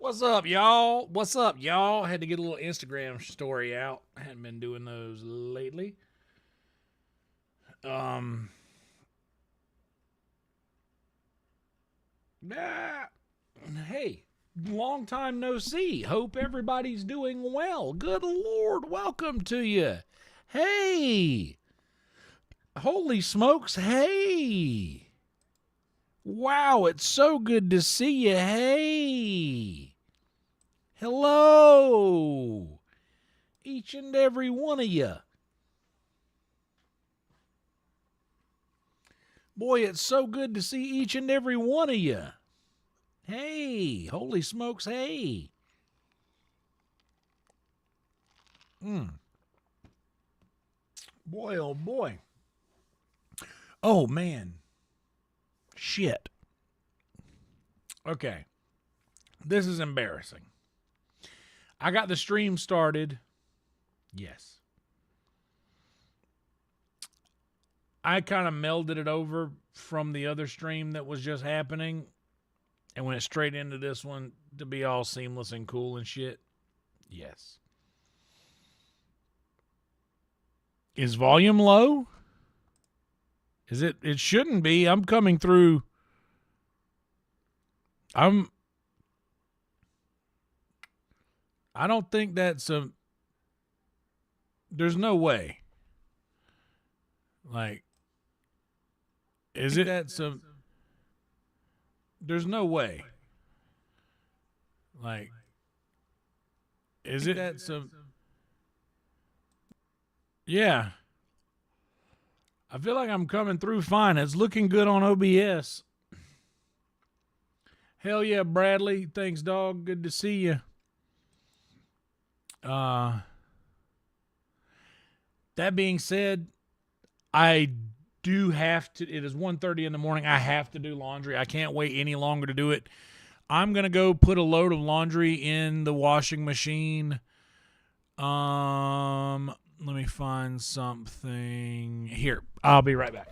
What's up, y'all? What's up, y'all? Had to get a little Instagram story out. I hadn't been doing those lately. Hey, long time no see. Hope everybody's doing well. Good Lord, welcome to you. Hey. Holy smokes, hey. Wow, it's so good to see you. Hey. Hello. Each and every one of you. Boy, it's so good to see each and every one of you. Hey, holy smokes, hey. Boy, oh boy. Oh, man. Shit. Okay. This is embarrassing. I got the stream started. Yes. I kind of melded it over from the other stream that was just happening and went straight into this one to be all seamless and cool and shit. Yes. Is volume low? Is it? It shouldn't be. I'm coming through. I don't think that's a... There's no way. Like, is it that some? There's no way. Like, is it that some? Yeah. I feel like I'm coming through fine. It's looking good on OBS. Hell yeah, Bradley. Thanks, dog. Good to see you. That being said, I do have to. It is 1:30 in the morning. I have to do laundry. I can't wait any longer to do it. I'm going to go put a load of laundry in the washing machine. Let me find something here. I'll be right back.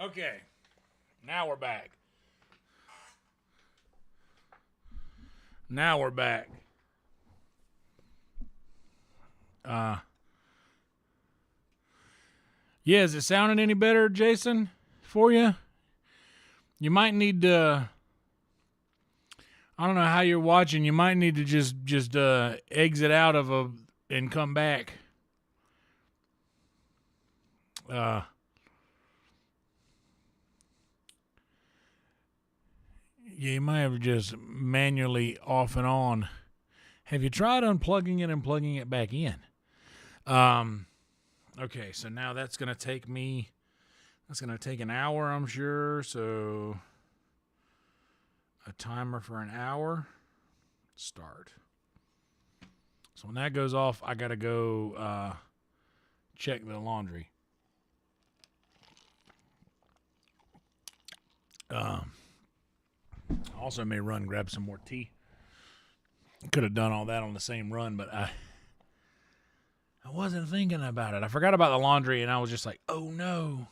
Okay, now we're back. Yeah, is it sounding any better, Jason, for you? You might need to, I don't know how you're watching. You might need to just exit out of and come back. Yeah, you might have just manually off and on. Have you tried unplugging it and plugging it back in? Okay, so now that's going to take an hour, I'm sure. So a timer for an hour. Start. So when that goes off, I got to go check the laundry. Also may grab some more tea. Could have done all that on the same run, but I wasn't thinking about it. I forgot about the laundry, and I was just like, oh no.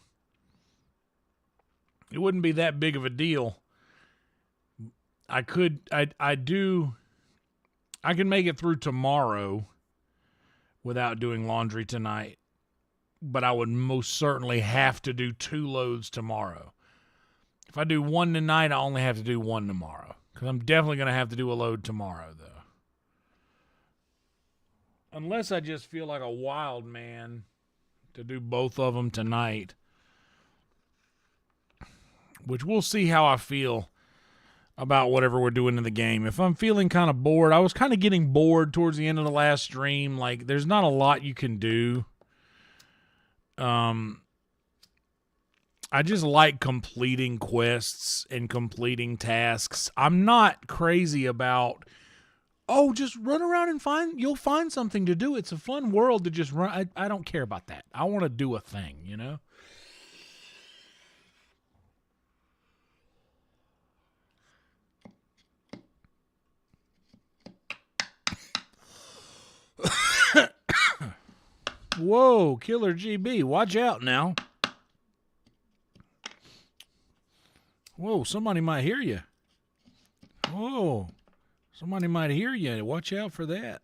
It wouldn't be that big of a deal. I can make it through tomorrow without doing laundry tonight, but I would most certainly have to do 2 loads tomorrow. If I do 1 tonight, I only have to do 1 tomorrow, because I'm definitely going to have to do a load tomorrow, though. Unless I just feel like a wild man to do both of them tonight, which we'll see how I feel about whatever we're doing in the game. If I'm feeling kind of bored, I was kind of getting bored towards the end of the last stream. Like, there's not a lot you can do. I just like completing quests and completing tasks. I'm not crazy about, just run around and you'll find something to do. It's a fun world to just run. I don't care about that. I want to do a thing, you know? Whoa, Killer GB, watch out now. Whoa, somebody might hear you. Whoa, somebody might hear you. Watch out for that.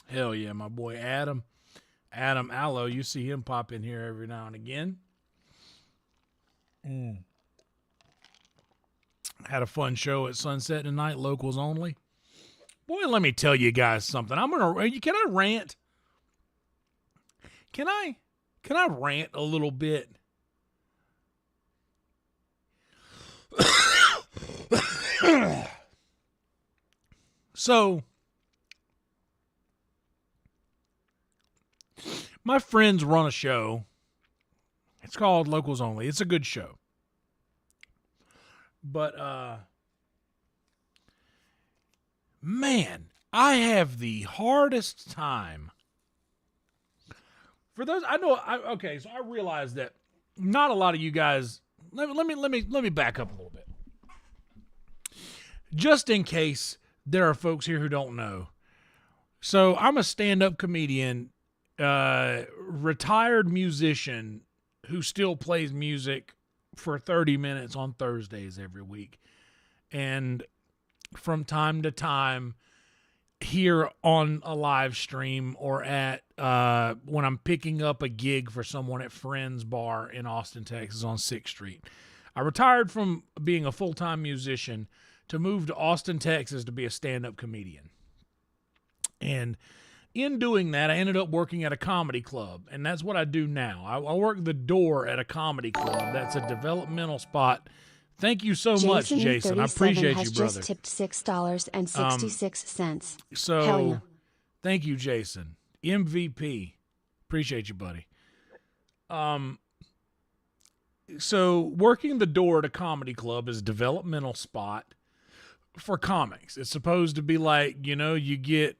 Hell yeah, my boy Adam Allo. You see him pop in here every now and again. Had a fun show at Sunset tonight, locals only. Boy, let me tell you guys something. Can I rant? Can I rant a little bit? So, my friends run a show. It's called Locals Only. It's a good show. But, man, I have the hardest time. For those, okay, so I realize that not a lot of you guys, let me back up a little bit. Just in case there are folks here who don't know. So I'm a stand-up comedian, retired musician who still plays music for 30 minutes on Thursdays every week. And from time to time here on a live stream or at when I'm picking up a gig for someone at Friends Bar in Austin, Texas on 6th Street. I retired from being a full-time musician to move to Austin, Texas to be a stand-up comedian. And in doing that, I ended up working at a comedy club, and that's what I do now. I work the door at a comedy club. That's a developmental spot. Thank you so much, Jason. I appreciate you, brother. Just tipped $6.66. So, Hell yeah. Thank you, Jason. MVP. Appreciate you, buddy. So working the door at a comedy club is a developmental spot for comics. It's supposed to be like, you get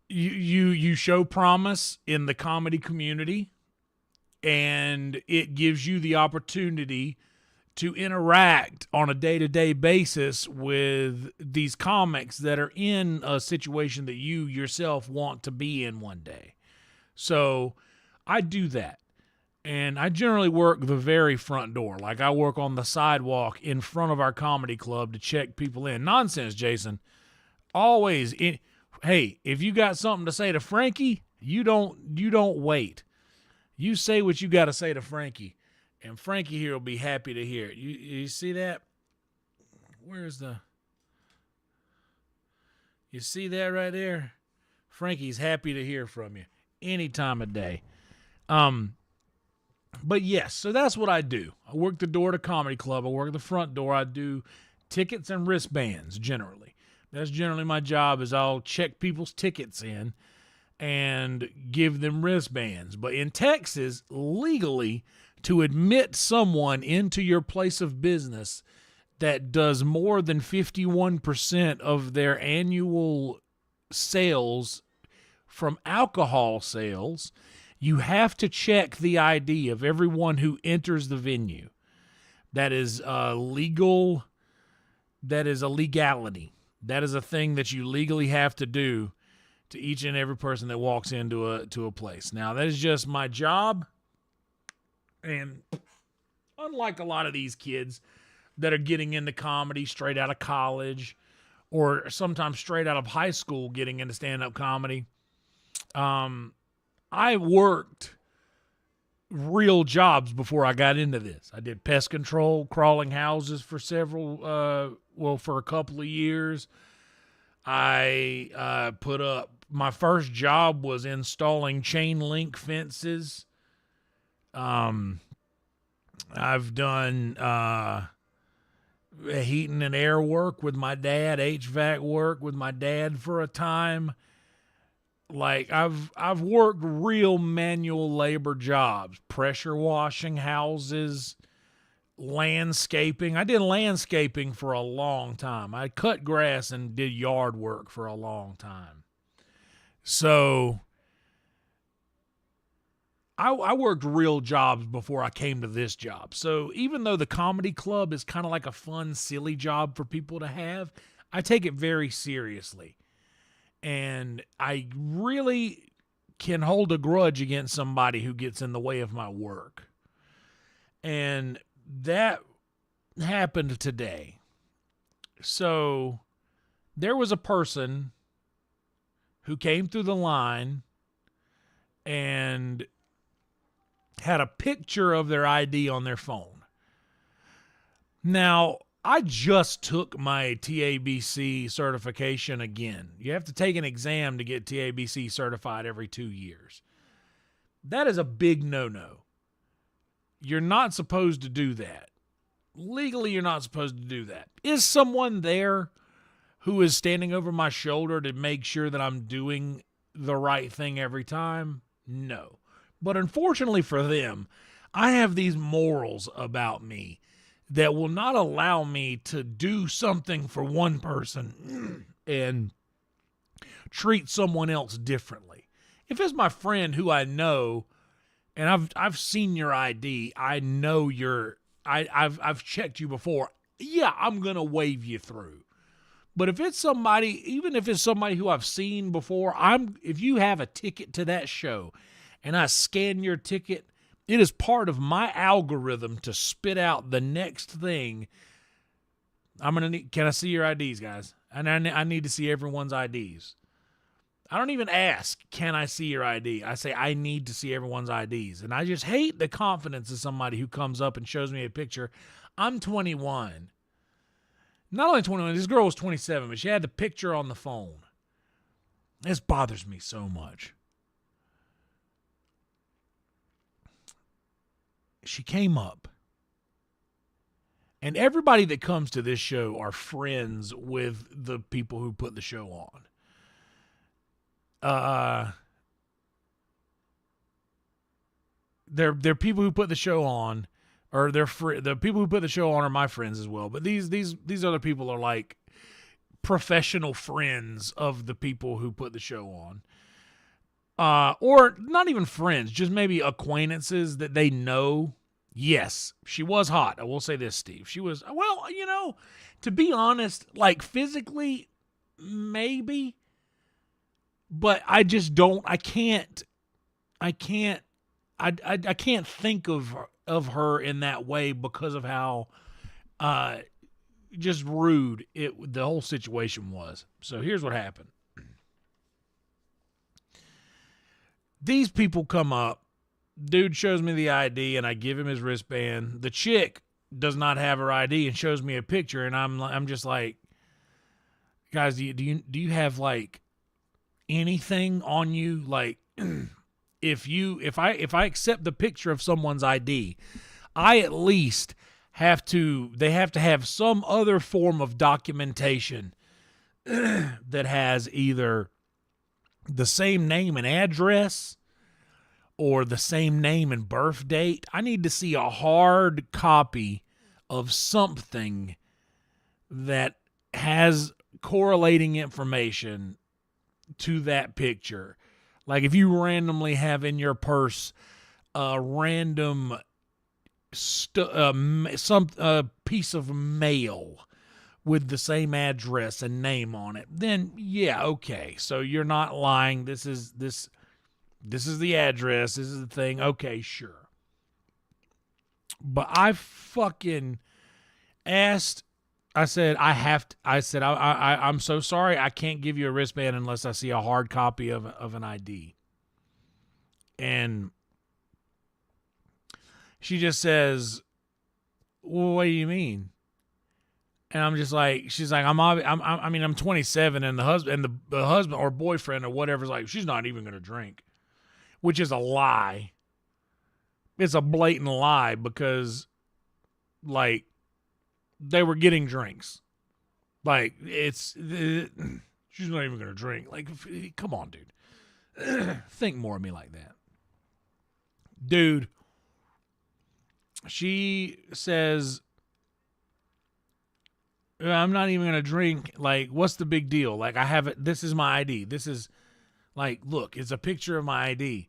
you show promise in the comedy community, and it gives you the opportunity to interact on a day-to-day basis with these comics that are in a situation that you yourself want to be in one day. So I do that. And I generally work the very front door. Like I work on the sidewalk in front of our comedy club to check people in. Nonsense, Jason. Always. Hey, if you got something to say to Frankie, you don't wait. You say what you got to say to Frankie, and Frankie here will be happy to hear it. You see that? You see that right there? Frankie's happy to hear from you any time of day. But yes, so that's what I do. I work the door at a comedy club. I work the front door. I do tickets and wristbands generally. That's generally my job, is I'll check people's tickets in and give them wristbands. But in Texas, legally, to admit someone into your place of business that does more than 51% of their annual sales from alcohol sales, you have to check the ID of everyone who enters the venue. That is legal. That is a legality. That is a thing that you legally have to do to each and every person that walks into a place. Now, that is just my job. And unlike a lot of these kids that are getting into comedy straight out of college or sometimes straight out of high school getting into stand-up comedy, I worked real jobs before I got into this. I did pest control, crawling houses for for a couple of years. I put up, my first job was installing chain link fences. I've done heating and air work with my dad, HVAC work with my dad for a time. Like I've worked real manual labor jobs, pressure washing houses, landscaping. I did landscaping for a long time. I cut grass and did yard work for a long time. So I worked real jobs before I came to this job. So even though the comedy club is kind of like a fun, silly job for people to have, I take it very seriously. And I really can hold a grudge against somebody who gets in the way of my work. And that happened today. So there was a person who came through the line and had a picture of their ID on their phone. Now, I just took my TABC certification again. You have to take an exam to get TABC certified every 2 years. That is a big no-no. You're not supposed to do that. Legally, you're not supposed to do that. Is someone there who is standing over my shoulder to make sure that I'm doing the right thing every time? No. But unfortunately for them, I have these morals about me that will not allow me to do something for one person and treat someone else differently. If it's my friend who I know and I've seen your ID, I know I've checked you before, yeah, I'm gonna wave you through. But if it's somebody, even if it's somebody who I've seen before, if you have a ticket to that show and I scan your ticket, it is part of my algorithm to spit out the next thing. Can I see your IDs, guys? And I need to see everyone's IDs. I don't even ask, can I see your ID? I say, I need to see everyone's IDs. And I just hate the confidence of somebody who comes up and shows me a picture. I'm 21. Not only 21, this girl was 27, but she had the picture on the phone. This bothers me so much. She came up. And everybody that comes to this show are friends with the people who put the show on. They're people who put the show on, or the people who put the show on are my friends as well. But these other people are like professional friends of the people who put the show on. Or not even friends, just maybe acquaintances that they know. Yes, she was hot. I will say this, Steve. She was, well, to be honest, like physically, maybe. But I just don't, I can't think of her in that way because of how just rude the whole situation was. So here's what happened. These people come up. Dude shows me the ID, and I give him his wristband. The chick does not have her ID and shows me a picture, and I'm just like, guys, do you have like anything on you? Like, if I accept the picture of someone's ID, I at least they have to have some other form of documentation that has either the same name and address or the same name and birth date. I need to see a hard copy of something that has correlating information to that picture. Like if you randomly have in your purse a random piece of mail with the same address and name on it, then yeah, okay. So you're not lying. This is the address. This is the thing. Okay, sure. But I fucking asked. I said, I'm so sorry. I can't give you a wristband unless I see a hard copy of an ID. And she just says, well, what do you mean? And I'm just like, she's like, I'm 27, and the husband or boyfriend or whatever is like, she's not even going to drink, which is a lie. It's a blatant lie because, like, they were getting drinks. Like, she's not even going to drink. Like, come on, dude. Think more of me like that. Dude, she says, I'm not even going to drink. Like, what's the big deal? Like, I have it. This is my ID. This is, like, look, it's a picture of my ID.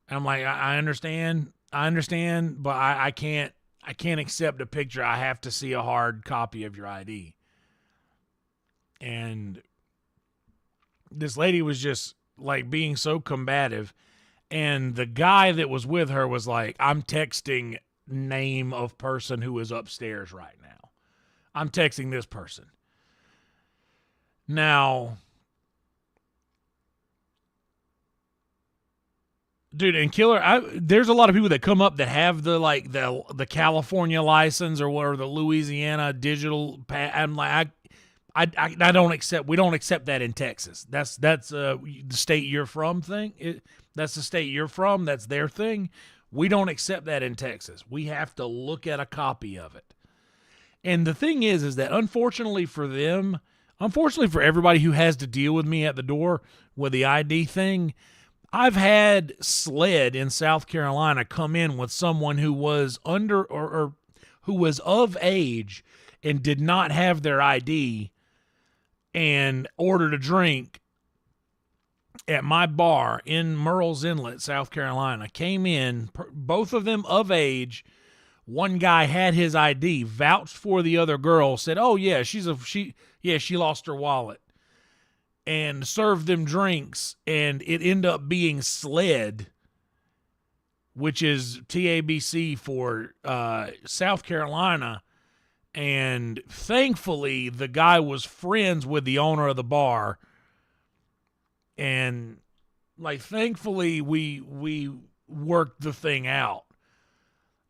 And I'm like, I understand. I understand, but I can't accept a picture. I have to see a hard copy of your ID. And this lady was just, like, being so combative. And the guy that was with her was like, I'm texting name of person who is upstairs right now. I'm texting this person. Now, dude, and Killer, there's a lot of people that come up that have the California license or the Louisiana digital. I'm like, I don't accept. We don't accept that in Texas. That's the state you're from thing. That's the state you're from. That's their thing. We don't accept that in Texas. We have to look at a copy of it. And the thing is that unfortunately for them, unfortunately for everybody who has to deal with me at the door with the ID thing, I've had SLED in South Carolina come in with someone who was under or who was of age and did not have their ID and ordered a drink at my bar in Murrells Inlet, South Carolina. Came in, both of them of age. One guy had his ID, vouched for the other girl, said, "Oh yeah, she lost her wallet," and served them drinks, and it ended up being SLED, which is TABC for South Carolina. And thankfully, the guy was friends with the owner of the bar, and like thankfully we worked the thing out.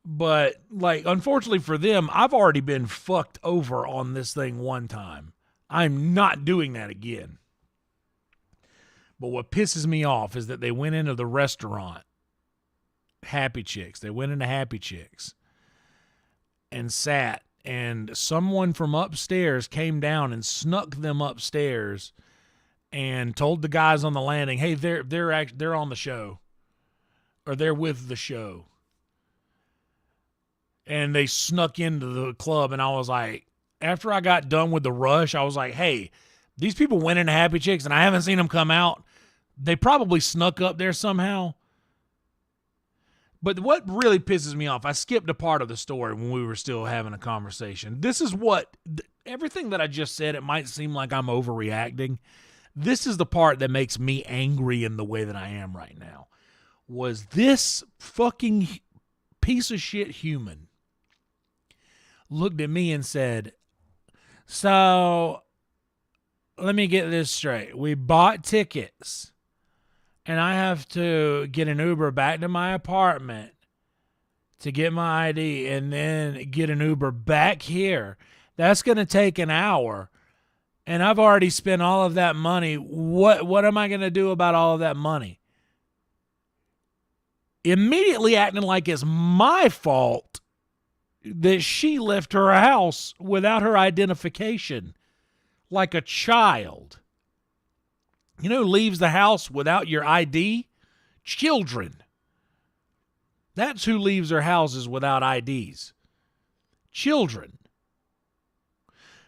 But, like, unfortunately for them, I've already been fucked over on this thing one time. I'm not doing that again. But what pisses me off is that they went into the restaurant, Happy Chicks. They went into Happy Chicks and sat, and someone from upstairs came down and snuck them upstairs and told the guys on the landing, hey, they're on the show, or they're with the show. And they snuck into the club, and I was like, after I got done with the rush, I was like, hey, these people went into Happy Chicks, and I haven't seen them come out. They probably snuck up there somehow. But what really pisses me off, I skipped a part of the story when we were still having a conversation. This is what, everything that I just said, it might seem like I'm overreacting. This is the part that makes me angry in the way that I am right now. Was this fucking piece of shit human looked at me and said, so let me get this straight. We bought tickets and I have to get an Uber back to my apartment to get my ID and then get an Uber back here. That's going to take an hour. And I've already spent all of that money. What am I going to do about all of that money? Immediately acting like it's my fault that she left her house without her identification, like a child. You know who leaves the house without your ID? Children. That's who leaves their houses without IDs. Children.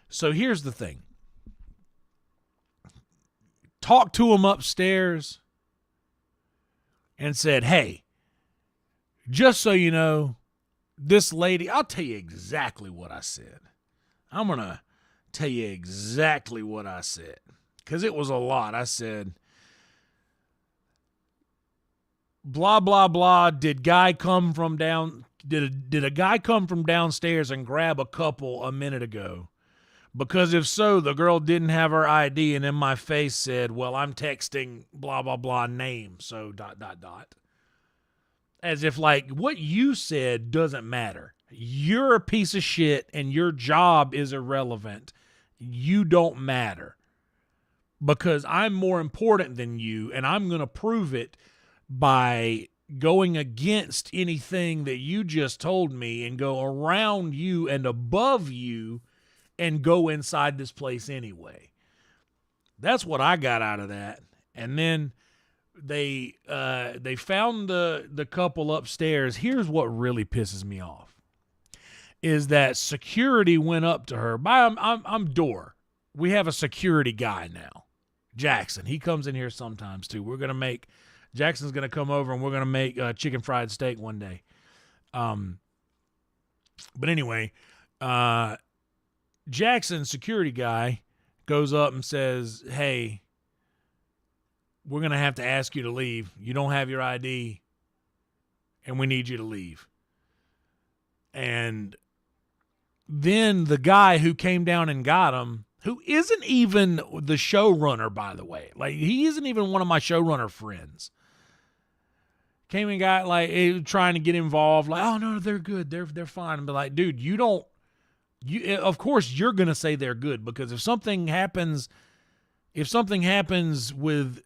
So here's the thing. Talked to them upstairs and said, hey, just so you know, this lady, I'll tell you exactly what I said. I'm going to tell you exactly what I said, because it was a lot. I said, blah, blah, blah. Did a guy come from downstairs and grab a couple a minute ago? Because if so, the girl didn't have her ID, and in my face said, well, I'm texting blah, blah, blah name, so ... As if, like, what you said doesn't matter. You're a piece of shit, and your job is irrelevant. You don't matter. Because I'm more important than you, and I'm going to prove it by going against anything that you just told me and go around you and above you and go inside this place anyway. That's what I got out of that. And then they found the couple upstairs. Here's what really pisses me off is that security went up to her. I'm door. We have a security guy now, Jackson. He comes in here sometimes too. Jackson's gonna come over and we're gonna make chicken fried steak one day. But anyway, Jackson, security guy, goes up and says, "Hey, we're going to have to ask you to leave. You don't have your ID, and we need you to leave." And then the guy who came down and got him, who isn't even the showrunner, by the way. Like, he isn't even one of my showrunner friends. Came and got, like, trying to get involved. Like, "Oh, no, they're good. They're fine." And be like, dude, of course you're going to say they're good, because if something happens with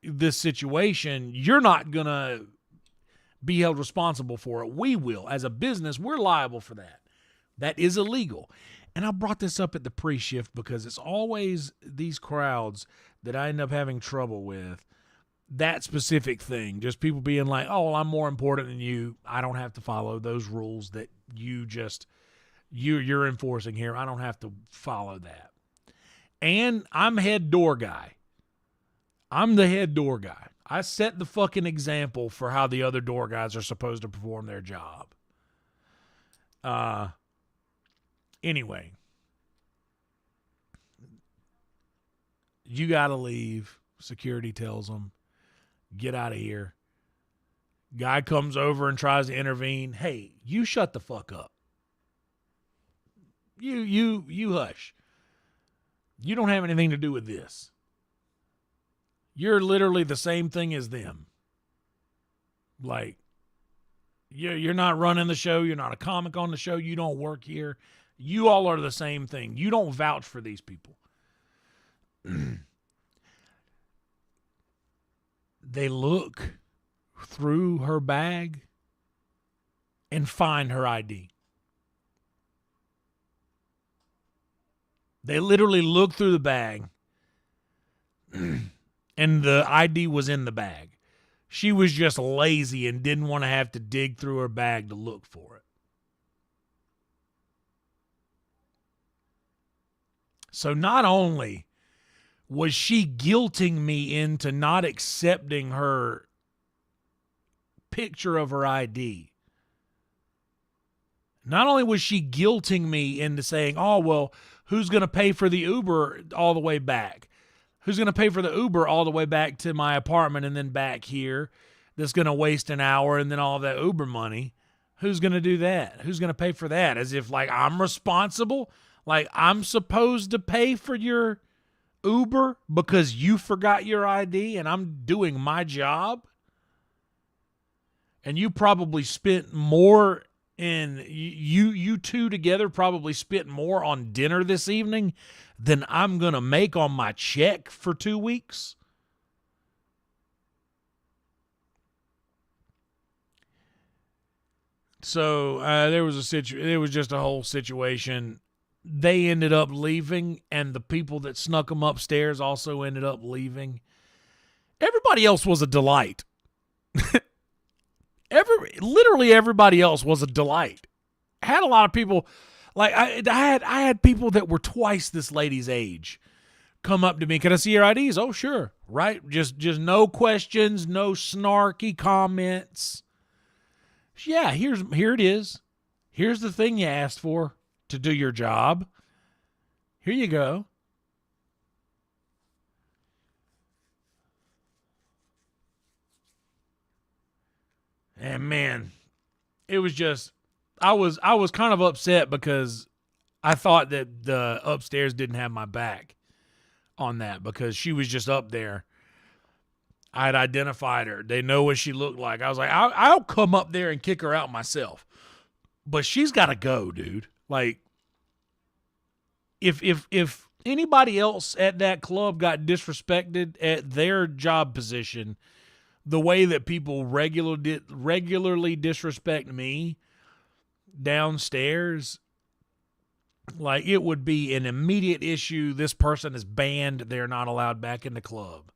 this situation, you're not going to be held responsible for it. We will. As a business, we're liable for that. That is illegal. And I brought this up at the pre-shift because it's always these crowds that I end up having trouble with. That specific thing, just people being like, "Oh, well, I'm more important than you. I don't have to follow those rules that you're enforcing here. I don't have to follow that." And I'm head door guy. I'm the head door guy. I set the fucking example for how the other door guys are supposed to perform their job. Anyway, you got to leave. Security tells them, "Get out of here." Guy comes over and tries to intervene. "Hey, you shut the fuck up. You hush. You don't have anything to do with this. You're literally the same thing as them. Like, you're not running the show. You're not a comic on the show. You don't work here. You all are the same thing. You don't vouch for these people." They look through her bag and find her ID. They literally look through the bag and the ID was in the bag. She was just lazy and didn't want to have to dig through her bag to look for it. So not only was she guilting me into not accepting her picture of her ID, not only was she guilting me into saying, "Oh, well, who's going to pay for the Uber all the way back? Who's going to pay for the Uber all the way back to my apartment and then back here? That's going to waste an hour and then all of that Uber money. Who's going to do that? Who's going to pay for that?" As if, like, I'm responsible. Like, I'm supposed to pay for your Uber because you forgot your ID and I'm doing my job. And you probably spent more you two together probably spent more on dinner this evening than I'm going to make on my check for 2 weeks. So there was just a whole situation. They ended up leaving, and the people that snuck them upstairs also ended up leaving. Everybody else was a delight. Literally everybody else was a delight. I had a lot of people, like I had people that were twice this lady's age come up to me. "Can I see your IDs?" "Oh, sure." Right? Just no questions, no snarky comments. "Yeah, here it is. Here's the thing you asked for to do your job. Here you go." And man, it was just, I was kind of upset because I thought that the upstairs didn't have my back on that, because she was just up there. I had identified her. They know what she looked like. I was like, I'll come up there and kick her out myself. But she's got to go, dude. Like, if anybody else at that club got disrespected at their job position the way that people regularly disrespect me downstairs, like, it would be an immediate issue. This person is banned. They're not allowed back in the club.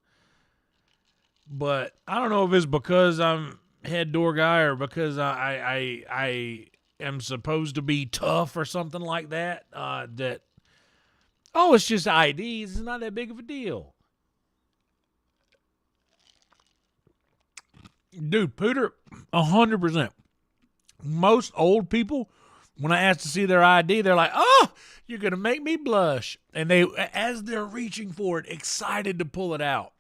But I don't know if it's because I'm head door guy or because I am supposed to be tough or something like that. It's just IDs. It's not that big of a deal. Dude, Pooter, 100%. Most old people, when I ask to see their ID, they're like, "Oh, you're gonna make me blush," and as they're reaching for it, excited to pull it out.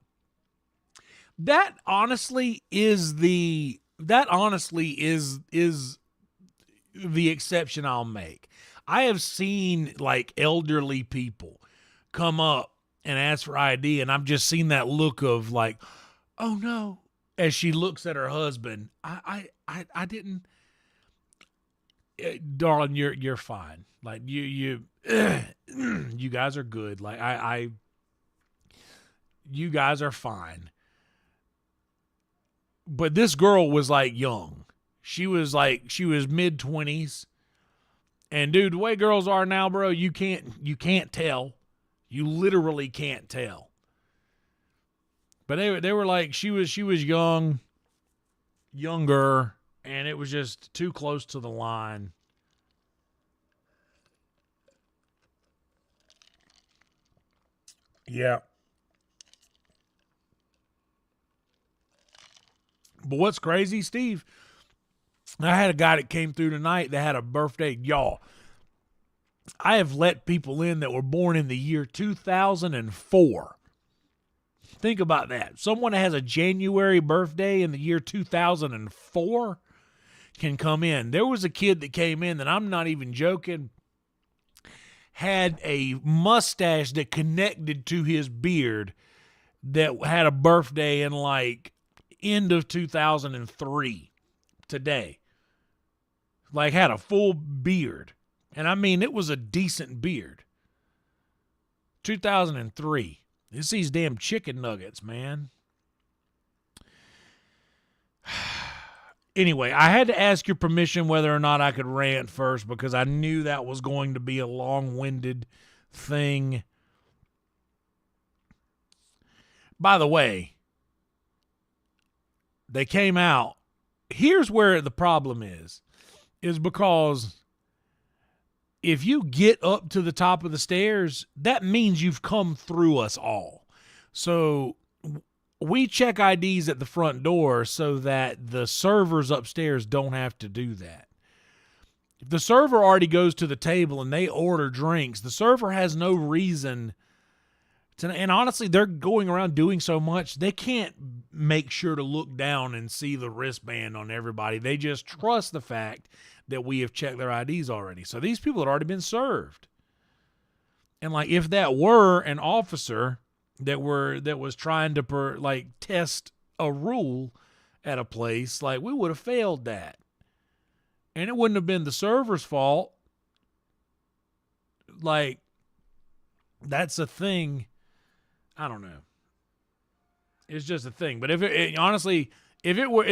That honestly is the exception I'll make. I have seen like elderly people come up and ask for ID, and I've just seen that look of like, "Oh no," as she looks at her husband. I didn't. Darling, you're fine. Like you you guys are good. Like you guys are fine. But this girl was like young. She was mid-20s. And dude, the way girls are now, bro, you can't tell. You literally can't tell. But they were like she was younger, and it was just too close to the line. Yeah. But what's crazy, Steve? I had a guy that came through tonight that had a birthday. Y'all, I have let people in that were born in the year 2004. Think about that. Someone that has a January birthday in the year 2004 can come in. There was a kid that came in that, I'm not even joking, had a mustache that connected to his beard that had a birthday in like end of 2003 today. Like had a full beard. And I mean, it was a decent beard. 2003. It's these damn chicken nuggets, man. Anyway, I had to ask your permission whether or not I could rant first because I knew that was going to be a long-winded thing. By the way, they came out. Here's where the problem is because if you get up to the top of the stairs, that means you've come through us all. So we check IDs at the front door so that the servers upstairs don't have to do that. If the server already goes to the table and they order drinks, the server has no reason to, and honestly, they're going around doing so much, they can't make sure to look down and see the wristband on everybody. They just trust the fact that we have checked their IDs already. So these people had already been served. And like if that were an officer that was trying to test a rule at a place, like we would have failed that. And it wouldn't have been the server's fault. Like that's a thing. I don't know. It's just a thing. But honestly, if it were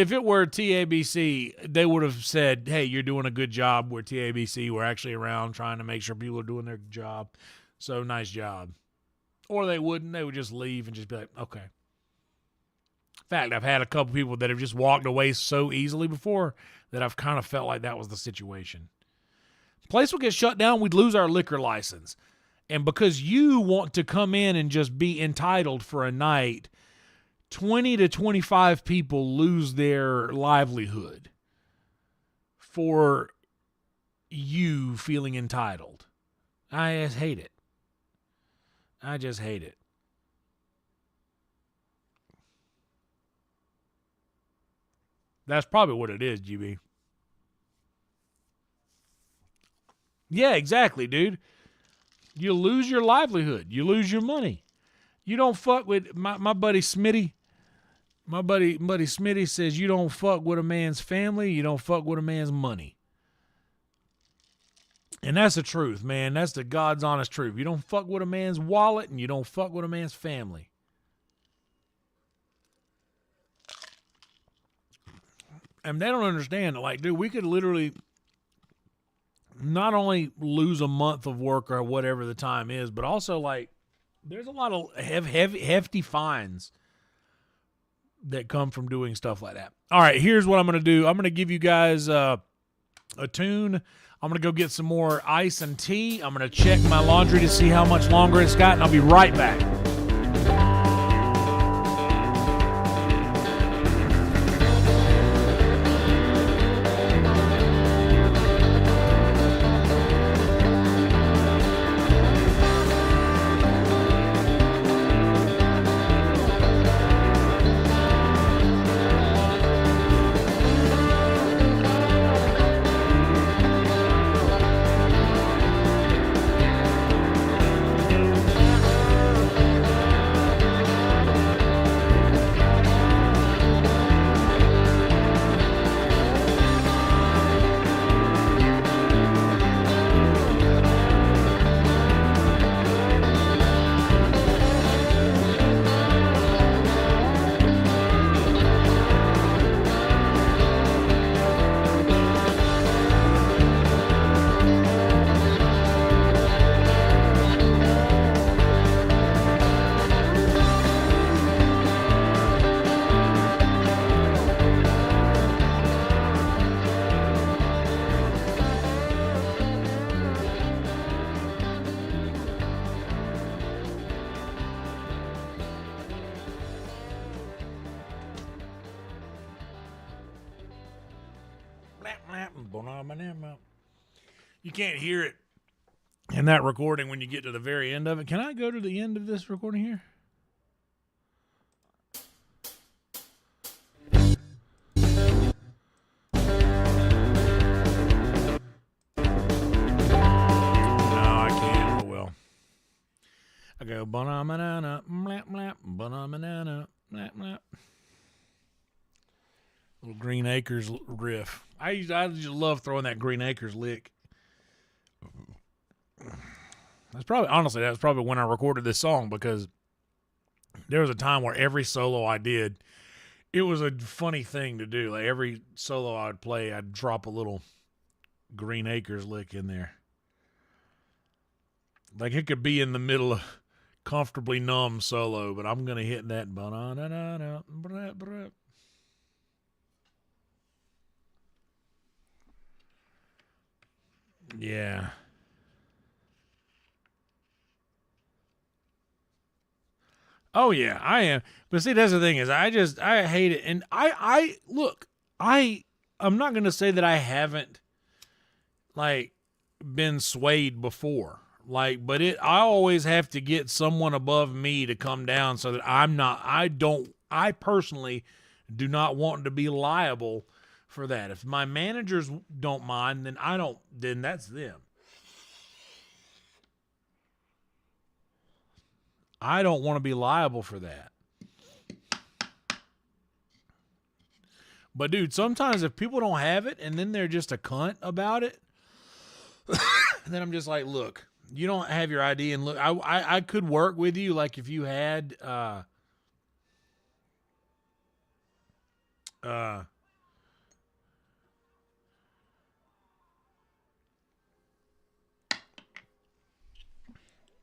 TABC, they would have said, "Hey, you're doing a good job. We're TABC. We're actually around trying to make sure people are doing their job. So nice job." Or they wouldn't. They would just leave and just be like, "Okay." In fact, I've had a couple people that have just walked away so easily before that I've kind of felt like that was the situation. The place would get shut down. We'd lose our liquor license. And because you want to come in and just be entitled for a night, 20 to 25 people lose their livelihood for you feeling entitled. I just hate it. I just hate it. That's probably what it is, GB. Yeah, exactly, dude. You lose your livelihood. You lose your money. You don't fuck with my buddy Smitty. My buddy Smitty says you don't fuck with a man's family. You don't fuck with a man's money. And that's the truth, man. That's the God's honest truth. You don't fuck with a man's wallet and you don't fuck with a man's family. And they don't understand. Like, dude, we could literally not only lose a month of work or whatever the time is, but also like there's a lot of hefty fines that come from doing stuff like that. All right, here's what I'm going to do. I'm going to give you guys a tune. I'm going to go get some more ice and tea. I'm going to check my laundry to see how much longer it's got, and I'll be right back. You can't hear it in that recording when you get to the very end of it. Can I go to the end of this recording here? No, I can't. Oh well. I go banana, banana, little Green Acres riff. I just love throwing that Green Acres lick. That's probably when I recorded this song, because there was a time where every solo I did, it was a funny thing to do. Like every solo I would play, I'd drop a little Green Acres lick in there. Like it could be in the middle of Comfortably Numb solo, but I'm going to hit that. Yeah. Oh yeah, I am. But see, that's the thing is, I hate it, and I'm not gonna say that I haven't like been swayed before, like, but I always have to get someone above me to come down so that I personally do not want to be liable for that. If my managers don't mind, then that's them. I don't want to be liable for that. But dude, sometimes if people don't have it and then they're just a cunt about it, then I'm just like, look, you don't have your ID, and look, I could work with you, like if you had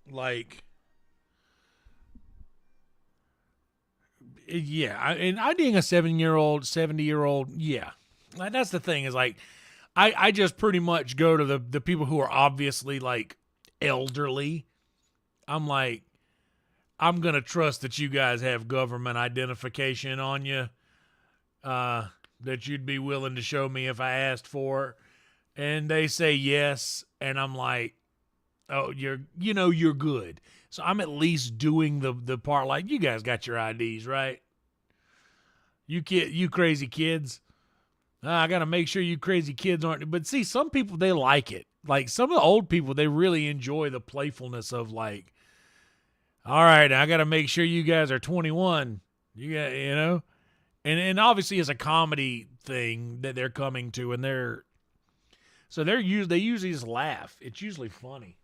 like, yeah, and IDing a 70-year-old, yeah. Like, that's the thing is, like, I just pretty much go to the people who are obviously, like, elderly. I'm like, I'm going to trust that you guys have government identification on you, that you'd be willing to show me if I asked for it. And they say yes, and I'm like, oh, you're good. So I'm at least doing the part, like, you guys got your IDs, right? You crazy kids. I got to make sure you crazy kids aren't. But see, some people, they like it. Like some of the old people, they really enjoy the playfulness of like, all right, I got to make sure you guys are 21. And obviously it's a comedy thing that they're coming to, and they usually just laugh. It's usually funny.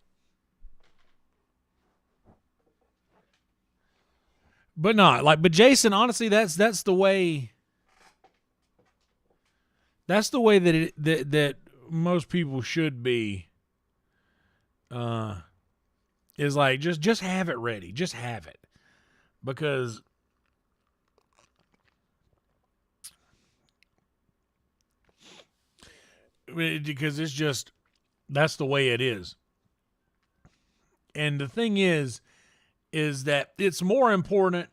But not like, but Jason, honestly, that's the way. That's the way that most people should be. Is like just have it ready, just have it, because because it's just, that's the way it is. And the thing is that it's more important.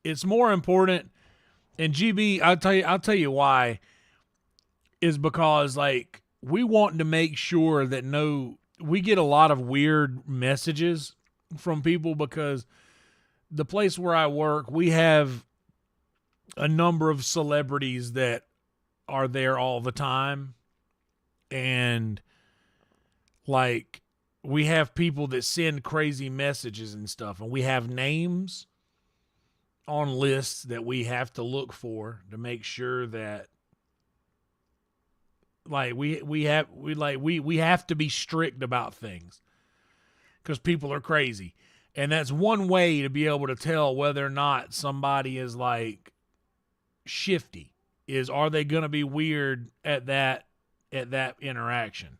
It's more important. And GB, I'll tell you why, is because like we want to make sure that we get a lot of weird messages from people because the place where I work, we have a number of celebrities that are there all the time. And like we have people that send crazy messages and stuff, and we have names on lists that we have to look for to make sure that like we have to be strict about things because people are crazy. And that's one way to be able to tell whether or not somebody is like shifty, is are they going to be weird at that interaction.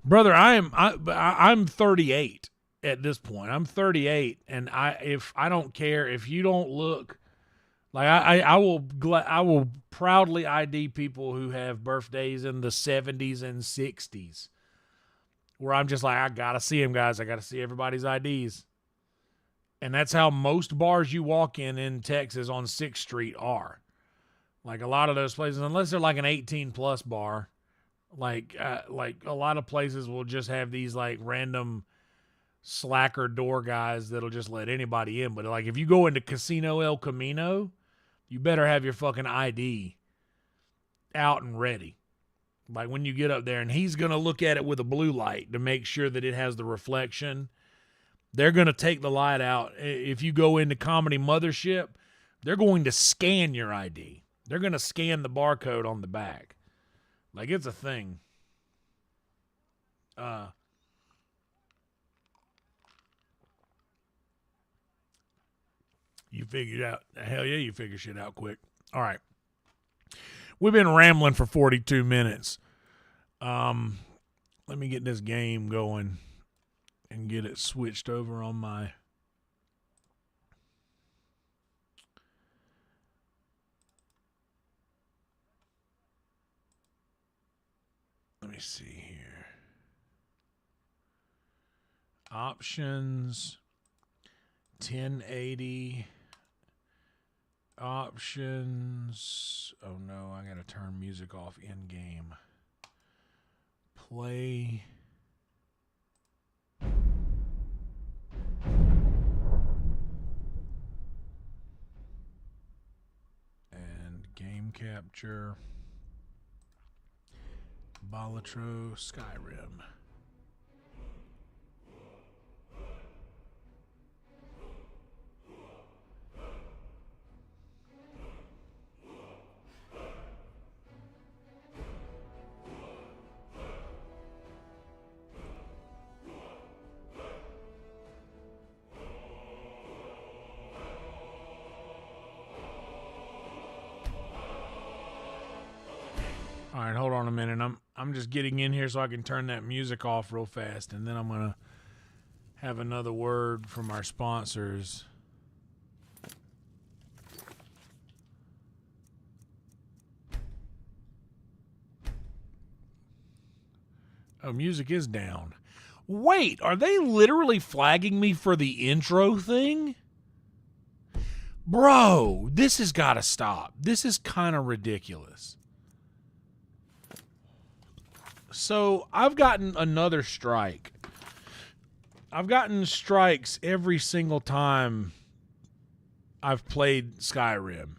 Brother, I'm 38 at this point. I'm 38, and I don't care if you don't look like I will proudly ID people who have birthdays in the 70s and 60s, where I'm just like, I gotta see them, guys. I gotta see everybody's IDs, and that's how most bars you walk in Texas on 6th Street are. Like a lot of those places, unless they're like an 18 plus bar. Like a lot of places will just have these like random slacker door guys that'll just let anybody in. But like if you go into Casino El Camino, you better have your fucking ID out and ready. Like when you get up there, and he's going to look at it with a blue light to make sure that it has the reflection. They're going to take the light out. If you go into Comedy Mothership, they're going to scan your ID. They're going to scan the barcode on the back. Like, it's a thing. You figured out. Hell yeah, you figure shit out quick. All right. We've been rambling for 42 minutes. Let me get this game going and get it switched over on my... Let me see here. Options. 1080. Options. Oh no, I gotta turn music off in game. Play. And game capture. Balatro, Skyrim. All right, hold on a minute. I'm just getting in here so I can turn that music off real fast, and then I'm going to have another word from our sponsors. Oh, music is down. Wait, are they literally flagging me for the intro thing? Bro, this has got to stop. This is kind of ridiculous. So I've gotten another strike. I've gotten strikes every single time I've played Skyrim.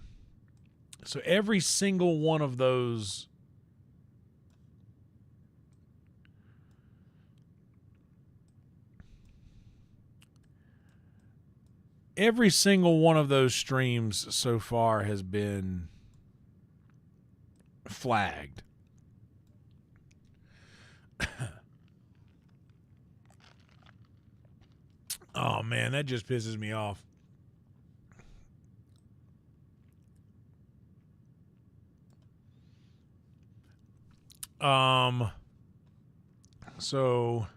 So every single one of those streams so far has been flagged. Oh man, that just pisses me off. So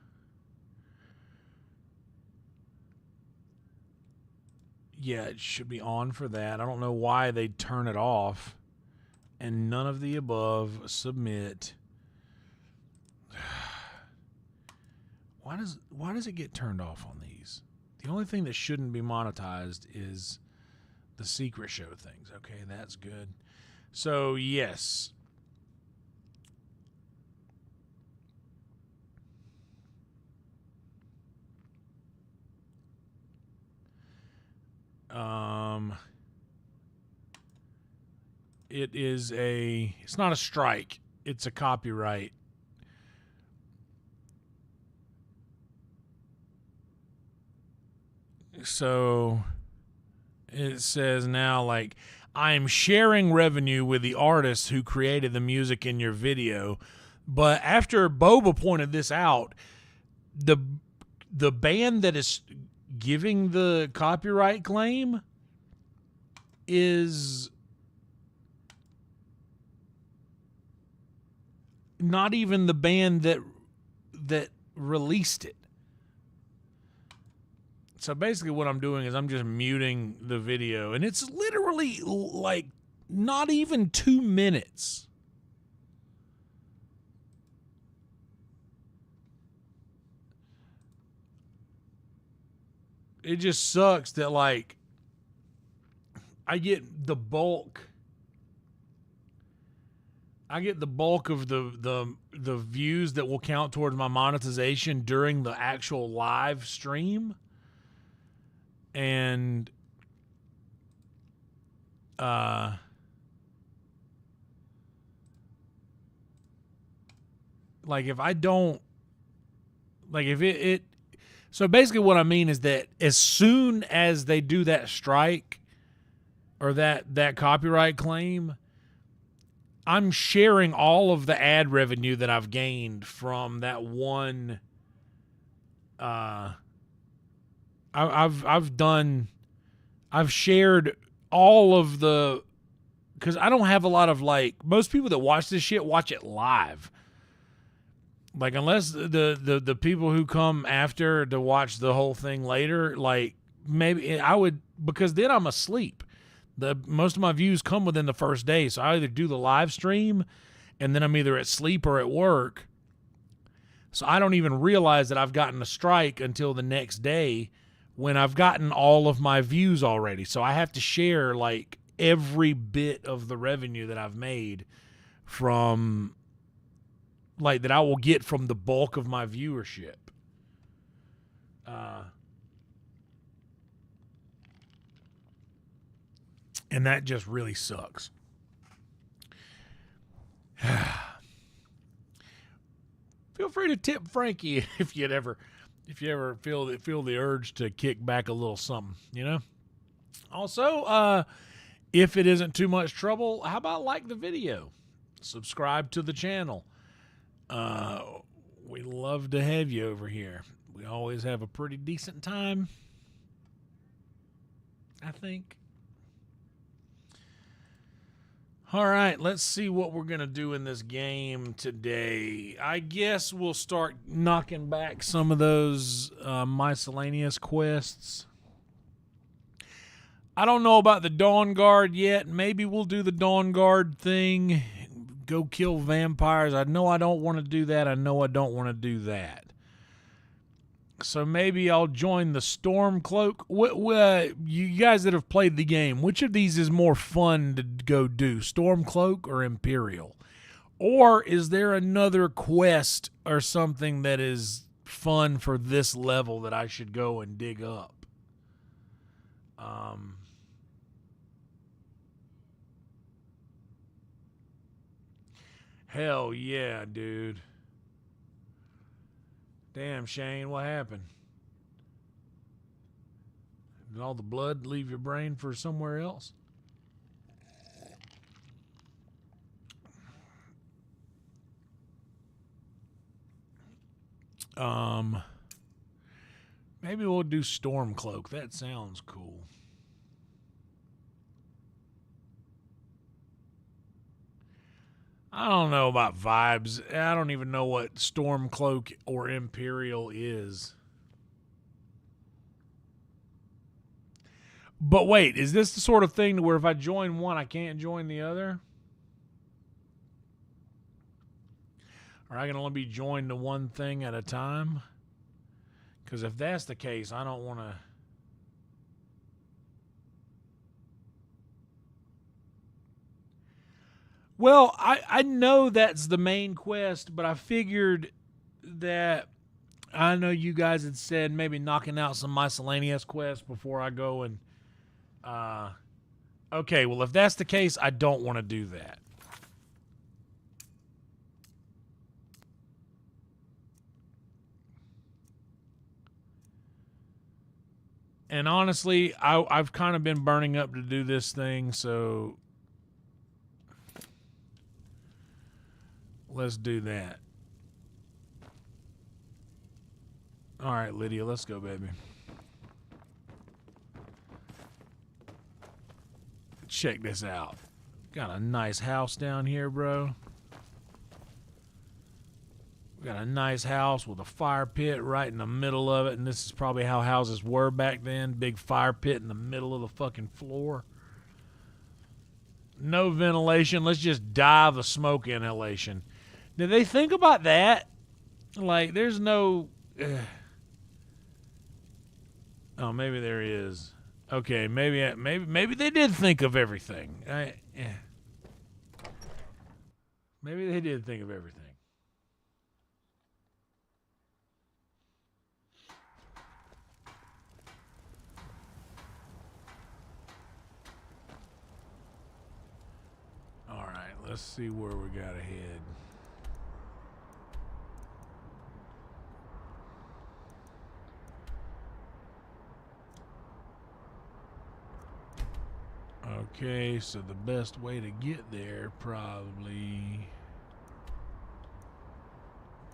yeah, it should be on for that. I don't know why they'd turn it off. and none of the above. Submit. Why does it get turned off on these? The only thing that shouldn't be monetized is the secret show things. Okay, that's good. So, yes. It's not a strike. It's a copyright. So it says now, like, I am sharing revenue with the artists who created the music in your video. But after Boba pointed this out, the band that is giving the copyright claim is not even the band that released it. So basically what I'm doing is I'm just muting the video, and it's literally like not even 2 minutes. It just sucks that, like, I get the bulk of the views that will count towards my monetization during the actual live stream. And like, if I don't, like, if it so basically what I mean is that as soon as they do that strike or that copyright claim, I'm sharing all of the ad revenue that I've gained from that one. I've shared all of the, because I don't have a lot of, like, most people that watch this shit watch it live. Like, unless the people who come after to watch the whole thing later, like, maybe I would, because then I'm asleep. Most of my views come within the first day, so I either do the live stream and then I'm either at sleep or at work. So I don't even realize that I've gotten a strike until the next day when I've gotten all of my views already. So I have to share, like, every bit of the revenue that I've made from, like, that I will get from the bulk of my viewership. And that just really sucks. Feel free to tip Frankie if you ever feel the urge to kick back a little something, you know? Also, if it isn't too much trouble, how about like the video? Subscribe to the channel. We love to have you over here. We always have a pretty decent time, I think. All right, let's see what we're going to do in this game today. I guess we'll start knocking back some of those miscellaneous quests. I don't know about the Dawn Guard yet. Maybe we'll do the Dawn Guard thing. Go kill vampires. I know I don't want to do that. I know I don't want to do that. So maybe I'll join the Stormcloak. You guys that have played the game, which of these is more fun to go do, Stormcloak or Imperial? Or is there another quest or something that is fun for this level that I should go and dig up? Hell yeah, dude. Damn, Shane, what happened? Did all the blood leave your brain for somewhere else? Maybe we'll do Stormcloak. That sounds cool. I don't know about vibes. I don't even know what Stormcloak or Imperial is. But wait, is this the sort of thing where if I join one, I can't join the other? Or I can only be joined to one thing at a time? Because if that's the case, I don't want to... Well, I know that's the main quest, but I figured that... I know you guys had said maybe knocking out some miscellaneous quests before I go and... okay, well, if that's the case, I don't want to do that. And honestly, I've kind of been burning up to do this thing, so... Let's do that. All right, Lydia, let's go, baby. Check this out. Got a nice house down here, bro. We got a nice house with a fire pit right in the middle of it, and this is probably how houses were back then. Big fire pit in the middle of the fucking floor. No ventilation. Let's just die of the smoke inhalation. Did they think about that? Like, there's no... Oh, maybe there is. Okay, maybe they did think of everything. Maybe they did think of everything. All right, let's see where we got ahead. Okay, so the best way to get there probably...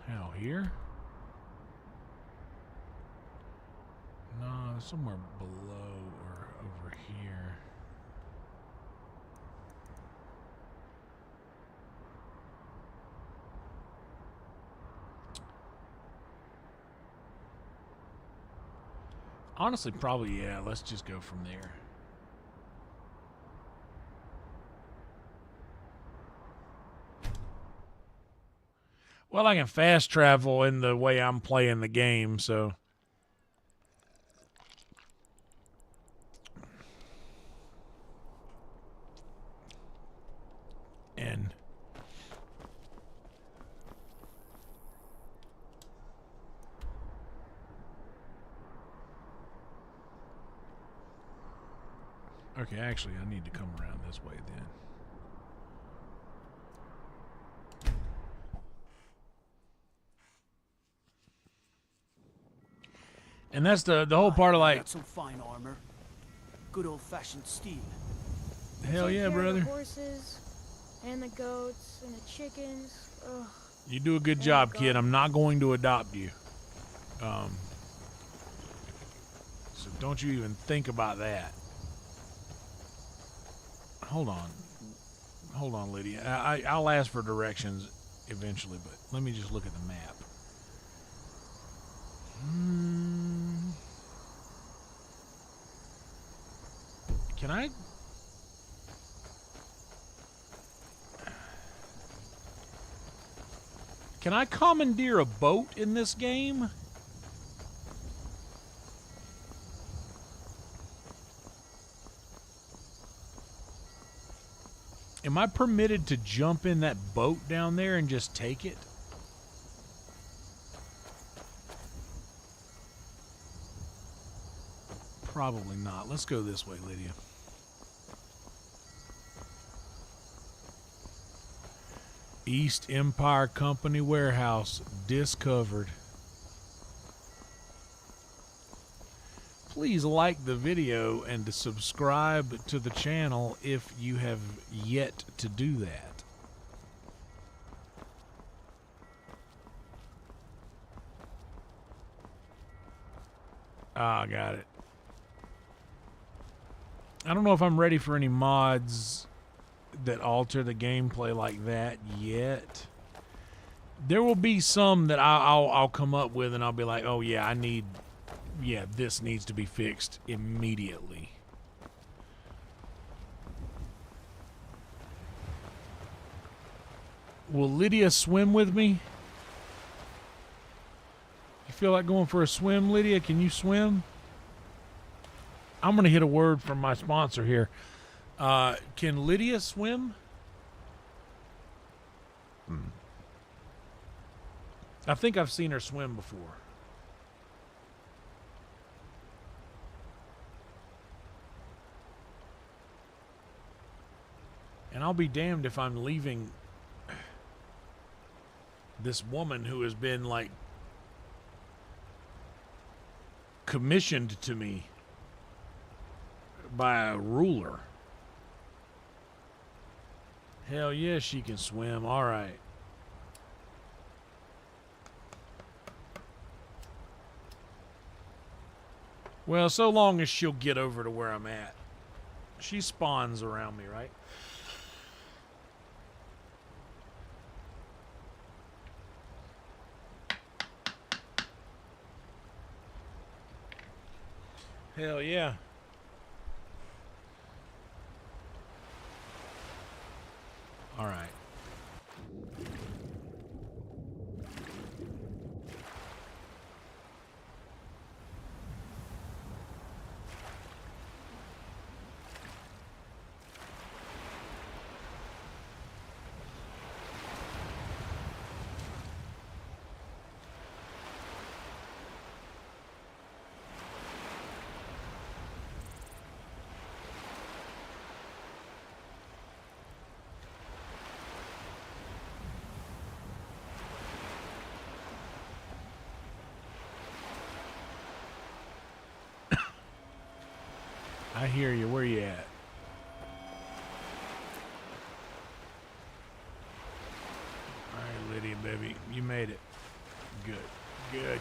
How, here? No, somewhere below or over here. Honestly, probably, yeah, let's just go from there. Well, I can fast travel in the way I'm playing the game, so... And... Okay, actually, I need to come around this way then. And that's the whole part of like... Got some fine armor. Good old-fashioned steel. Hell yeah, brother. The horses and the goats and the chickens. Ugh. You do a good job, kid. I'm not going to adopt you. So don't you even think about that. Hold on. Hold on, Lydia. I'll ask for directions eventually, but let me just look at the map. Can I... Can I commandeer a boat in this game? Am I permitted to jump in that boat down there and just take it? Probably not. Let's go this way, Lydia. East Empire Company Warehouse, discovered. Please like the video and to subscribe to the channel if you have yet to do that. Ah, got it. I don't know if I'm ready for any mods that alter the gameplay like that yet. There will be some that I'll come up with and I'll be like, oh yeah, this needs to be fixed immediately. Will Lydia swim with me? feel like going for a swim, Lydia? Can you swim? I'm going to hit a word from my sponsor here. Can Lydia swim? I think I've seen her swim before. And I'll be damned if I'm leaving this woman who has been, like, commissioned to me by a ruler. Hell yeah, she can swim. All right. Well, so long as she'll get over to where I'm at. She spawns around me, right? Hell yeah. All right. I hear you. Where you at? All right, Lydia, baby. You made it. Good. Good, good, good.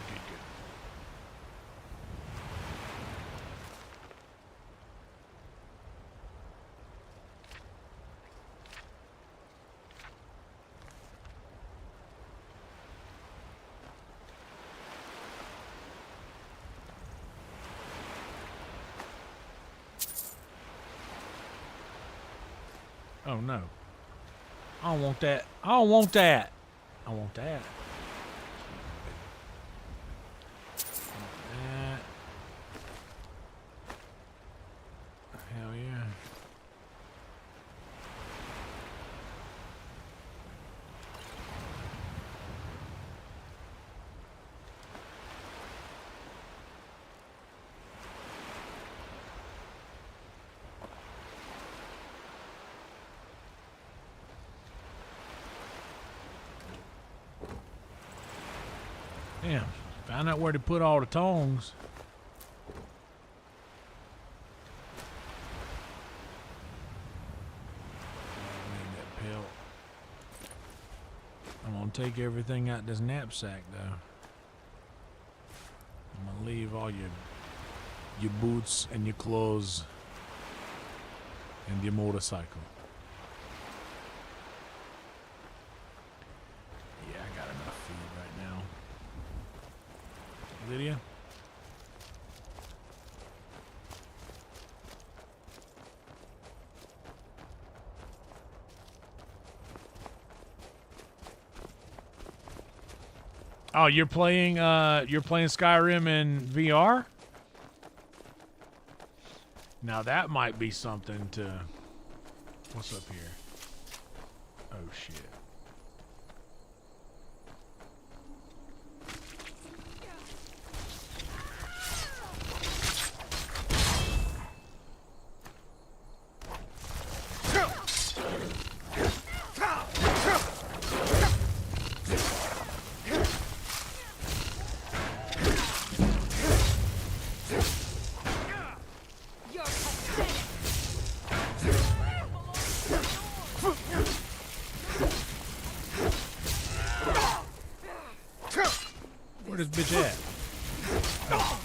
Oh no. I don't want that. I don't want that. I want that. That. Hell yeah. Damn, found out where to put all the tongs. I need that pelt. I'm gonna take everything out this knapsack though. I'm gonna leave all your boots and your clothes and your motorcycle. Yeah, I got enough food right now. Lydia? Oh, you're playing Skyrim in VR? Now that might be something to... What's up here? Oh shit. Where this bitch at? Oh.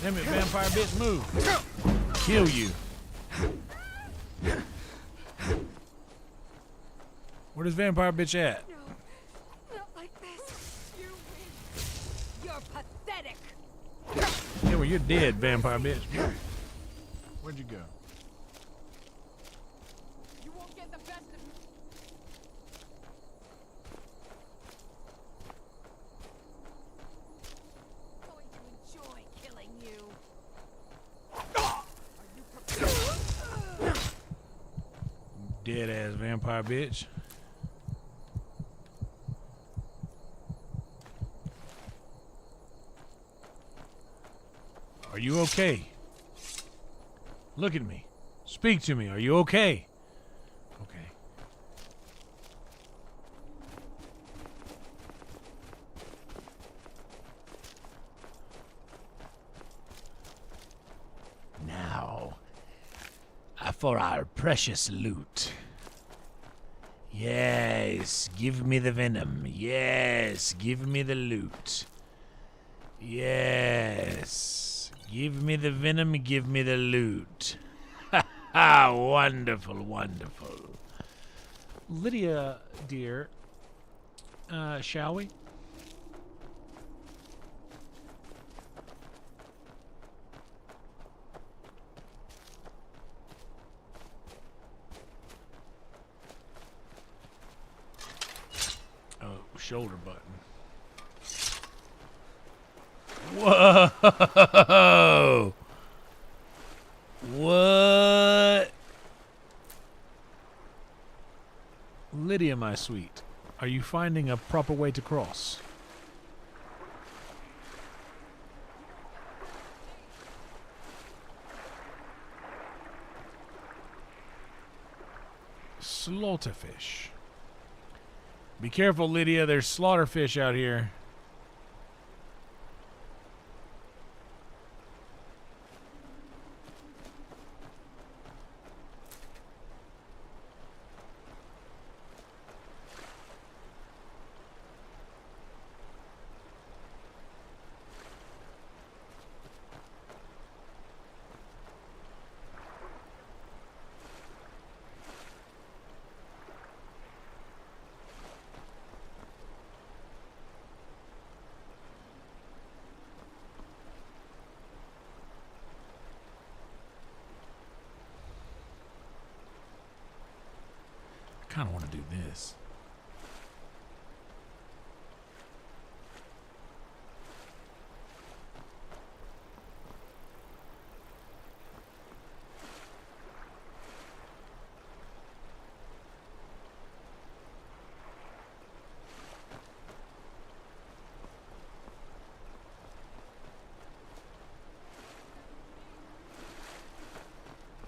Damn it, vampire bitch, move. Kill you. Where this vampire bitch at? No, not like this. You win. You're pathetic. Yeah, well, you're dead, vampire bitch. Where'd you go? You won't get the best of me. vampire bitch. Are you okay? Look at me. Speak to me. Are you okay? Okay. Now, for our precious loot. Yes, give me the venom. Yes, give me the loot. Yes, give me the venom, give me the loot. Ha ha, wonderful, wonderful. Lydia, dear, shall we? Shoulder button. Whoa! What? Lydia, my sweet, are you finding a proper way to cross? Slaughterfish. Be careful, Lydia. There's slaughterfish out here. I kind of want to do this.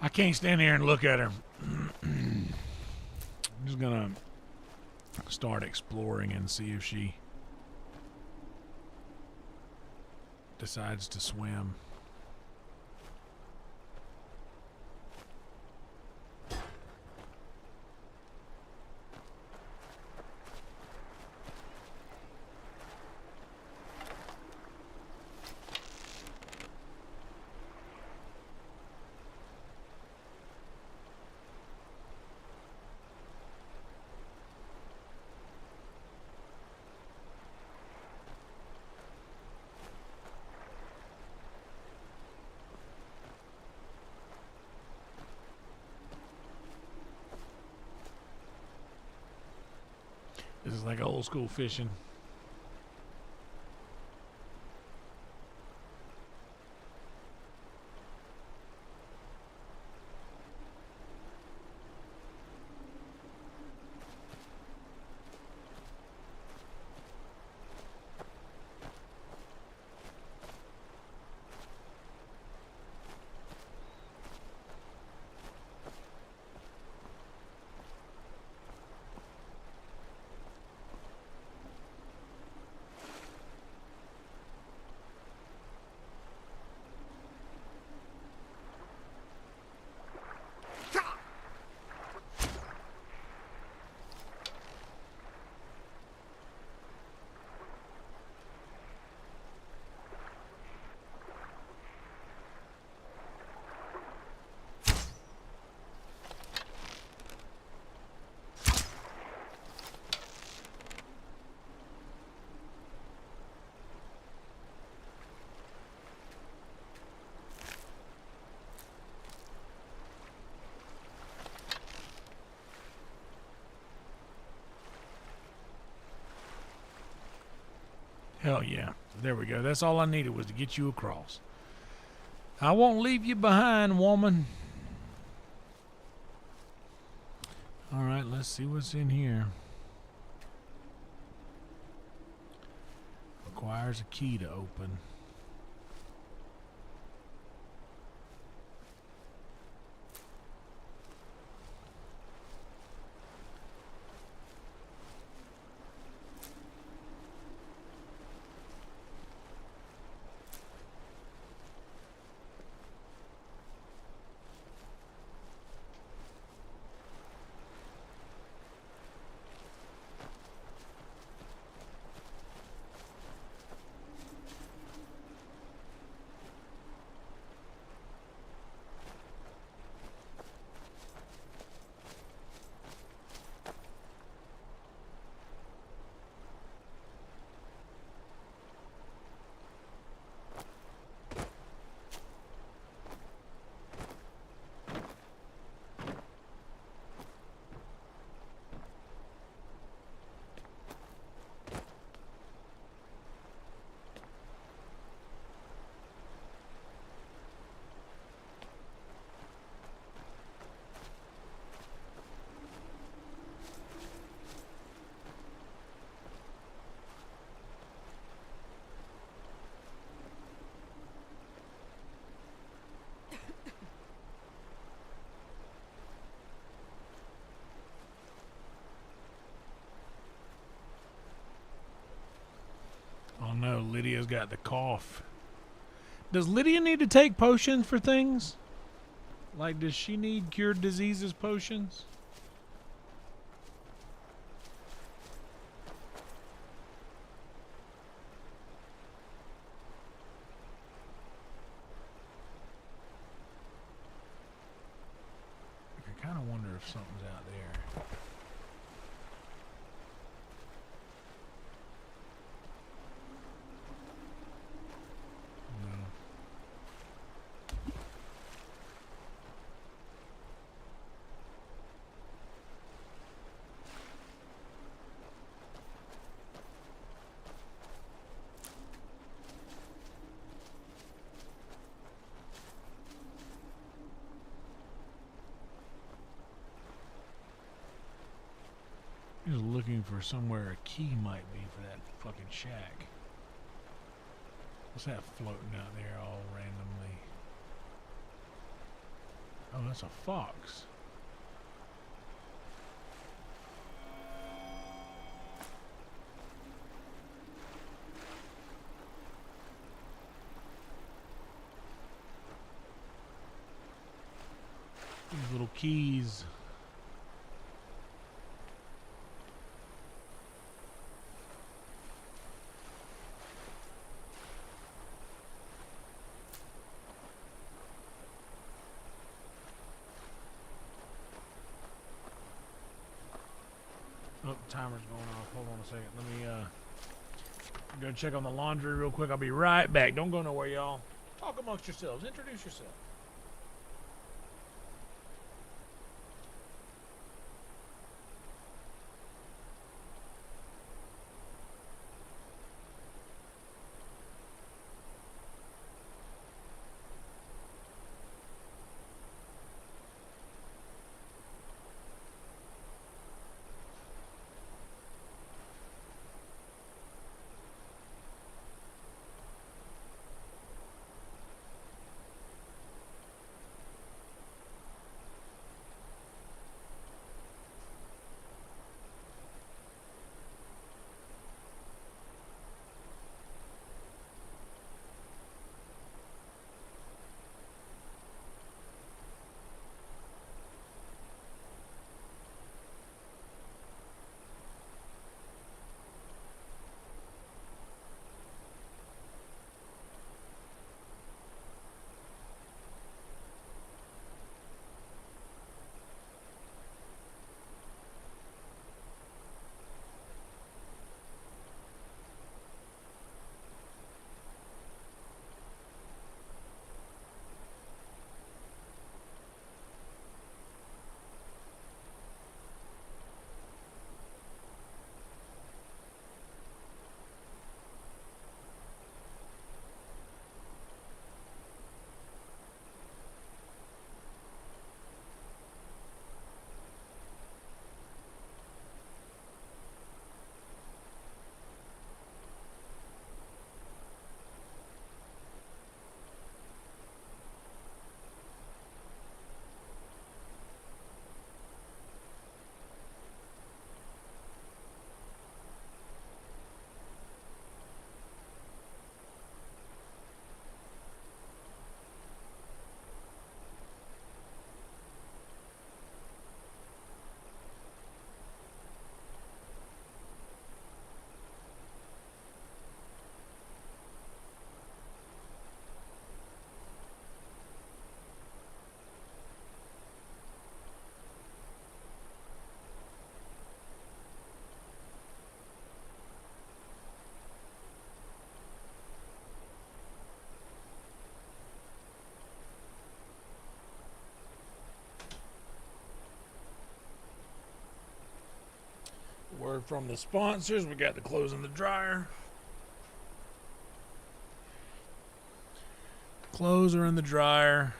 I can't stand here and look at her. I'm just gonna start exploring and see if she decides to swim. This is like old school fishing. Hell yeah. There we go. That's all I needed was to get you across. I won't leave you behind, woman. Alright, let's see what's in here. Requires a key to open. Oh no, Lydia's got the cough. Does Lydia need to take potions for things? Like, does she need cured diseases potions? I kind of wonder if something's out there. Just looking for somewhere a key might be for that fucking shack. What's that floating out there all randomly? Oh, that's a fox. These little keys. Oh, timer's going off. Hold on a second. Let me go check on the laundry real quick. I'll be right back. Don't go nowhere, y'all. Talk amongst yourselves. Introduce yourself. from the sponsors. We got the clothes in the dryer. Clothes are in the dryer.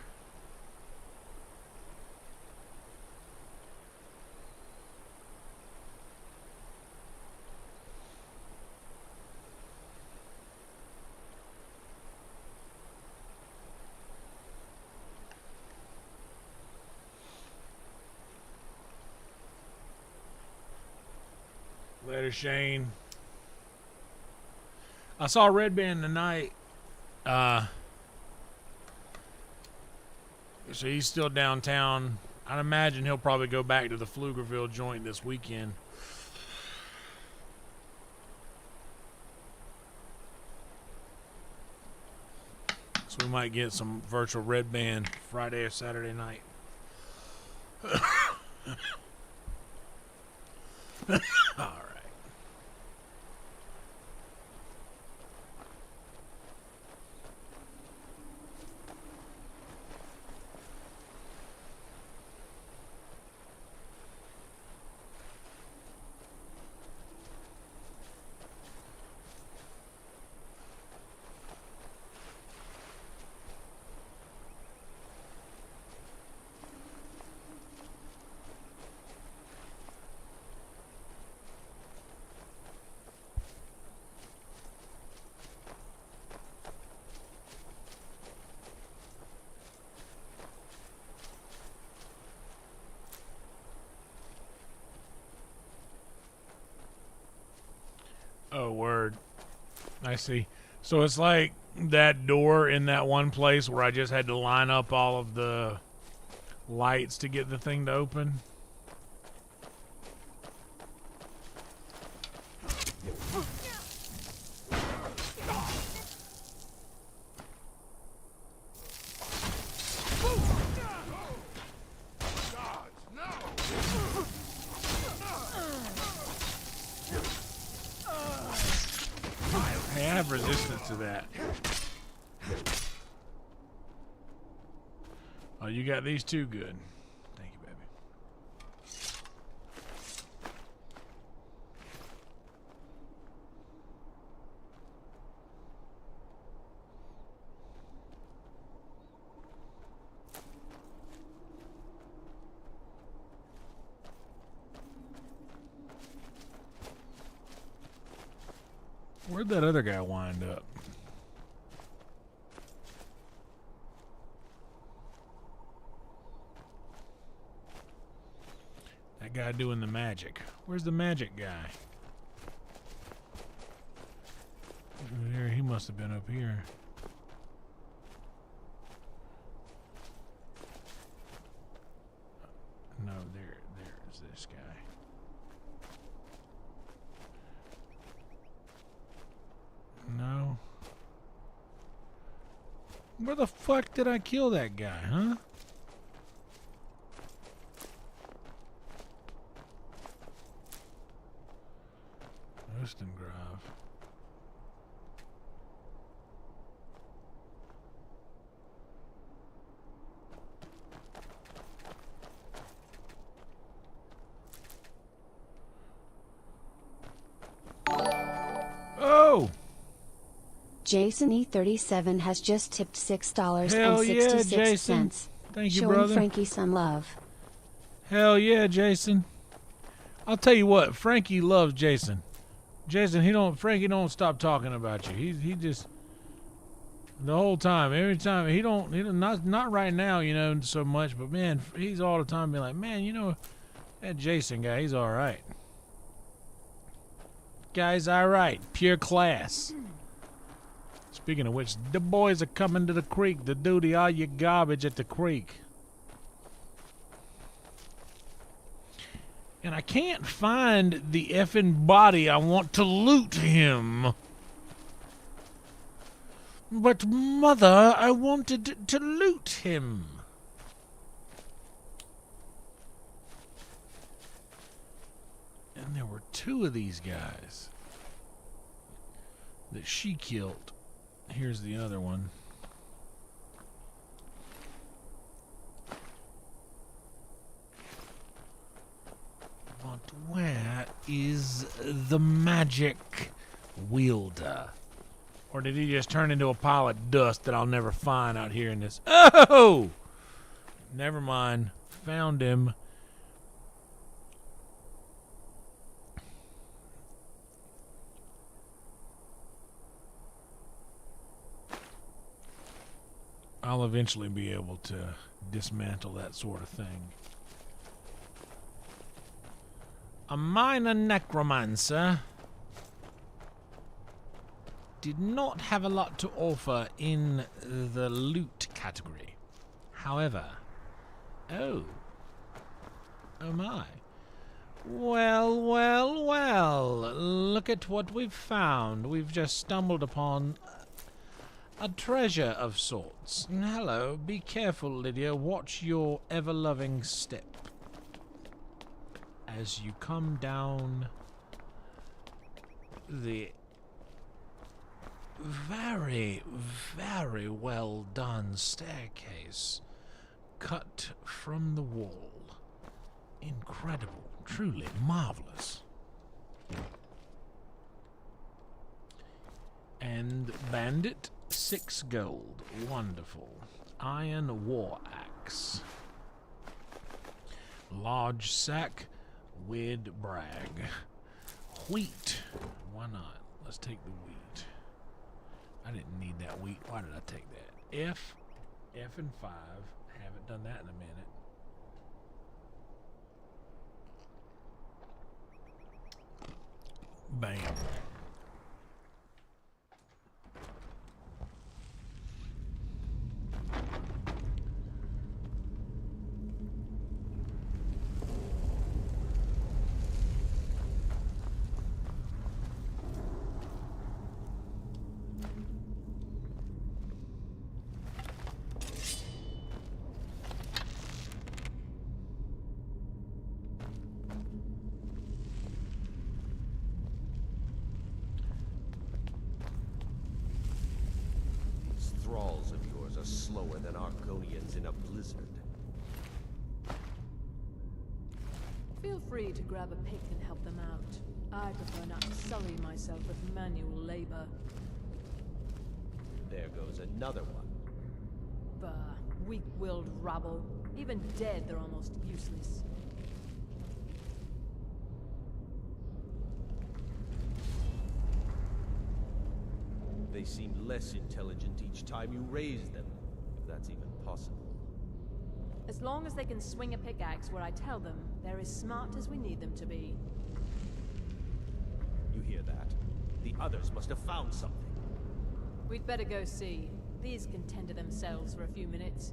Later, Shane. I saw Red Band tonight. So he's still downtown. I'd imagine he'll probably go back to the Pflugerville joint this weekend. So we might get some virtual Red Band Friday or Saturday night. All right. Oh, word. I see. So it's like that door in that one place where I just had to line up all of the lights to get the thing to open. Hey, I have resistance to that. Oh, you got these two? Good. Thank you, baby. Where'd that other guy wind up? That guy doing the magic. Where's the magic guy? There, he must have been up here. No, there's this guy. No. Where the fuck did I kill that guy, huh? Ostengrove. Oh! Jason E37 has just tipped $6.66. Hell yeah, Jason. Thank you, Showing brother. Frankie some love. Hell yeah, Jason. I'll tell you what, Frankie loves Jason. Jason, Frankie don't stop talking about you. He just the whole time, every time he don't not right now, you know, so much, but man, he's all the time being like, man, you know, that Jason guy, he's all right. Guy's all right, pure class. Speaking of which, the boys are coming to the creek to duty all your garbage at the creek. And I can't find the effing body I want to loot him. But mother, I wanted to loot him. And there were two of these guys that she killed. Here's the other one. But where is the magic wielder? Or did he just turn into a pile of dust that I'll never find out here in this? Oh! Never mind. Found him. I'll eventually be able to dismantle that sort of thing. A minor necromancer did not have a lot to offer in the loot category. However, oh my. Well, well, well, look at what we've found. We've just stumbled upon a treasure of sorts. Hello, be careful, Lydia. Watch your ever-loving step as you come down the very, very well done staircase cut from the wall. Incredible, truly marvelous. And bandit, 6 gold. Wonderful. Iron war axe. Large sack, weird brag. Wheat. Why not? Let's take the wheat. I didn't need that wheat. Why did I take that? F and 5. Haven't done that in a minute. Bam. Thralls of yours are slower than Argonians in a blizzard. Feel free to grab a pick and help them out. I prefer not to sully myself with manual labor. There goes another one. Bah, weak-willed rabble. Even dead, they're almost useless. They seem less intelligent each time you raise them, if that's even possible. As long as they can swing a pickaxe where I tell them, they're as smart as we need them to be. You hear that? The others must have found something. We'd better go see. These can tend to themselves for a few minutes.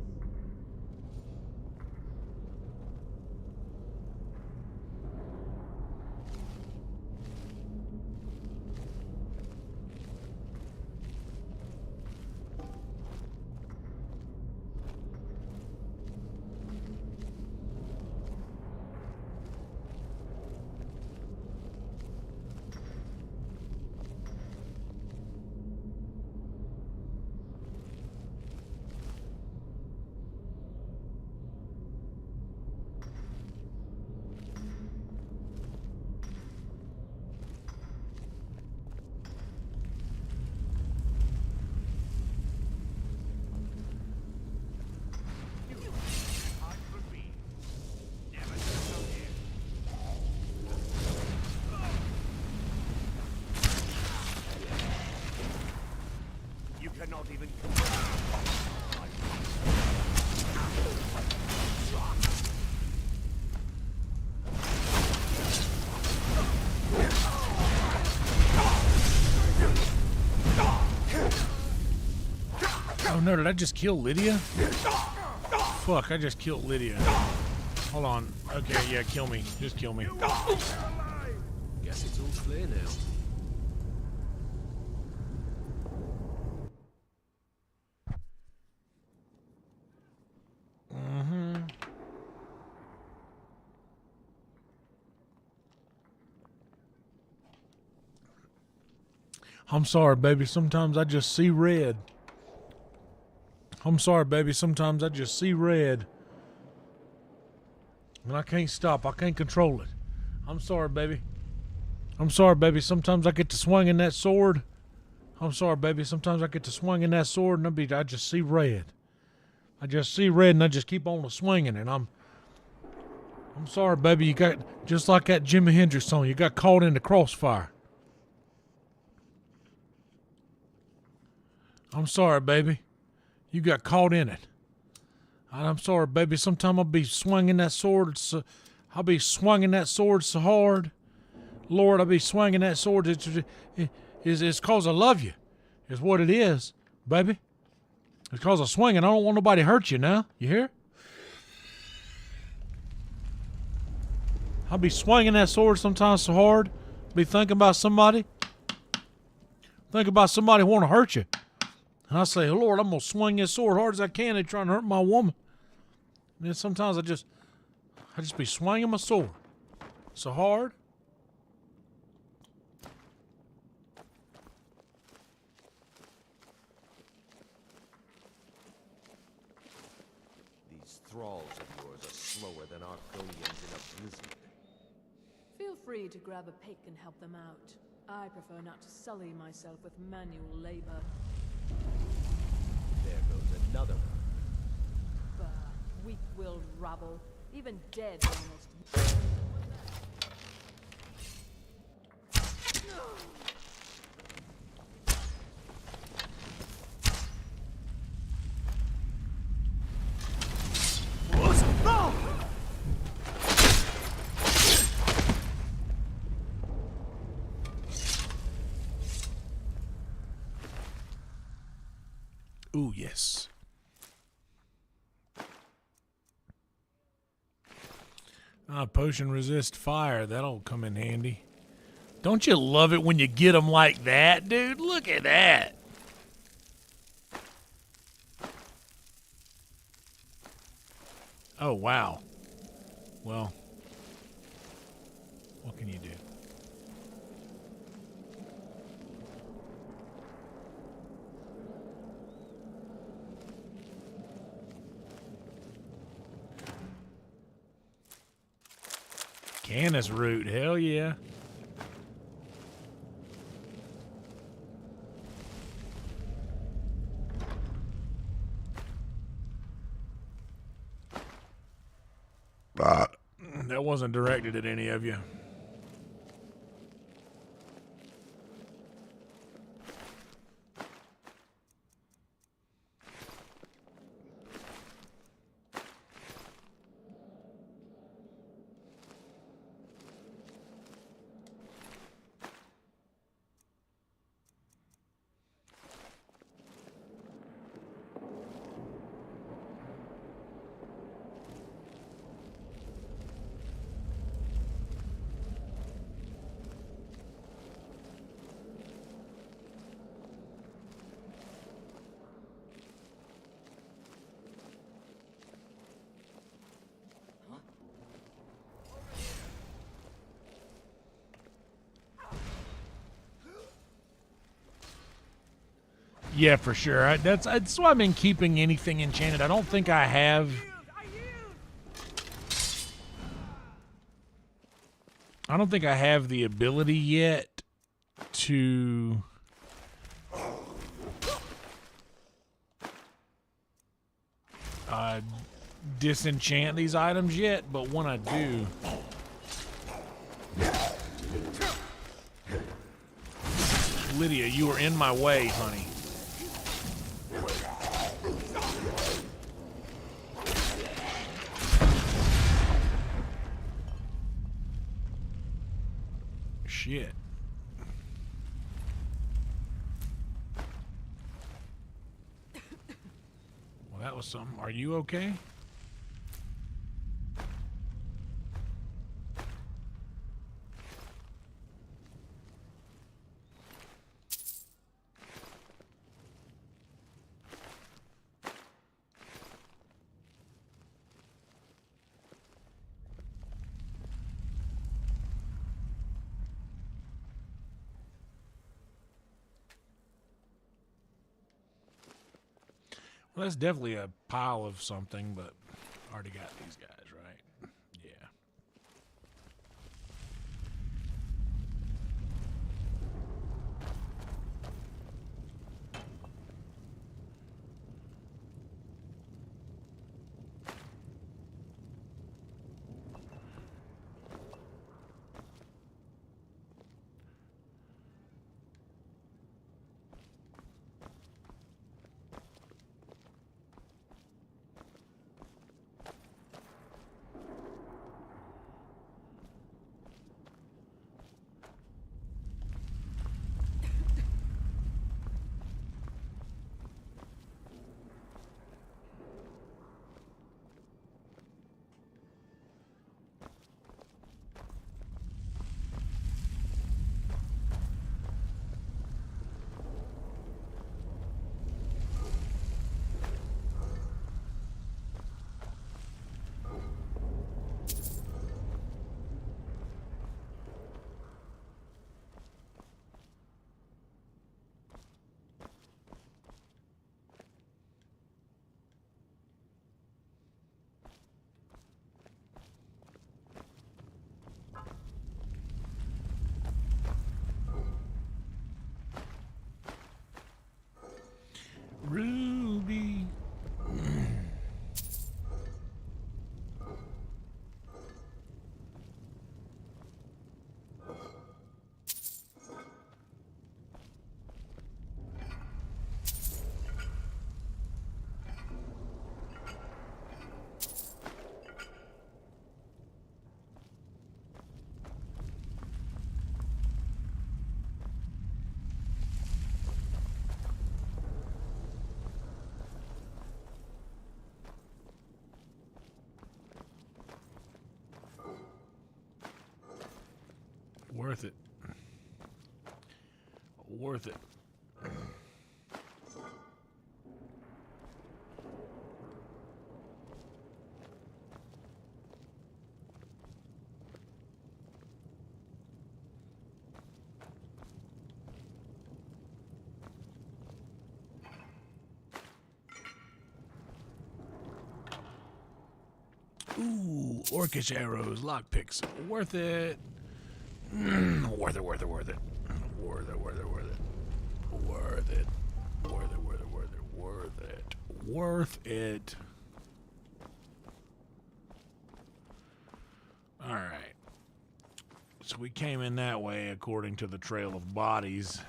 Cannot even. Oh no, did I just kill Lydia? Fuck, I just killed Lydia. Hold on. Okay, yeah, kill me. Just kill me. Guess it's all clear now. I'm sorry, baby. Sometimes I just see red. I'm sorry, baby. Sometimes I just see red. And I can't stop. I can't control it. I'm sorry, baby. I'm sorry, baby. Sometimes I get to swinging that sword. I'm sorry, baby. Sometimes I get to swinging that sword and I just see red. I just see red and I just keep on swinging and I'm sorry, baby. You got, just like that Jimi Hendrix song, you got caught in the crossfire. I'm sorry, baby. You got caught in it. I'm sorry, baby. Sometime I'll be swinging that sword. I'll be swinging that sword so hard. Lord, I'll be swinging that sword. It's because I love you. It's what it is, baby. It's because I'm swinging. I don't want nobody to hurt you now. You hear? I'll be swinging that sword sometimes so hard. Be thinking about somebody. Think about somebody who want to hurt you. And I say, oh, Lord, I'm going to swing this sword hard as I can. They're trying to hurt my woman. And then sometimes I just be swinging my sword so hard. These thralls of yours are slower than Arconians in a blizzard. Feel free to grab a pick and help them out. I prefer not to sully myself with manual labor. There goes another one. Bah, weak-willed rabble. Even dead almost. Ooh, yes. Potion resist fire. That'll come in handy. Don't you love it when you get them like that, dude? Look at that. Oh, wow. Well, what can you do? Canis root, hell yeah. That wasn't directed at any of you. Yeah, for sure. That's why I've been keeping anything enchanted. I don't think I have. I don't think I have the ability yet to disenchant these items yet, but when I do, Lydia, you are in my way, honey. Shit. Well, that was something. Are you okay? Well, that's definitely a pile of something, but already got these guys, right? Yeah. Worth it. Worth it. Ooh, orcish arrows, lockpicks. Worth it. Worth it, worth it, worth it. Worth it, worth it, worth it. Worth it. Worth it, worth it, worth it, worth it. Worth it. Alright. So we came in that way according to the trail of bodies.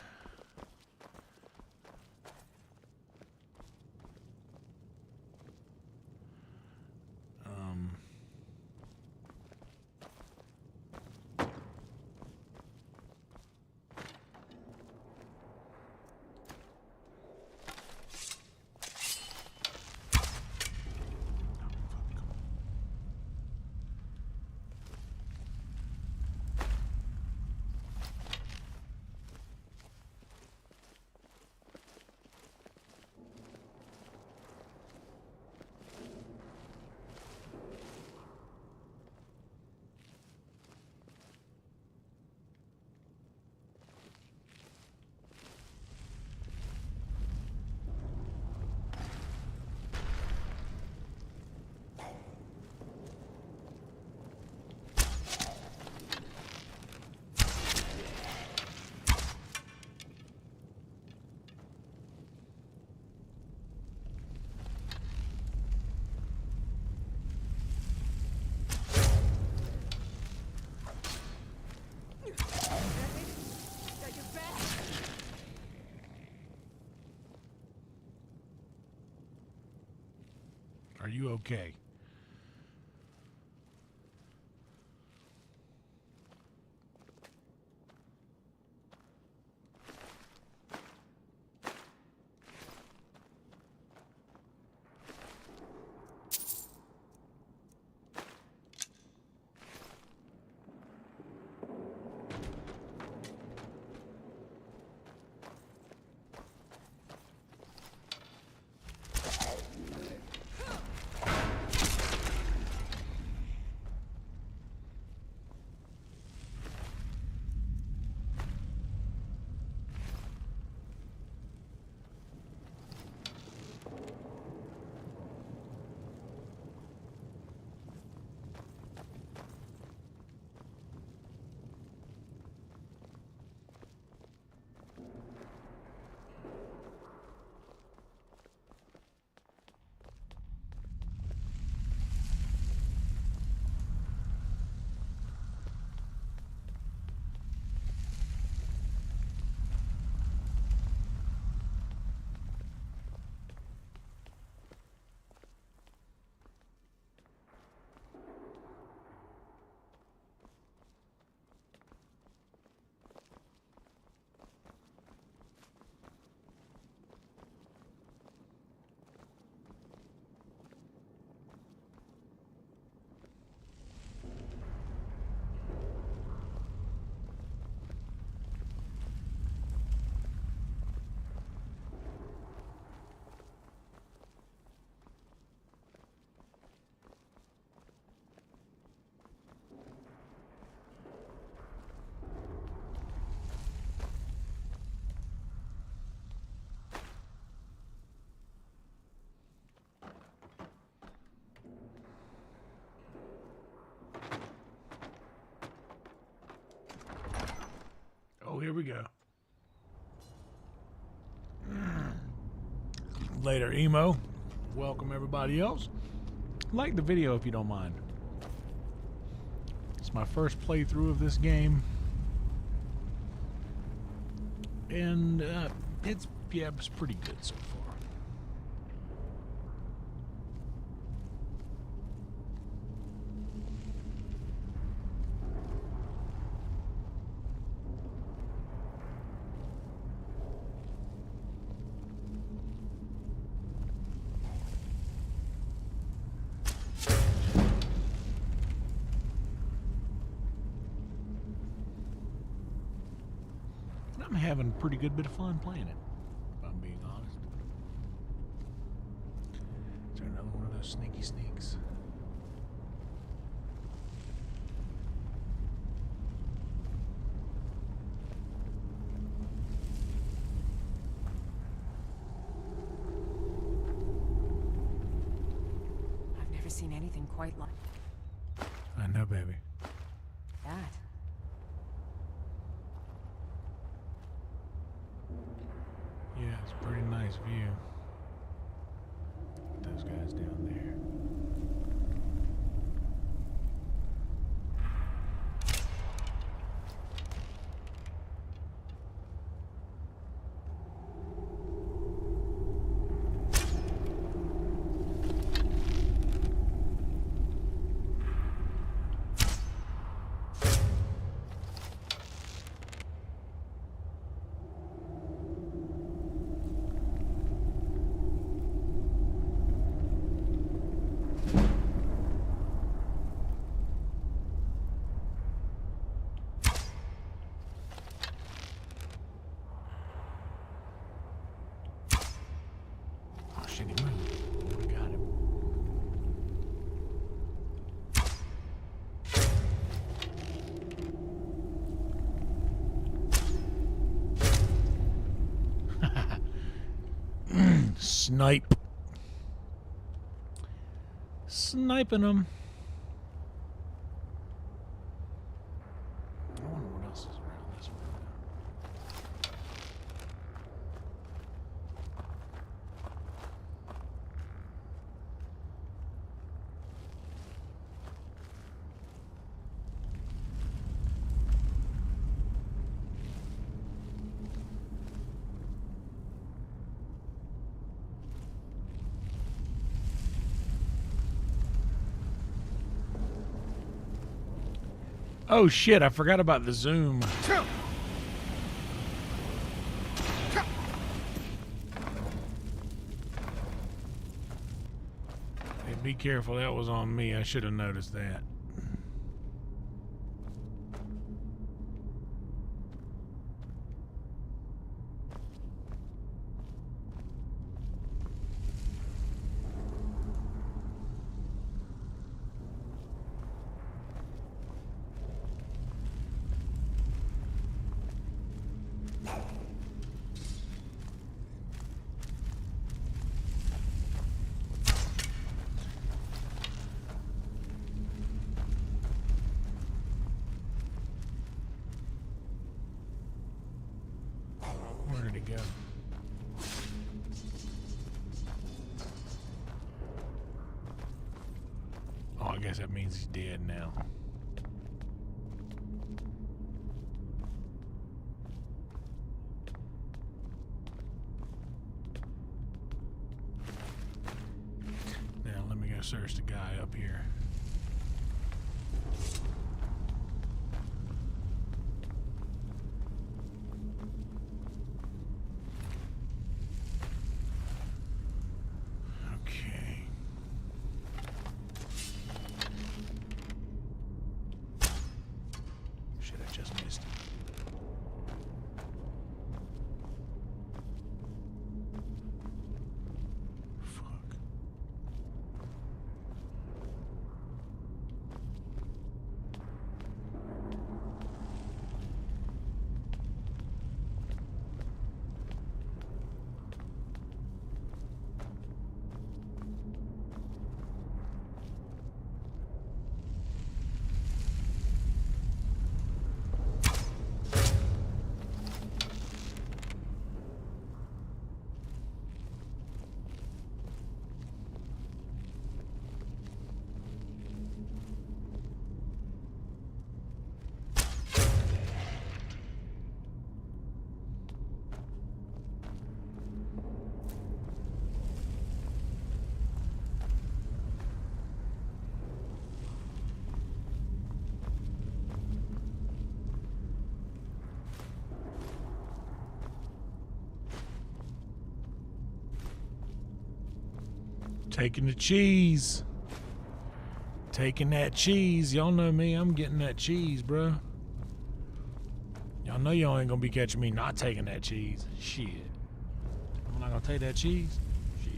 Are you okay? Oh, here we go. Later, emo. Welcome everybody else. Like the video if you don't mind. It's my first playthrough of this game. And it's pretty good so far. having a pretty good bit of fun playing it, if I'm being honest. Is there another one of those sneaky sneaks? I've never seen anything quite like I know, baby. that. Yeah, it's a pretty nice view. Those guys down there. Oh shit, he moved. We got him. Snipe. Sniping them. I wonder what else is around this way. Oh shit, I forgot about the zoom. Hey, be careful, that was on me. I should have noticed that. Where did it go? Oh, I guess that means he's dead now. Now let me go search the guy up here. Okay. Shit, I just missed it. Fuck. Taking the cheese. Taking that cheese. Y'all know me. I'm getting that cheese, bro. Y'all know y'all ain't gonna be catching me not taking that cheese. Shit. I'm not gonna take that cheese. Shit.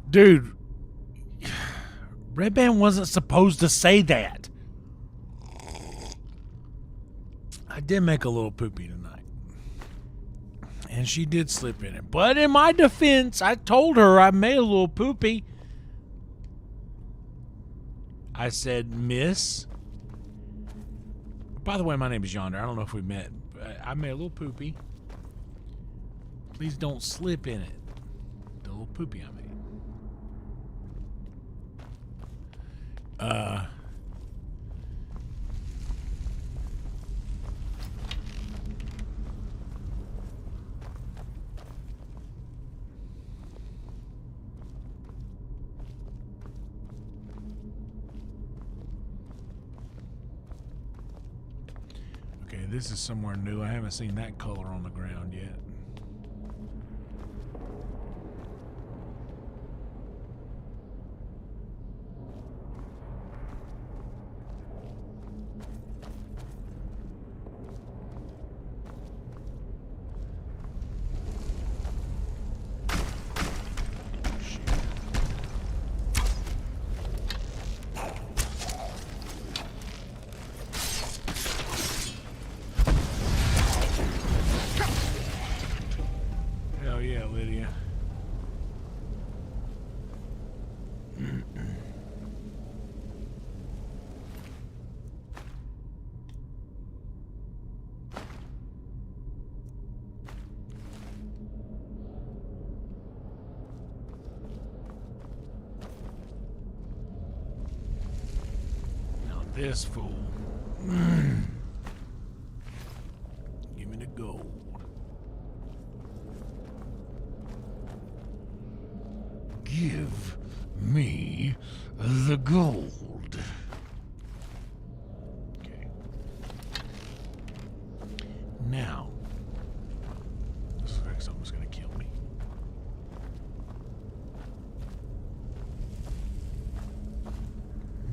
Dude, Red Band wasn't supposed to say that. I did make a little poopy tonight. And she did slip in it. But in my defense, I told her I made a little poopy. I said, Miss. By the way, my name is Yonder. I don't know if we met. I made a little poopy. Please don't slip in it. The little poopy I made. Okay, this is somewhere new. I haven't seen that color on the ground yet. Hell yeah, Lydia. Now this fool. Give me the gold. Give me the gold. Okay. Now, this looks like someone's gonna kill me.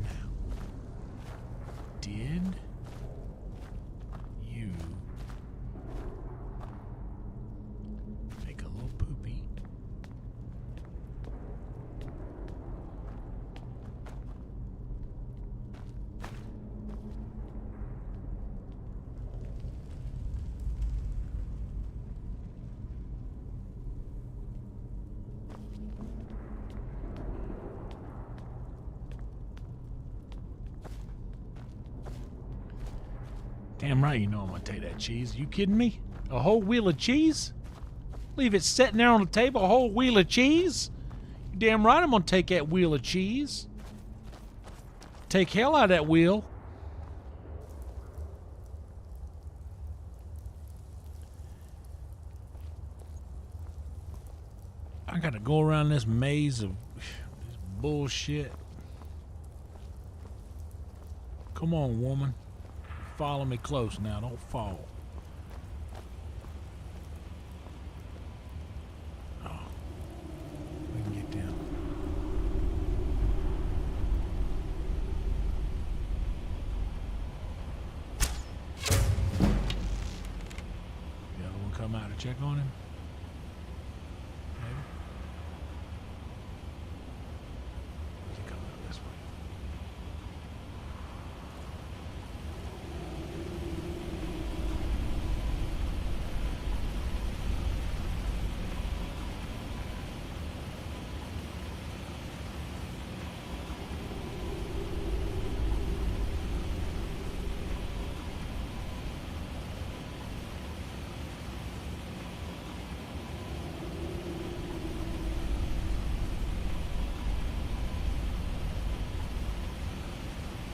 Now, did you make a little poopy? Damn right you know I'm gonna take that cheese. You kidding me? A whole wheel of cheese? Leave it sitting there on the table, a whole wheel of cheese? You damn right I'm gonna take that wheel of cheese. Take hell out of that wheel. I gotta go around this maze of this bullshit. Come on, woman. Follow me close now. Don't fall. Oh. We can get down. The other one come out to check on him? Maybe? Or is he coming up this way?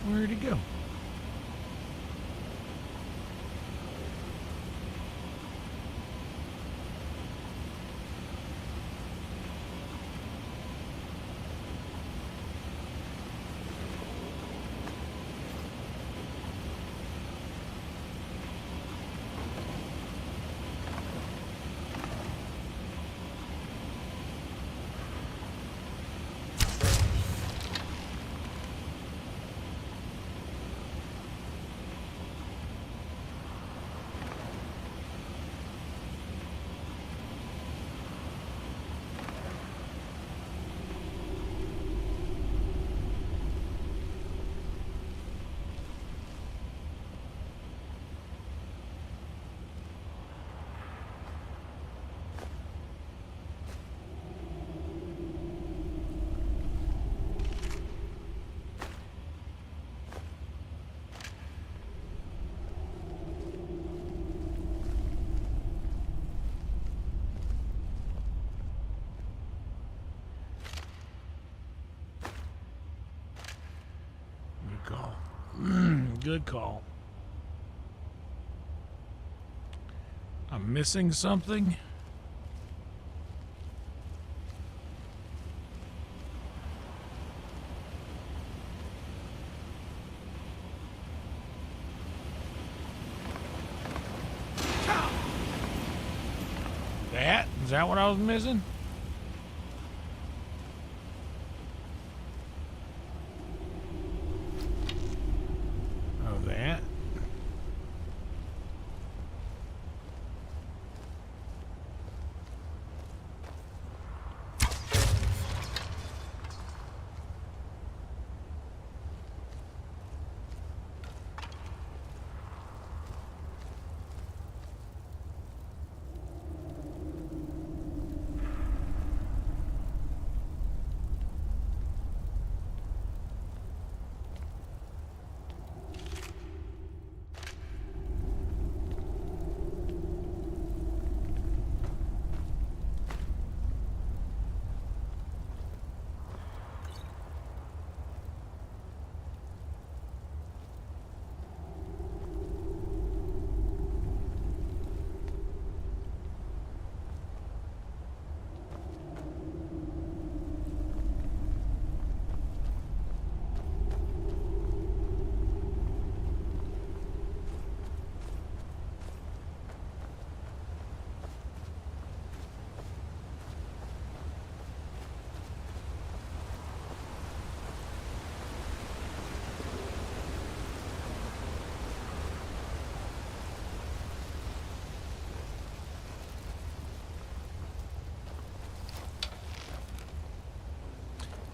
Where'd he go? call. Good call. I'm missing something. Is that what I was missing? Oh, that.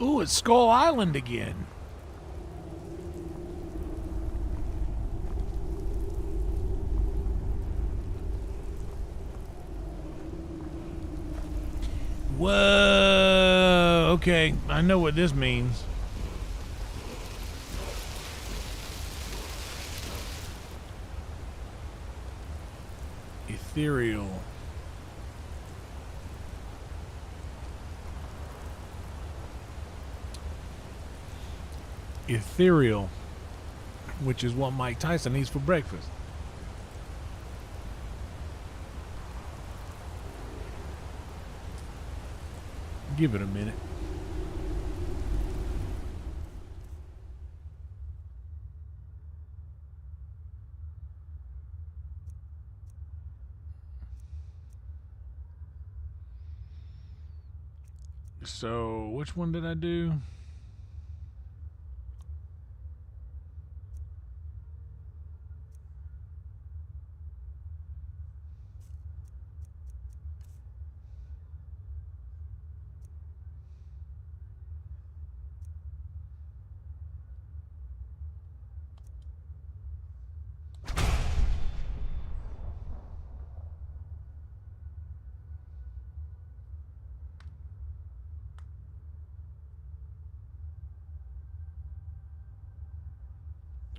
Ooh, it's Skull Island again. Whoa. Okay, I know what this means. Ethereal. Ethereal, which is what Mike Tyson eats for breakfast. Give it a minute. So, which one did I do?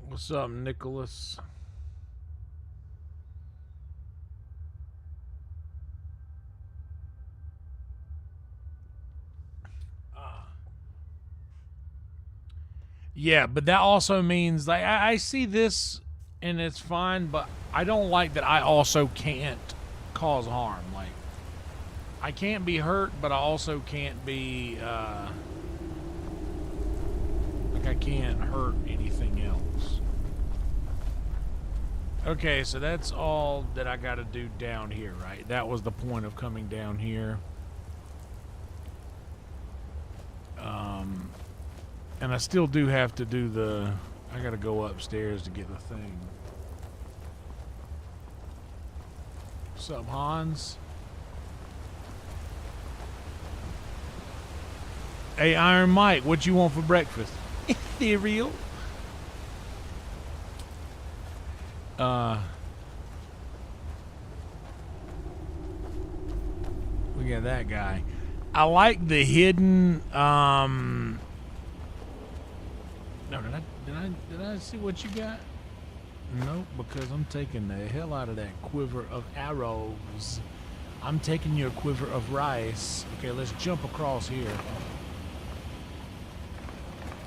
What's up, Nicholas? Yeah, but that also means, like, I see this and it's fine, but I don't like that I also can't cause harm. Like, I can't be hurt, but I also can't be, like, I can't hurt anything else. Okay, so that's all that I gotta do down here, right? That was the point of coming down here. And I still do have to do the... I gotta go upstairs to get the thing. What's up, Hans? Hey, Iron Mike, what you want for breakfast? Ethereal. We got that guy. I like the hidden, no, did I see what you got? Nope, because I'm taking the hell out of that quiver of arrows. I'm taking your quiver of rice. Okay, let's jump across here.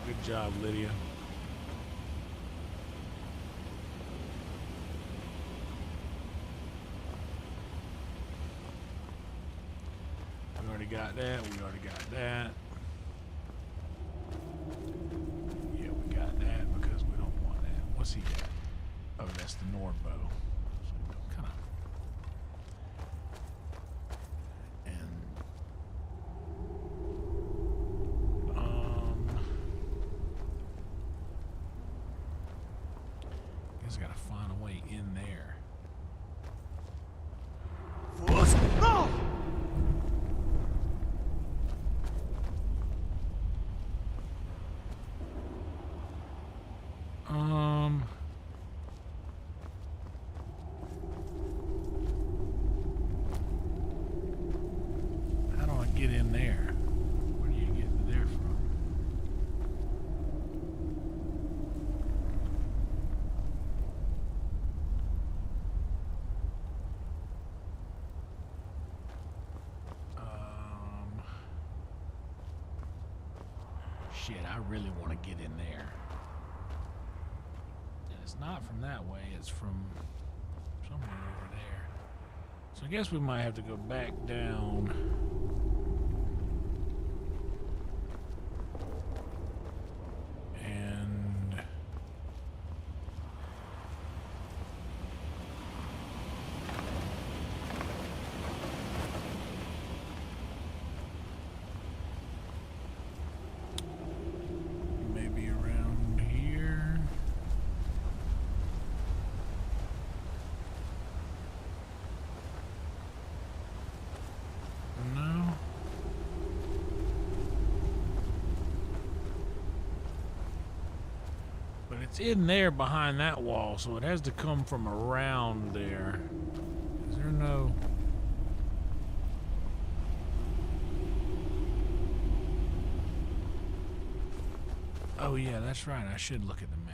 Good job, Lydia. got that. We already got that. Yeah, we got that because we don't want that. What's he got? Oh, that's the Nord bow. So kind of. Guess I gotta find a way in there. No! How do I get in there? Where do you get there from? Shit, I really want to get in there. And it's not from that way, it's from somewhere over there. So I guess we might have to go back down. And maybe around here. No. But it's in there behind that wall, so it has to come from around there. Is there no... Oh yeah, that's right. I should look at the map.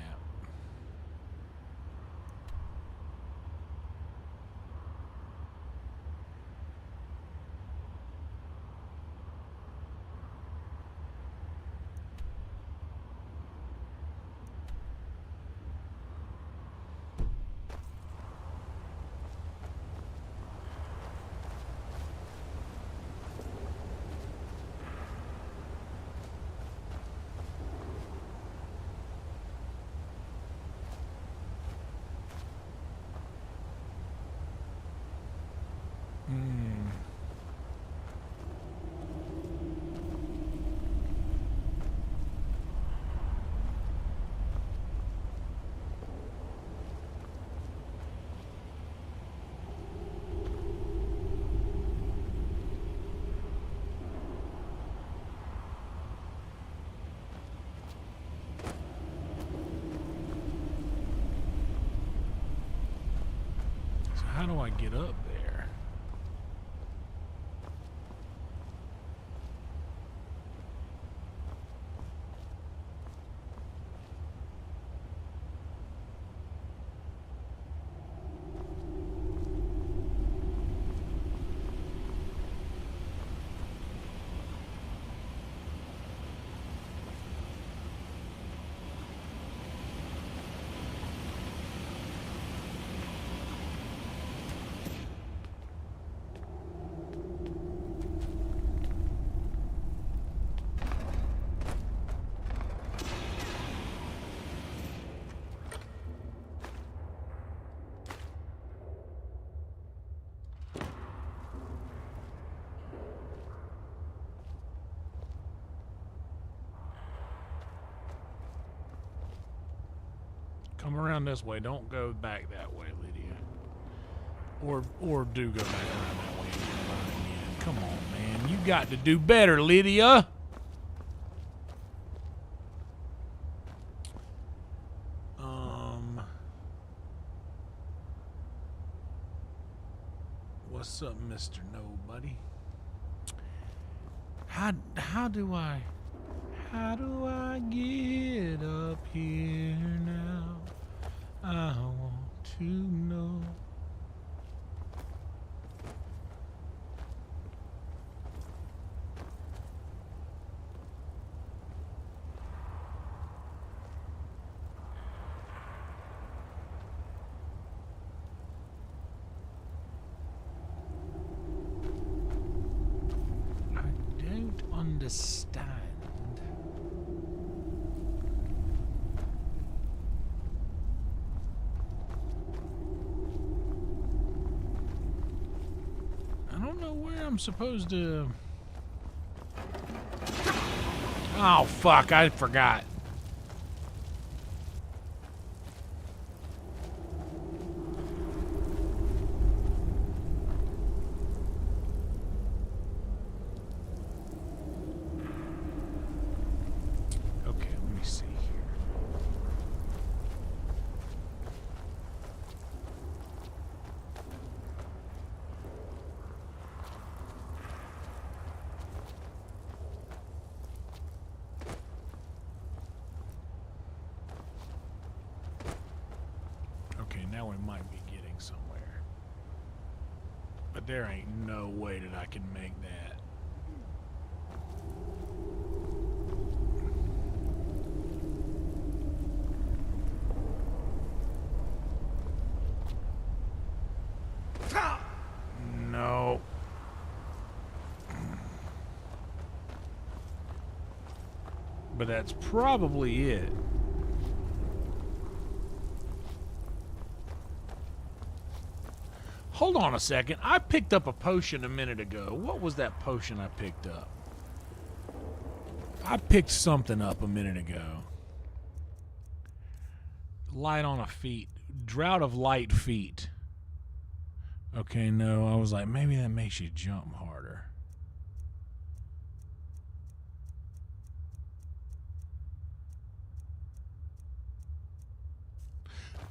So how do I get up there? Come around this way. Don't go back that way, Lydia. Or do go back around that way and get mine again. Come on, man. You got to do better, Lydia. What's up, Mr. Nobody? How do I get up here now? I want to know. understand. I don't know where I'm supposed to... Oh, fuck, I forgot. Okay, let me see here. Okay, now we might be getting somewhere. But there ain't no way that I can make that. No. But that's probably it. Hold on a second. I picked up a potion a minute ago. What was that potion I picked up? I picked something up a minute ago. Light on a feet. Drought of light feet. Okay, no. I was like, maybe that makes you jump harder.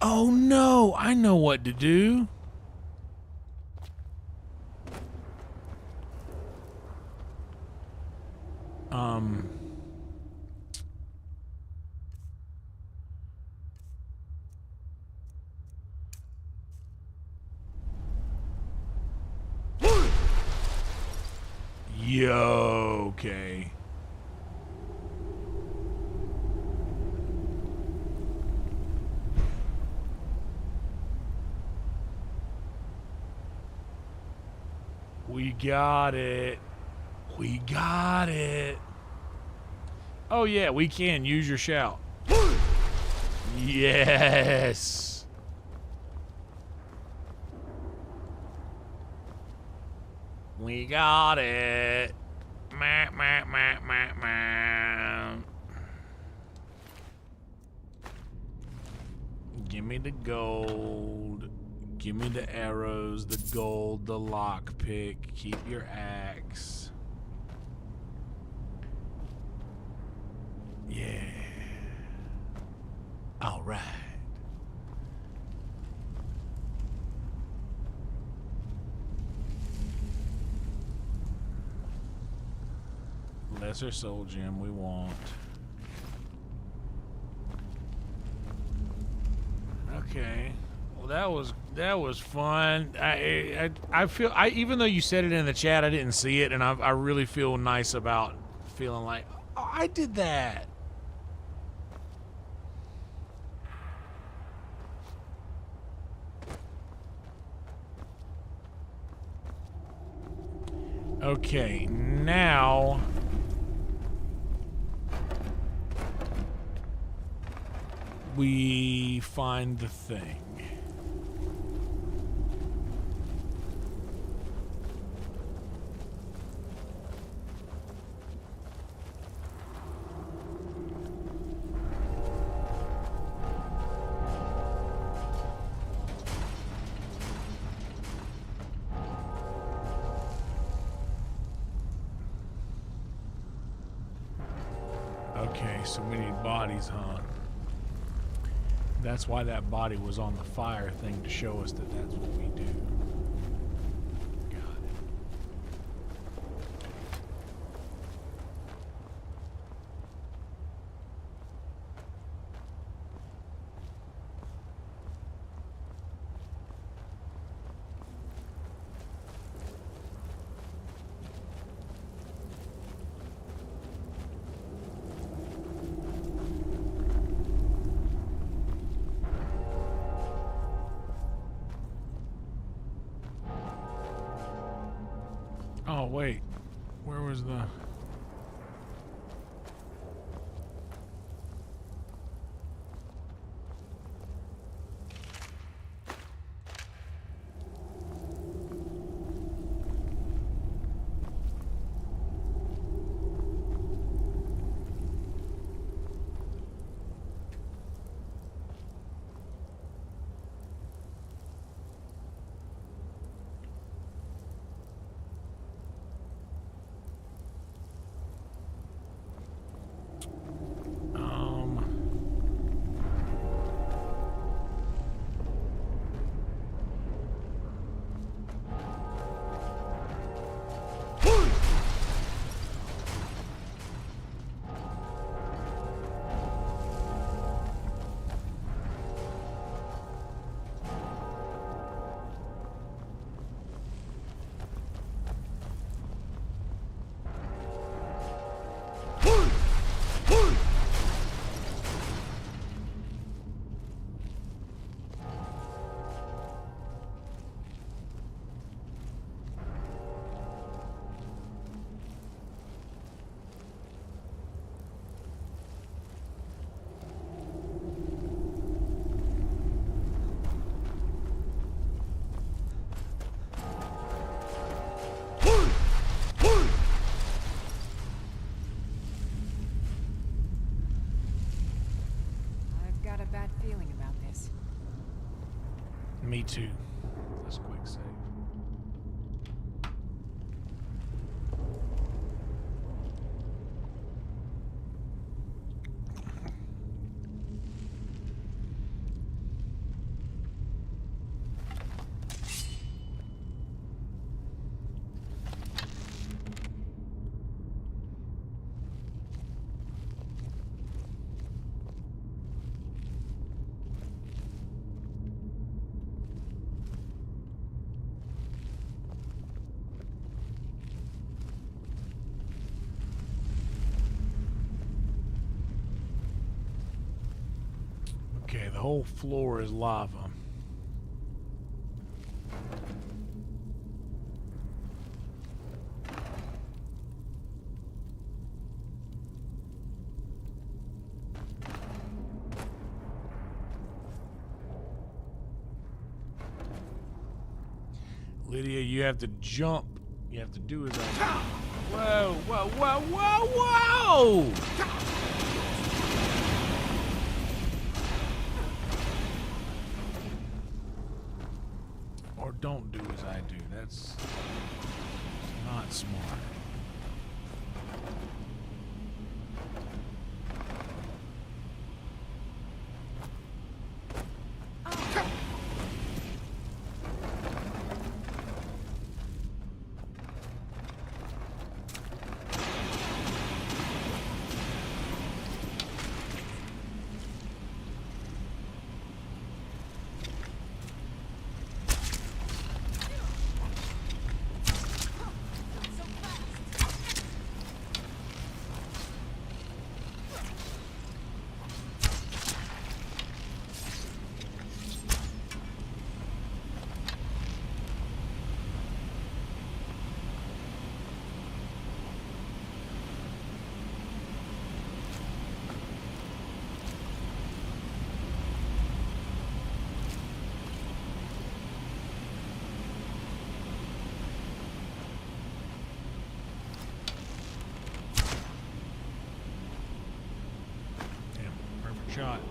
Oh no! I know what to do. Yo, okay. We got it. We got it. Oh yeah, we can use your shout. Yes. We got it. Meh, meh, meh, meh, meh. Give me the gold. Give me the arrows, the gold, the lockpick. Keep your axe. Yeah. All right. Lesser soul gem we want. Okay. Well, that was fun. I feel even though you said it in the chat, I didn't see it, and I really feel nice about feeling like, oh, I did that. Okay, now we find the thing. Okay, so we need bodies, huh? That's why that body was on the fire thing, to show us that that's what we do. Got it. Oh, wait. Where was the... Me too. Let's quick save. Okay, the whole floor is lava. Lydia, you have to jump. You have to do as I... Whoa, whoa, whoa, whoa, whoa! Or don't do as I do. That's not smart. Shot.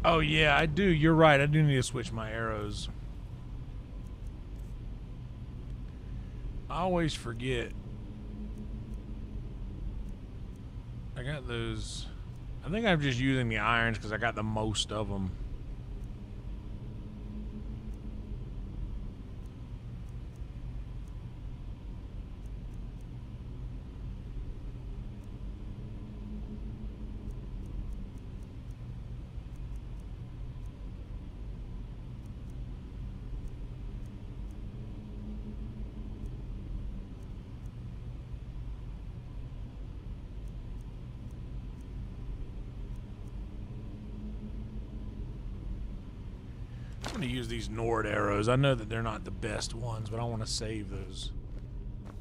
Oh yeah, I do. You're right. I do need to switch my arrows. I always forget. I got those. I think I'm just using the irons because I got the most of them. I'm going to use these Nord arrows. I know that they're not the best ones, but I want to save those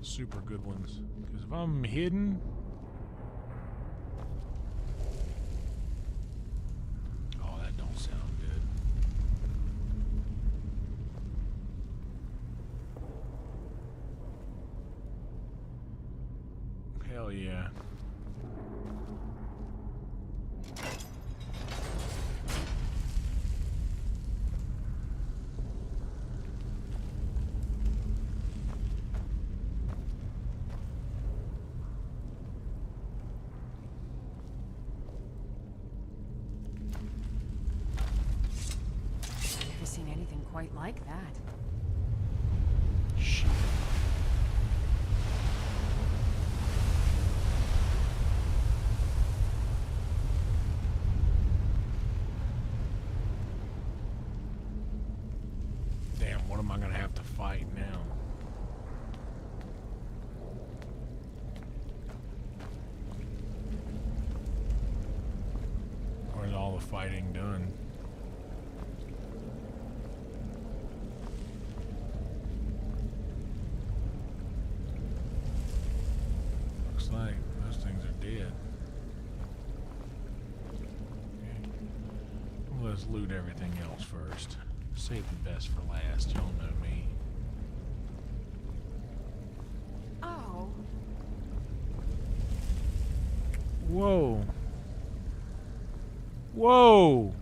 super good ones. Because if I'm hidden... Oh, that don't sound good. Hell yeah. quite like that. Shit. Damn, what am I gonna have to fight now? Or is all the fighting done? Looks like those things are dead. Okay. Well, let's loot everything else first. Save the best for last, y'all know me. Oh. Whoa. Whoa.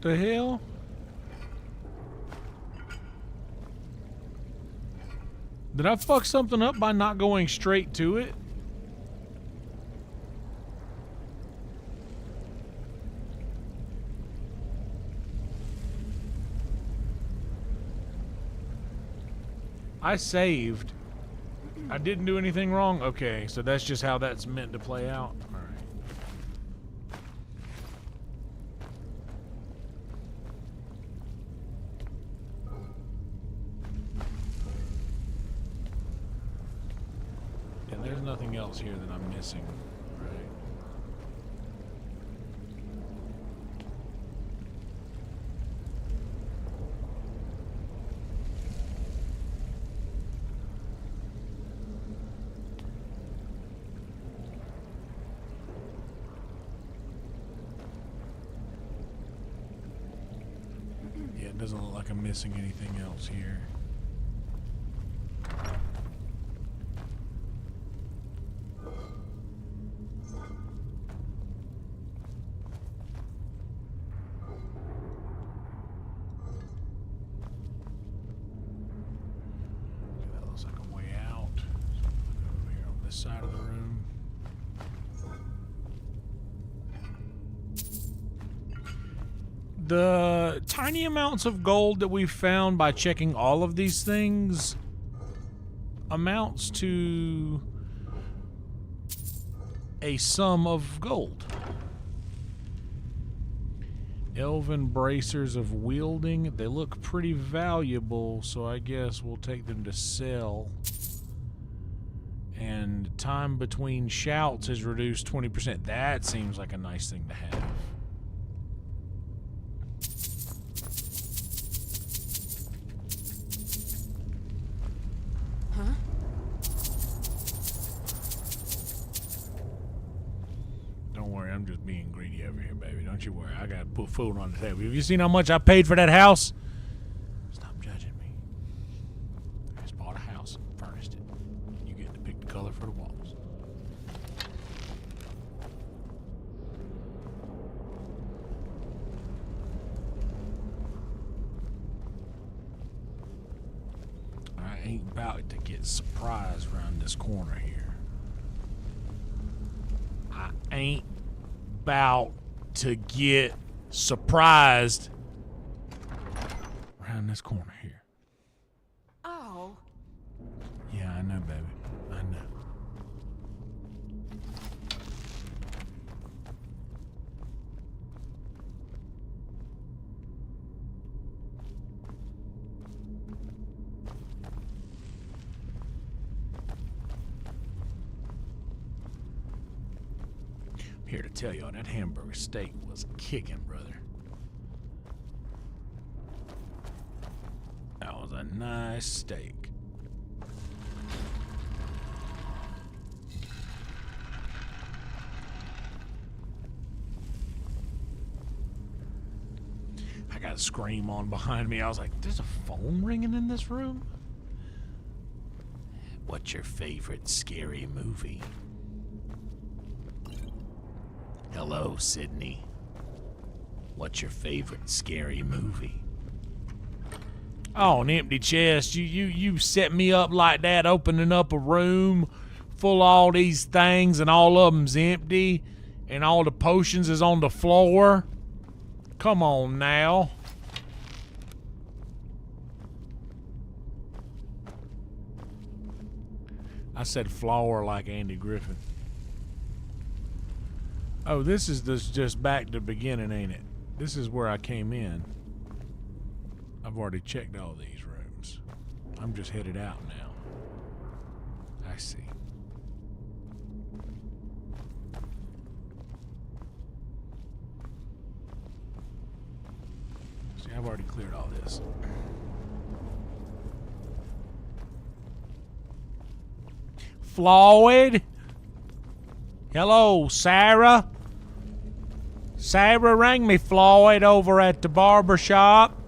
The hell? Did I fuck something up by not going straight to it? I saved. I didn't do anything wrong? Okay, so that's just how that's meant to play out. All right. And there's nothing else here that I'm missing. Right. Yeah, it doesn't look like I'm missing anything else here. That looks like a way out. So I'm gonna go over here on this side of the room. The tiny amounts of gold that we found by checking all of these things amounts to a sum of gold. Elven bracers of wielding. They look pretty valuable, so I guess we'll take them to sell. And time between shouts is reduced 20%. That seems like a nice thing to have. Huh? Don't worry, I'm just being greedy over here, baby. Don't you worry. I gotta put food on the table. Have you seen how much I paid for that house? Stop judging me. I just bought a house and furnished it. You get to pick the color for the walls. I ain't about to get surprised around this corner here. I ain't about to get surprised around this corner here. Oh. Yeah, I know, baby. I know. I'm here to tell y'all that hamburger steak was kicking, brother. That was a nice steak. I got a scream on behind me. I was like, there's a phone ringing in this room? What's your favorite scary movie? Hello, Sydney. What's your favorite scary movie? Oh, an empty chest. You set me up like that, opening up a room full of all these things and all of them's empty and all the potions is on the floor. Come on now. I said floor like Andy Griffith. Oh, this is just back to the beginning, ain't it? This is where I came in. I've already checked all these rooms. I'm just headed out now. I see. See, I've already cleared all this. Floyd? Hello, Sarah? Sarah, rang me Floyd over at the barber shop.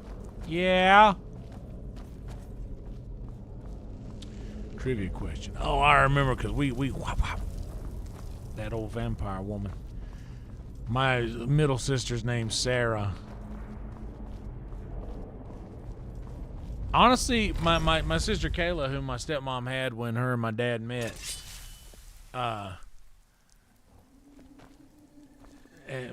Yeah. Trivia question. Oh, I remember because we that old vampire woman. My middle sister's name's Sarah. Honestly, my sister Kayla, who my stepmom had when her and my dad met,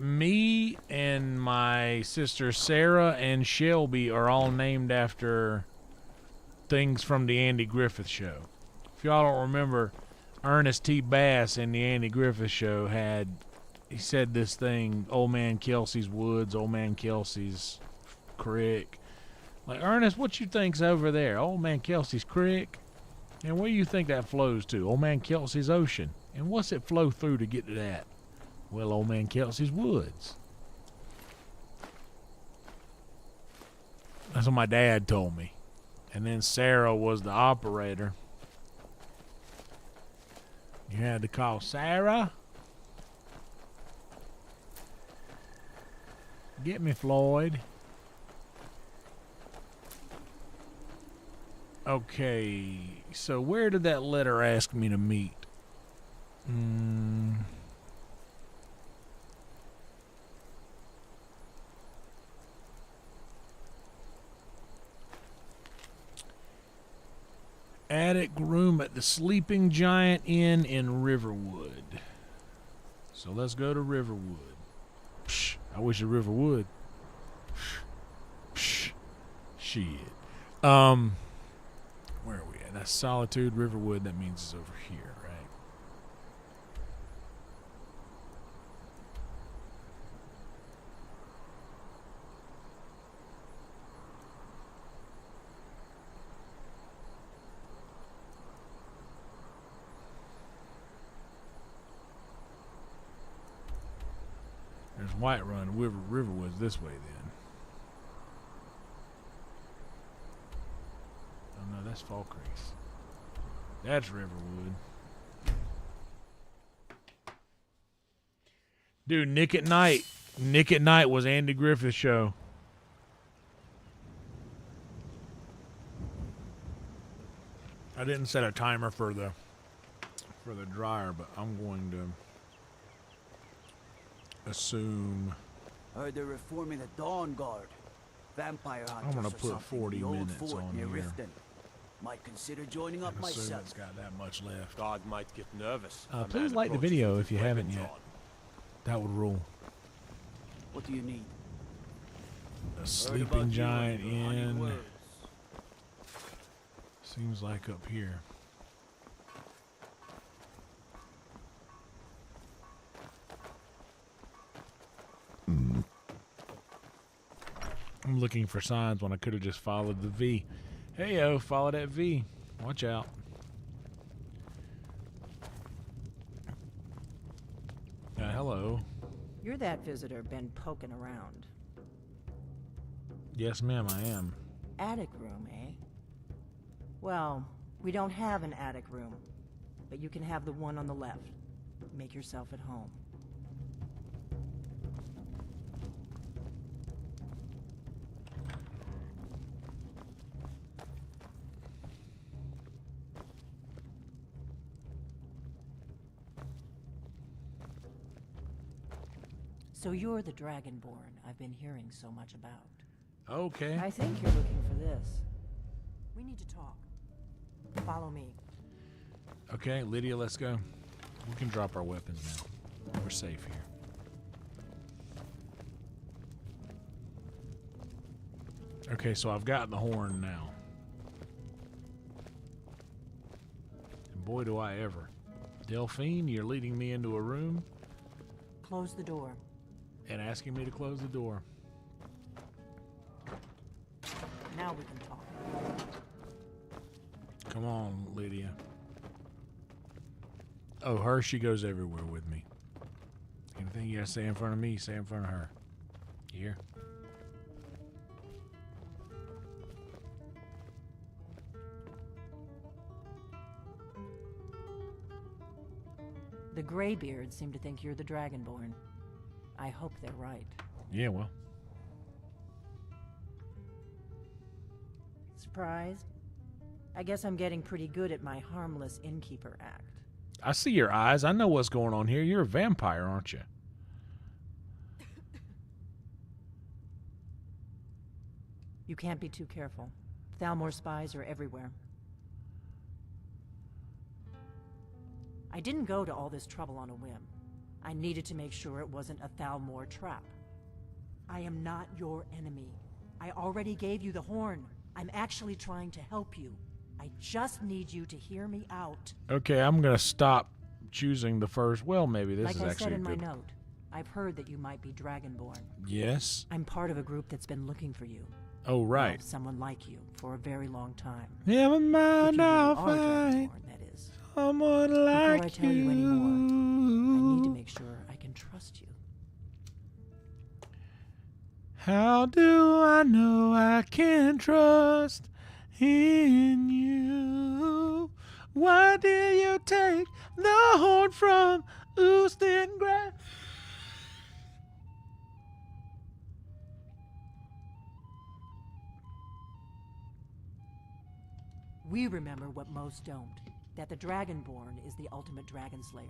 me and my sister Sarah and Shelby are all named after things from the Andy Griffith Show. If y'all don't remember, Ernest T. Bass in the Andy Griffith Show he said this thing, Old Man Kelsey's Woods, Old Man Kelsey's Creek. Like, Ernest, what you think's over there? Old Man Kelsey's Creek? And where you think that flows to? Old Man Kelsey's Ocean. And what's it flow through to get to that? Well, Old Man Kelsey's Woods. That's what my dad told me. And then Sarah was the operator. You had to call Sarah. Get me, Floyd. Okay, so where did that letter ask me to meet? Attic room at the Sleeping Giant Inn in Riverwood. So let's go to Riverwood. Psh, I wish the river would. Psh, shit. Where are we at? That's Solitude, Riverwood. That means it's over here, right? There's Whiterun, Riverwood's this way then. Oh no, that's Fall Creeks. That's Riverwood. Dude, Nick at Night. Nick at Night was Andy Griffith's show. I didn't set a timer for the dryer, but I'm going to assume. Heard they're reforming the Dawn Guard. Vampire hunters. I'm gonna or put something 40 in the old minutes fort on near here. Riften. Might consider joining up I assume myself. it's got that much left. God might get nervous. A Please man like the approaches video with if you his haven't weapons yet. on. That would rule. What do you need? A Heard Sleeping about you and Giant your honey Inn. words. Seems like up here. I'm looking for signs when I could have just followed the V. Hey-o, follow that V. Watch out. Hello. You're that visitor been poking around. Yes, ma'am, I am. Attic room, eh? Well, we don't have an attic room, but you can have the one on the left. Make yourself at home. So you're the Dragonborn I've been hearing so much about. Okay. I think you're looking for this. We need to talk. Follow me. Okay, Lydia, let's go. We can drop our weapons now. We're safe here. Okay, so I've got the horn now. And boy, do I ever. Delphine, you're leading me into a room Close the door. and asking me to close the door. Now we can talk. Come on, Lydia. Oh, her, she goes everywhere with me. Anything you gotta say in front of me, say in front of her. You hear? The Greybeards seem to think you're the Dragonborn. I hope they're right. Yeah, well. Surprised? I guess I'm getting pretty good at my harmless innkeeper act. I see your eyes. I know what's going on here. You're a vampire, aren't you? You can't be too careful. Thalmor spies are everywhere. I didn't go to all this trouble on a whim. I needed to make sure it wasn't a Thalmor trap. I am not your enemy. I already gave you the horn. I'm actually trying to help you. I just need you to hear me out. Okay, I'm going to stop choosing the first. Well, maybe this Like is I actually said a in my good. note, I've heard that you might be Dragonborn. Yes. I'm part of a group that's been looking for you. Oh, right. Well, someone like you for a very long time. Never If mind, you really I'll are find Dragonborn, that is. someone Before like I tell you any more, I need to make sure I can trust you. How do I know I can trust in you? Why did you take the horn from Oostengrass? We remember what most don't, that the Dragonborn is the ultimate dragon slayer.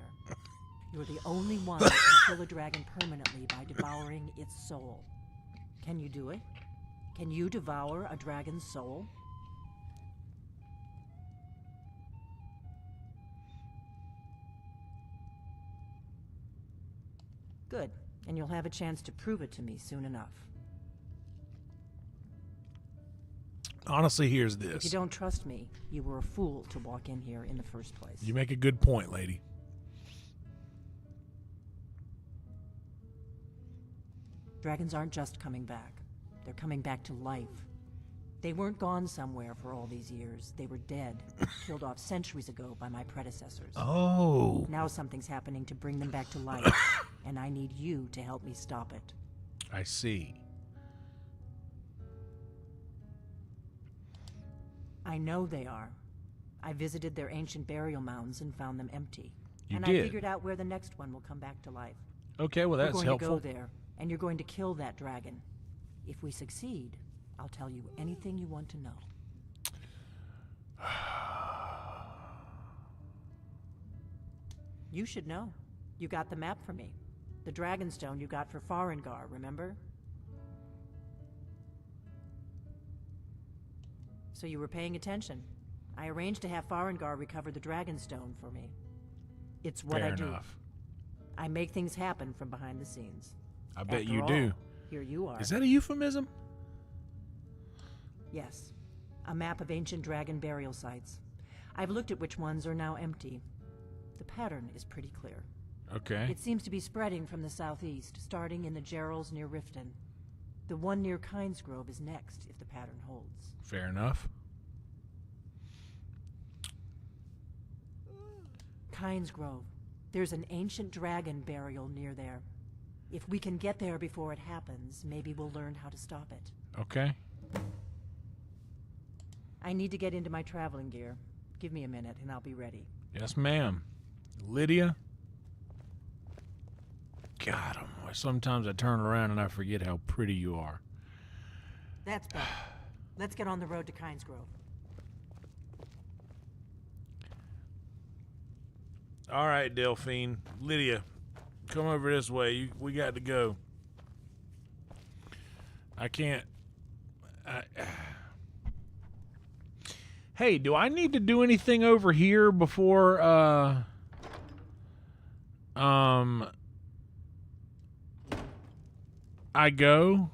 You're the only one that can kill a dragon permanently by devouring its soul. Can you do it? Can you devour a dragon's soul? Good, and you'll have a chance to prove it to me soon enough. Honestly, here's If you this. don't trust me, you were a fool to walk in here in the first place. You make a good point, lady. Dragons aren't just coming back. They're coming back to life. They weren't gone somewhere for all these years. They were dead, killed off centuries ago by my predecessors. Oh. Now something's happening to bring them back to life, and I need you to help me stop it. I see. I know they are. I visited their ancient burial mounds and found them empty. You and did? I figured out where the next one will come back to life. Okay, well, that's We're going helpful. to go there, and you're going to kill that dragon. If we succeed, I'll tell you anything you want to know. You should know. You got the map for me. The Dragonstone you got for Farengar, remember? So you were paying attention. I arranged to have Farengar recover the Dragonstone for me. It's what Fair I do. enough. I make things happen from behind the scenes. I bet After you all, do. Here you are. Is that a euphemism? Yes. A map of ancient dragon burial sites. I've looked at which ones are now empty. The pattern is pretty clear. Okay. It seems to be spreading from the southeast, starting in the Gerals near Riften. The one near Kynesgrove is next, if the pattern holds. Fair enough. Kynesgrove. There's an ancient dragon burial near there. If we can get there before it happens, maybe we'll learn how to stop it. Okay. I need to get into my traveling gear. Give me a minute and I'll be ready. Yes, ma'am. Lydia? God, sometimes I turn around and I forget how pretty you are. That's better. Let's get on the road to Kynesgrove. All right, Delphine. Lydia, come over this way. We got to go. I can't. Hey, do I need to do anything over here before I go?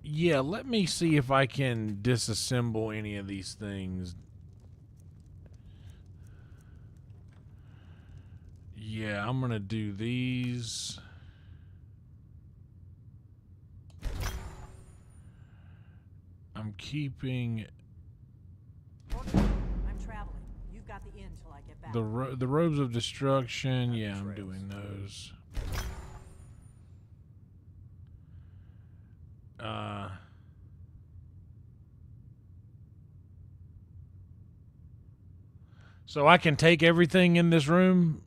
Yeah, let me see if I can disassemble any of these things. Yeah, I'm gonna do these. I'm keeping I'm traveling. You've got the inn till I get back. the robes of destruction. Yeah, I'm doing those. So I can take everything in this room.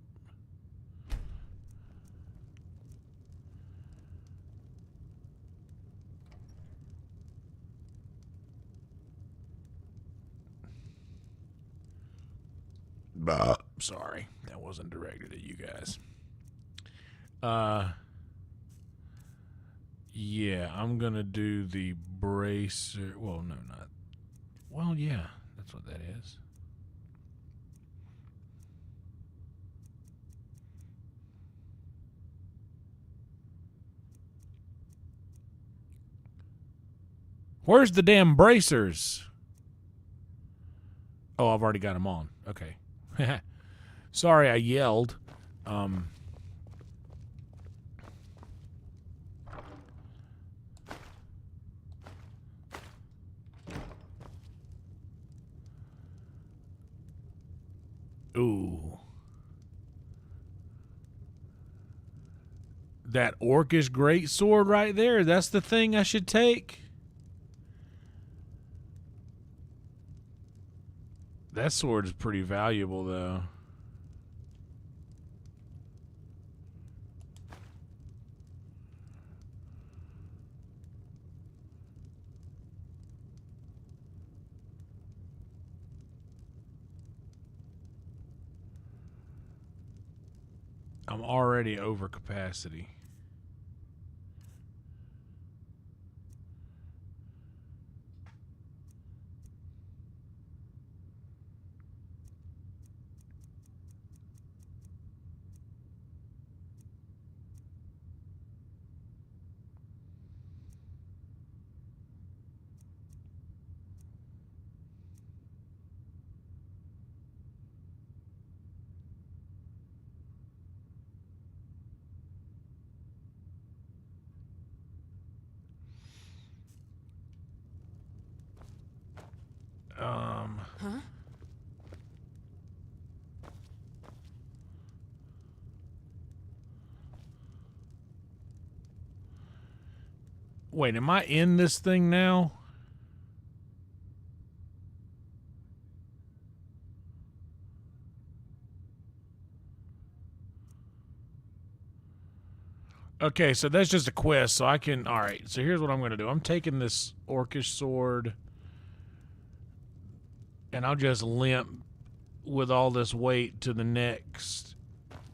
Sorry, that wasn't directed at you guys. Yeah, I'm gonna do the bracer. Well, no, not. Well, yeah, that's what that is. Where's the damn bracers? Oh, I've already got them on. Okay. Sorry, I yelled. Ooh. That orcish great sword right there. That's the thing I should take. That sword is pretty valuable, though. I'm already over capacity. Huh? Wait, am I in this thing now? Okay, so that's just a quest, so I can... Alright, so here's what I'm going to do. I'm taking this orcish sword, and I'll just limp with all this weight to the next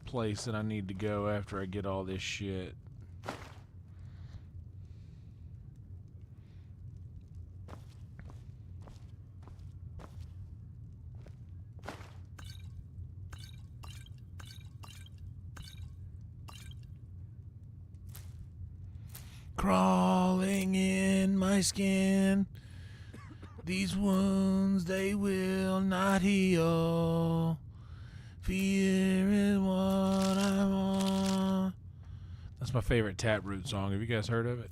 place that I need to go after I get all this shit. Crawling in my skin, these wounds they will not heal. Fear is what I want. That's my favorite Taproot song. Have you guys heard of it?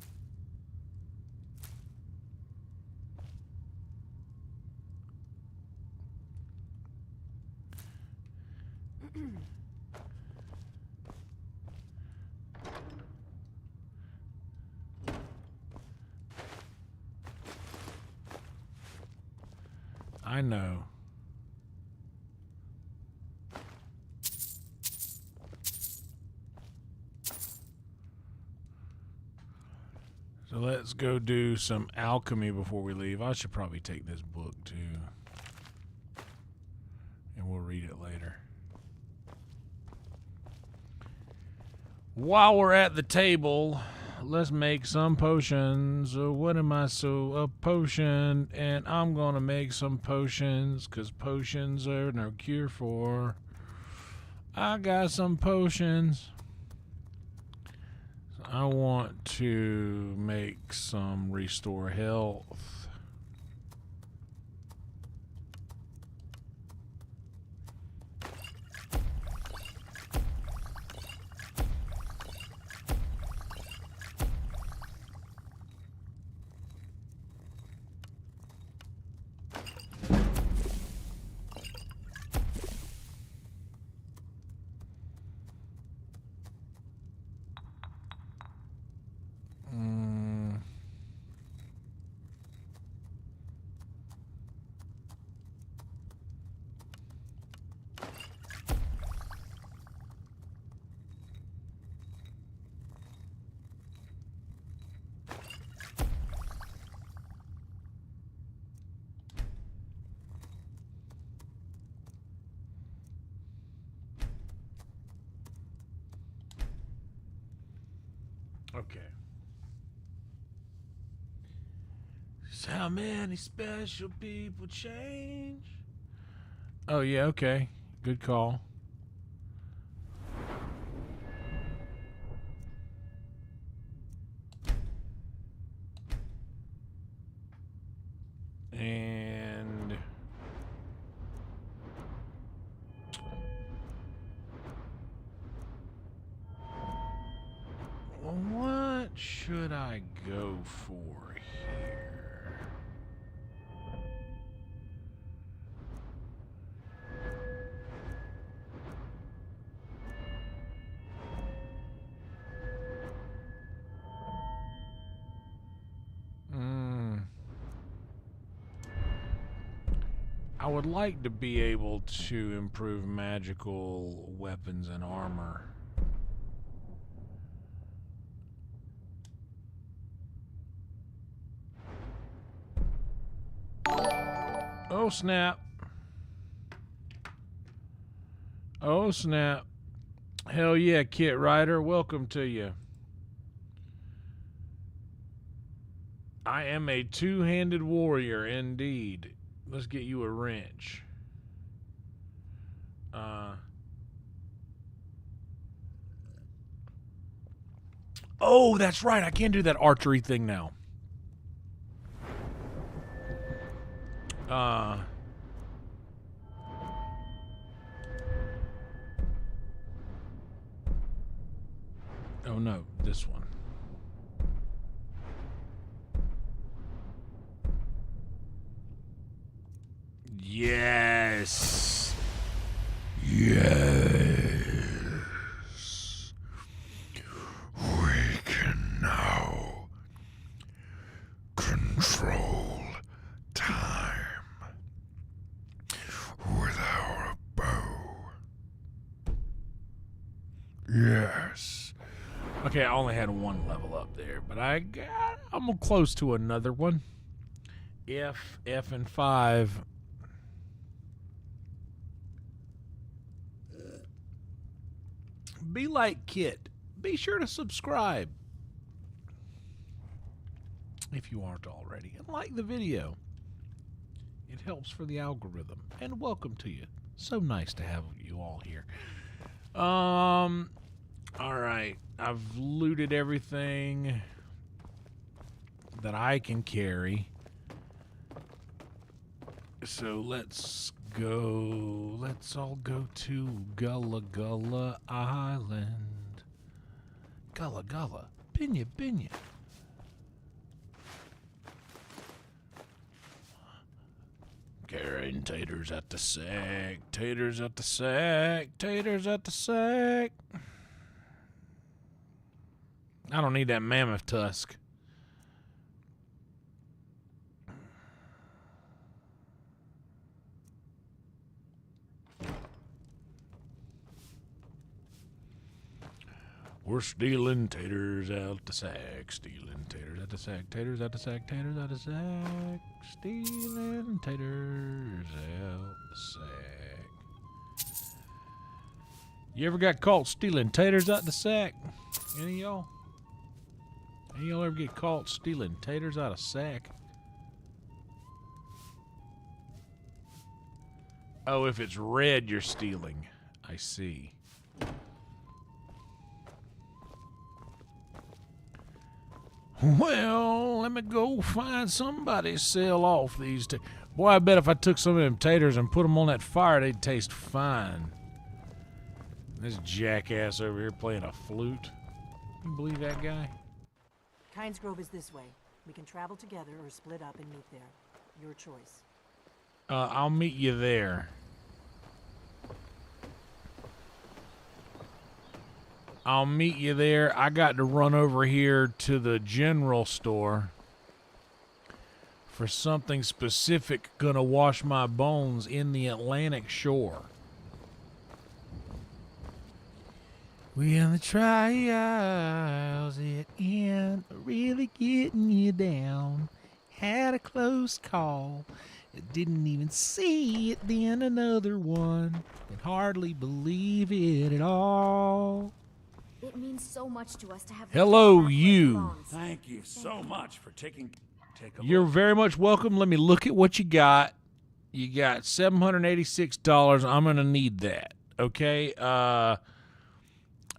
I know. So let's go do some alchemy before we leave. I should probably take this book too. And we'll read it later. While we're at the table, let's make some potions. What am I? A potion, and I'm gonna make some potions, because potions are no cure for. I got some potions. I want to make some restore health. Okay. So how many special people change? Oh, yeah, okay. Good call. And what should I go for here? I would like to be able to improve magical weapons and armor. Oh, snap. Oh, snap. Hell yeah, Kit Rider. Welcome to you. I am a two-handed warrior, indeed. Let's get you a wrench. Oh, that's right. I can do that archery thing now. Oh no, this one. Yes. Yes. We can now control time with our bow. Yes. Okay, I only had one level up there, but I'm close to another one. F, and 5. Be like Kit. Be sure to subscribe if you aren't already, and like the video. It helps for the algorithm. And welcome to you. So nice to have you all here. All right. I've looted everything that I can carry. So let's go. Let's all go to Gullah Gullah Island. Gullah Gullah. Binya Binya. Carrying taters at the sack. Taters at the sack. Taters at the sack. I don't need that mammoth tusk. We're stealing taters out the sack, stealing taters out the sack, taters out the sack, taters out the sack, stealing taters out the sack. You ever got caught stealing taters out the sack? Any of y'all ever get caught stealing taters out of sack? Oh, if it's red, you're stealing. I see. Well, let me go find somebody to sell off these taters. Boy, I bet if I took some of them taters and put them on that fire, they'd taste fine. This jackass over here playing a flute. Can you believe that guy? Kynes Grove is this way. We can travel together or split up and meet there. Your choice. I'll meet you there. I'll meet you there. I got to run over here to the general store for something specific. Gonna wash my bones in the Atlantic shore. We in the trials, it ain't really getting you down. Had a close call. It didn't even see it, then another one. Can hardly believe it at all. It means so much to us to have. Hello, you. Thank you so much for taking. Take a You're look. very much welcome. Let me look at what you got. You got $786. I'm going to need that. Okay.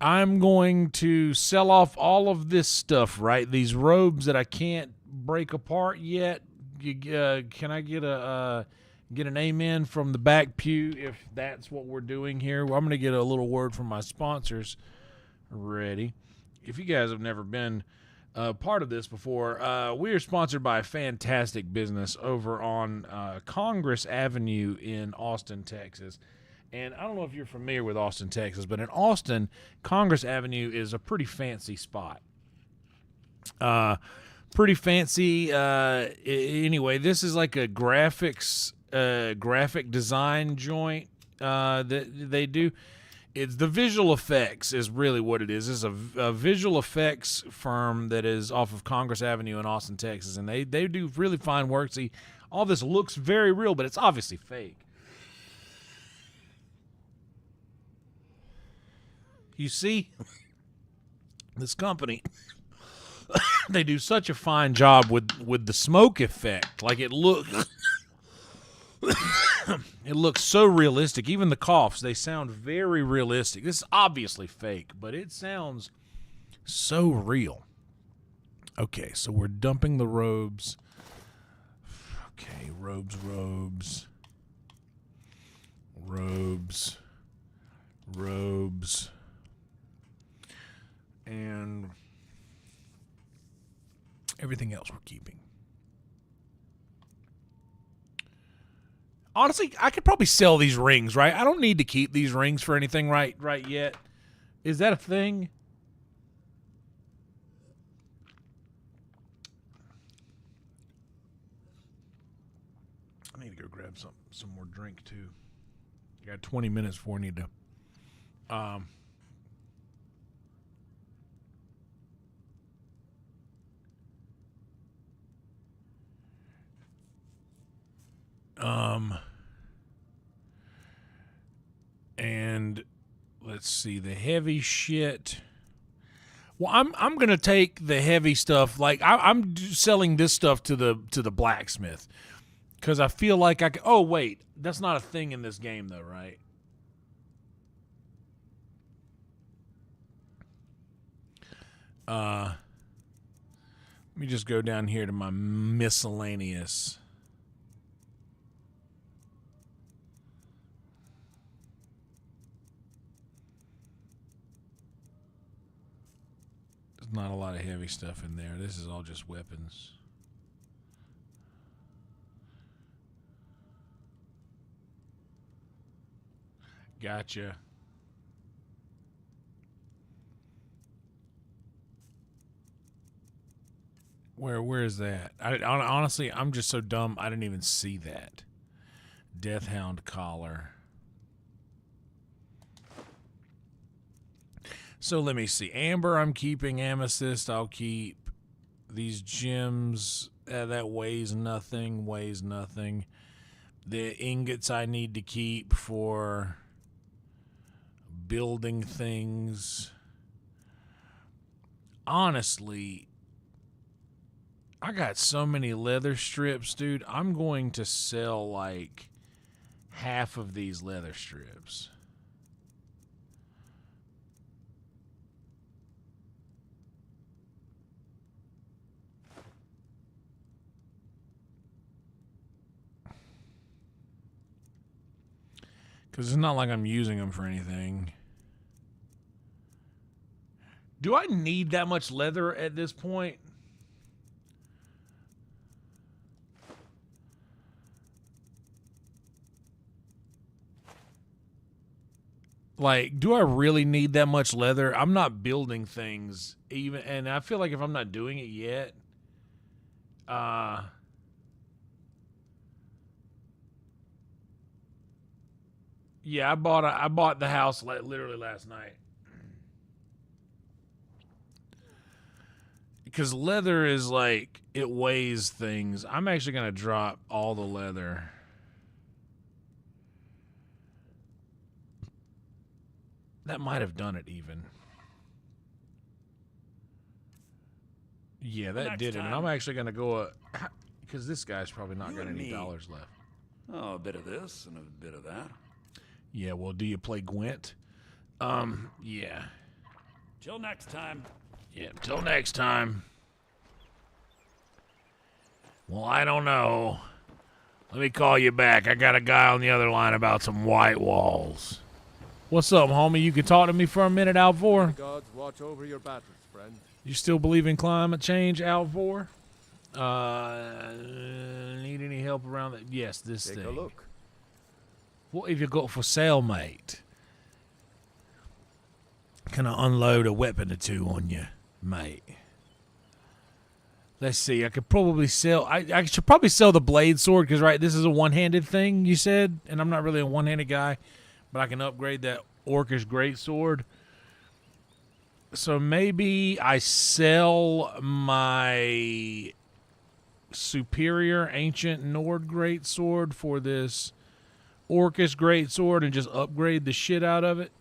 I'm going to sell off all of this stuff, right? These robes that I can't break apart yet. Can I get an amen from the back pew if that's what we're doing here? Well, I'm going to get a little word from my sponsors. Ready. If you guys have never been part of this before, we are sponsored by a fantastic business over on Congress Avenue in Austin, Texas. And I don't know if you're familiar with Austin, Texas, but in Austin, Congress Avenue is a pretty fancy spot. Pretty fancy. Anyway, this is like a graphic design joint that they do. It's the visual effects is really what it is. It's a visual effects firm that is off of Congress Avenue in Austin, Texas, and they do really fine work. See, all this looks very real, but it's obviously fake. You see, this company, they do such a fine job with the smoke effect. Like it looks so realistic. Even the coughs, they sound very realistic. This is obviously fake, but it sounds so real. Okay, so we're dumping the robes. Okay, robes. And everything else we're keeping. Honestly, I could probably sell these rings, right? I don't need to keep these rings for anything right yet. Is that a thing? I need to go grab some more drink too. I got 20 minutes before I need to and let's see, the heavy shit. Well, I'm gonna take the heavy stuff. Like I'm selling this stuff to the blacksmith because I feel like I can. Oh wait, that's not a thing in this game though, right? Let me just go down here to my miscellaneous. There's not a lot of heavy stuff in there. This is all just weapons. Gotcha. Where is that? Honestly, I'm just so dumb. I didn't even see that. Deathhound collar. So let me see. Amber, I'm keeping. Amethyst, I'll keep. These gems, that weighs nothing. The ingots I need to keep for building things. honestly, I got so many leather strips, dude. I'm going to sell like half of these leather strips. Because it's not like I'm using them for anything. Do I need that much leather at this point? Like, do I really need that much leather? I'm not building things even, and I feel like if I'm not doing it yet, yeah, I bought the house literally last night. Because leather is like, it weighs things. I'm actually going to drop all the leather. That might have done it even. Yeah, that did it. And I'm actually going to go, because this guy's probably not got any dollars left. Oh, a bit of this and a bit of that. Yeah, well, do you play Gwent? Yeah. Till next time. Yeah, till next time. Well, I don't know. Let me call you back. I got a guy on the other line about some white walls. What's up, homie? You can talk to me for a minute, Alvor? The gods watch over your battles, friend. You still believe in climate change, Alvor? Need any help around that? Yes, this thing. Take a look. What have you got for sale, mate? Can I unload a weapon or two on you, mate? Let's see. I could probably sell. I should probably sell the blade sword because, right, this is a one-handed thing, you said, and I'm not really a one-handed guy, but I can upgrade that orcish greatsword. So maybe I sell my superior ancient Nord greatsword for this orcish greatsword and just upgrade the shit out of it.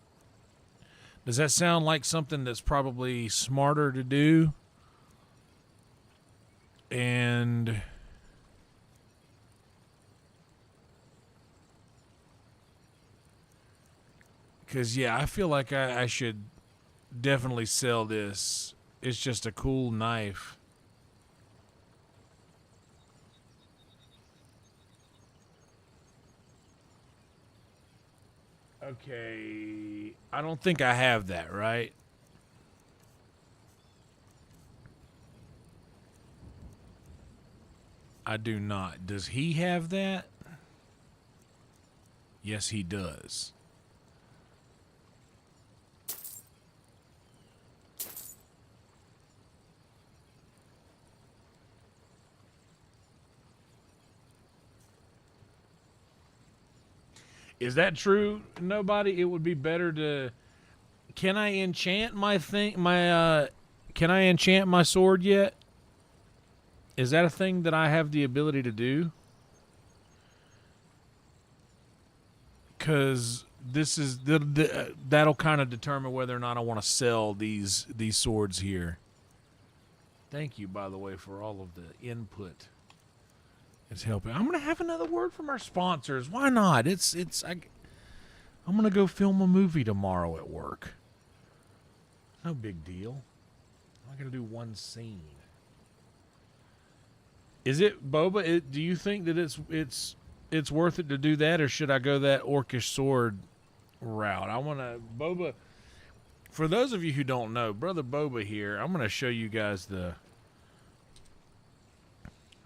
Does that sound like something that's probably smarter to do? And because, yeah, I feel like I should definitely sell this. It's just a cool knife. Okay, I don't think I have that, right? I do not. Does he have that? Yes, he does. Is that true? Nobody? It would be better to... Can I enchant my thing? Can I enchant my sword yet? Is that a thing that I have the ability to do? Because this is... that'll kind of determine whether or not I want to sell these swords here. Thank you, by the way, for all of the input. It's helping. I'm gonna have another word from our sponsors. Why not? I'm gonna go film a movie tomorrow at work. No big deal. I'm gonna do one scene. Is it Boba? Do you think that it's worth it to do that, or should I go that orcish sword route? I want to Boba. For those of you who don't know, Brother Boba here. I'm gonna show you guys the.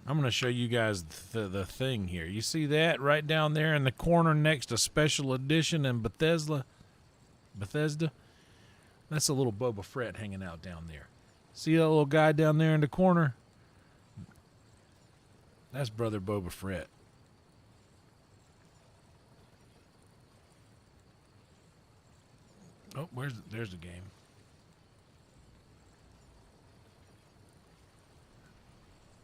I'm going to show you guys the thing here. You see that right down there in the corner next to Special Edition and Bethesda? That's a little Boba Fett hanging out down there. See that little guy down there in the corner? That's Brother Boba Fett. Oh, there's the game.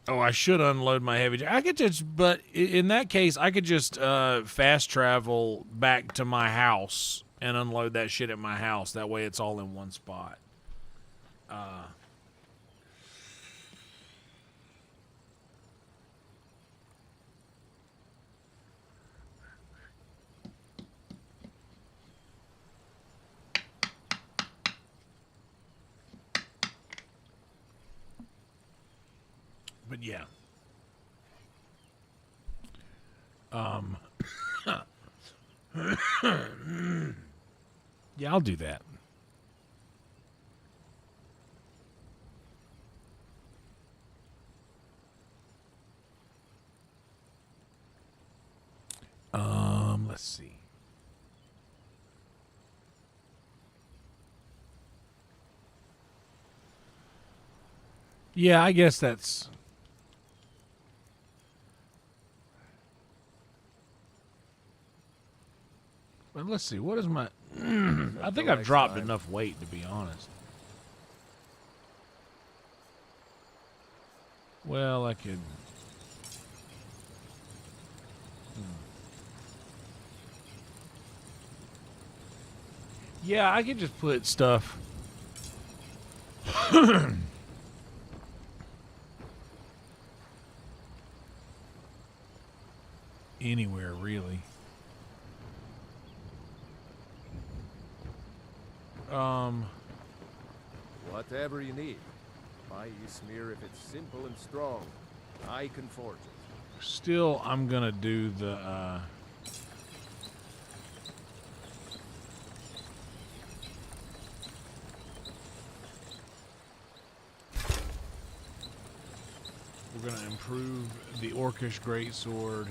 Oh, I should unload my heavy. I could just, but in that case, I could just fast travel back to my house and unload that shit at my house. That way, it's all in one spot. Yeah. Yeah, I'll do that. Let's see. Yeah, I guess that's... But let's see, what is my... I think I've dropped enough weight, to be honest. Well, I could... Yeah, I could just put stuff... anywhere, really. Whatever you need. Buy you smear if it's simple and strong. I can forge it. Still, I'm gonna do the, we're gonna improve the Orcish Greatsword.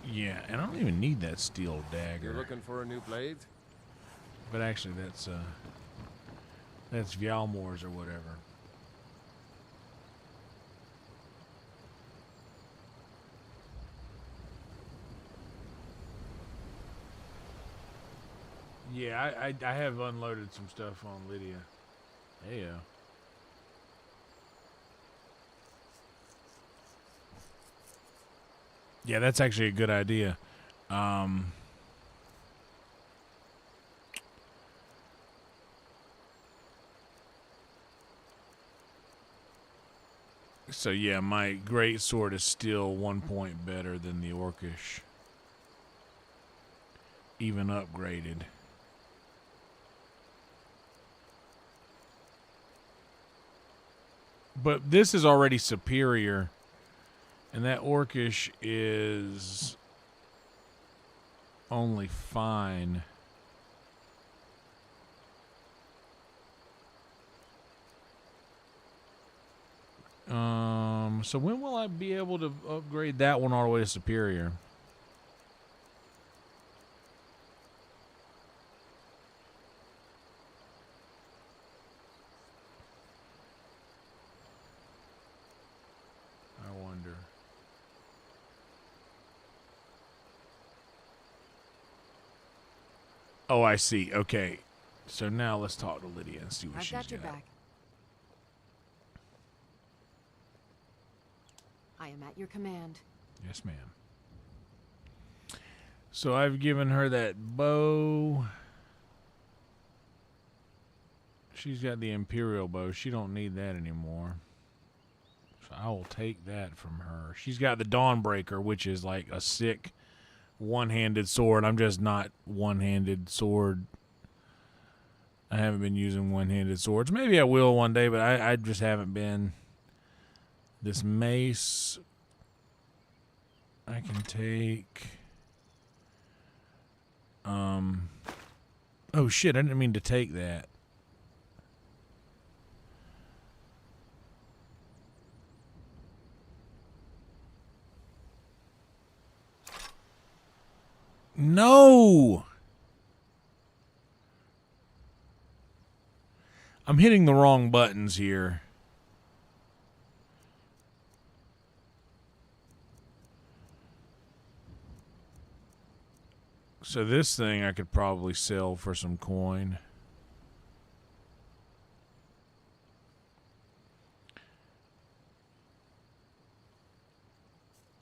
Yeah, and I don't even need that steel dagger. You're looking for a new blade? But actually, that's Vyalmor's or whatever. Yeah, I have unloaded some stuff on Lydia. Yeah. Yeah, that's actually a good idea. So yeah, my great sword is still 1 point better than the Orcish. Even upgraded. But this is already superior. And that Orcish is only fine. So when will I be able to upgrade that one all the way to superior? I wonder. Oh, I see. Okay. So now let's talk to Lydia and see what she's got. I've got your back. I am at your command. Yes, ma'am. So I've given her that bow. She's got the Imperial bow. She don't need that anymore. So I will take that from her. She's got the Dawnbreaker, which is like a sick one-handed sword. I'm just not one-handed sword. I haven't been using one-handed swords. Maybe I will one day, but I just haven't been. This mace I can take. Oh shit, I didn't mean to take that. No! I'm hitting the wrong buttons here. So this thing I could probably sell for some coin.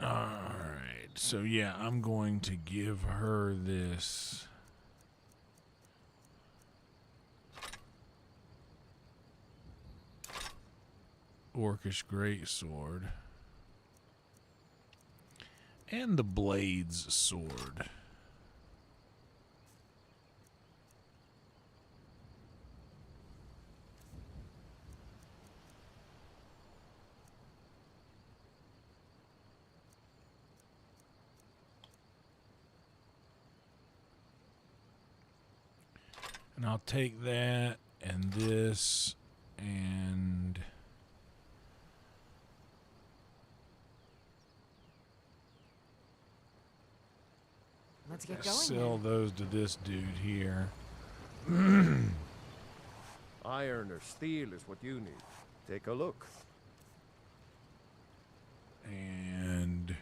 Alright, so yeah, I'm going to give her this. Orcish greatsword. And the Blade's sword. And I'll take that and this and Let's get going. sell those to this dude here. Iron or steel is what you need. Take a look. And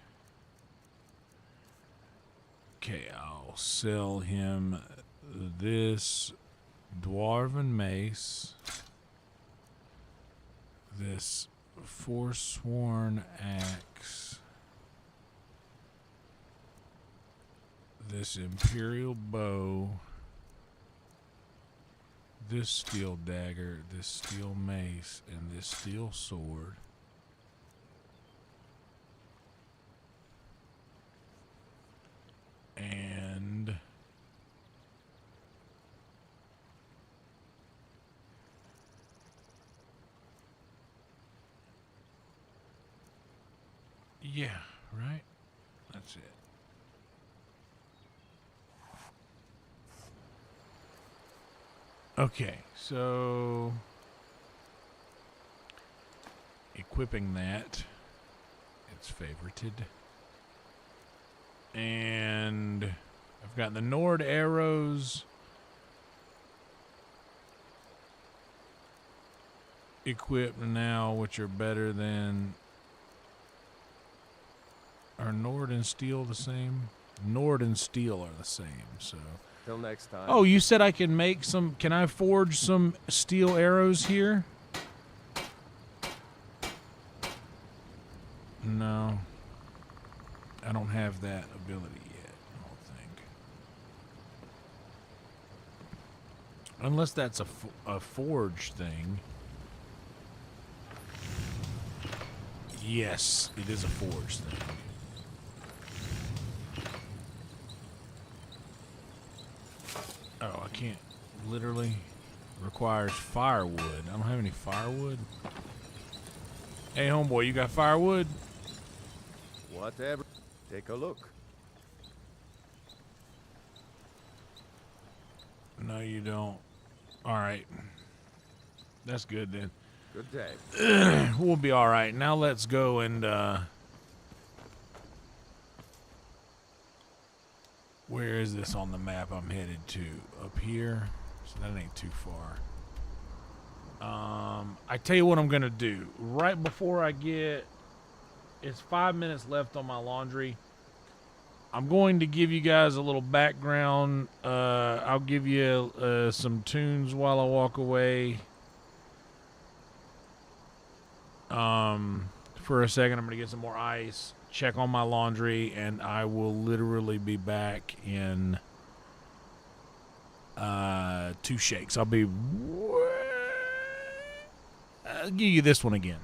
okay, I'll sell him this dwarven mace, this forsworn axe, this imperial bow, this steel dagger, this steel mace, and this steel sword. And yeah, right? That's it. Okay, so equipping that, it's favorited. And I've got the Nord arrows equipped now, which are better than... Are Nord and steel the same? Nord and steel are the same, so... Till next time. Oh, you said I can make some... Can I forge some steel arrows here? No. I don't have that ability yet, I don't think. Unless that's a forge thing. Yes, it is a forge thing. Oh, I can't. Literally requires firewood. I don't have any firewood. Hey, homeboy, you got firewood? Whatever. Take a look. No, you don't. All right. That's good then. Good day. We'll be all right. Now let's go and where is this on the map I'm headed to? Up here. So that ain't too far. I tell you what I'm gonna do. Right before I get, it's 5 minutes left on my laundry. I'm going to give you guys a little background. I'll give you some tunes while I walk away. For a second, I'm going to get some more ice, check on my laundry, and I will literally be back in 2 shakes. I'll give you this one again.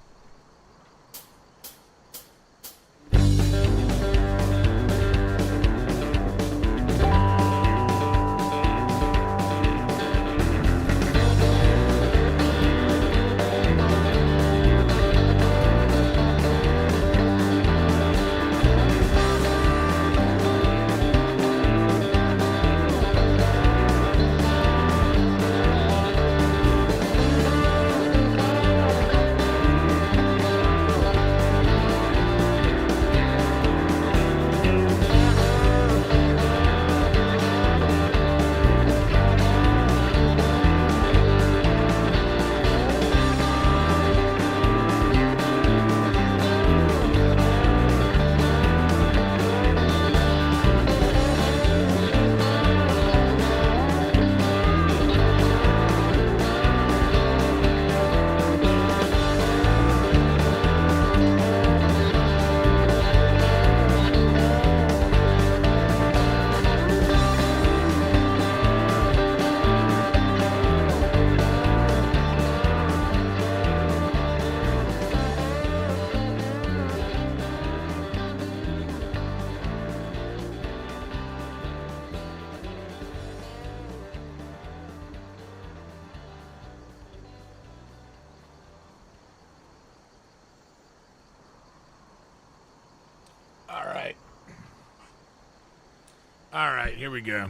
All right, here we go.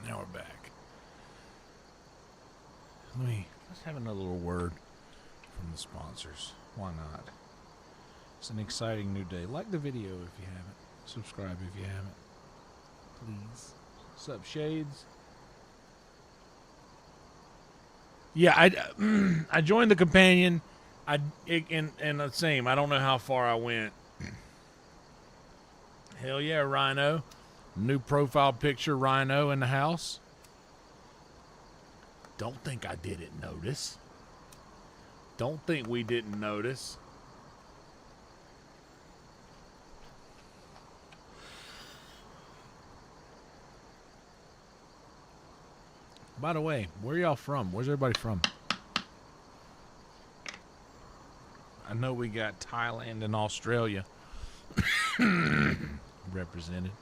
Now we're back. Let's have another little word from the sponsors. Why not? It's an exciting new day. Like the video if you haven't. Subscribe if you haven't. Please. What's up, Shades? Yeah, I joined the companion. And the same. I don't know how far I went. Hell yeah, Rhino. New profile picture, Rhino in the house. Don't think I didn't notice. Don't think we didn't notice. By the way, where y'all from? Where's everybody from? I know we got Thailand and Australia represented.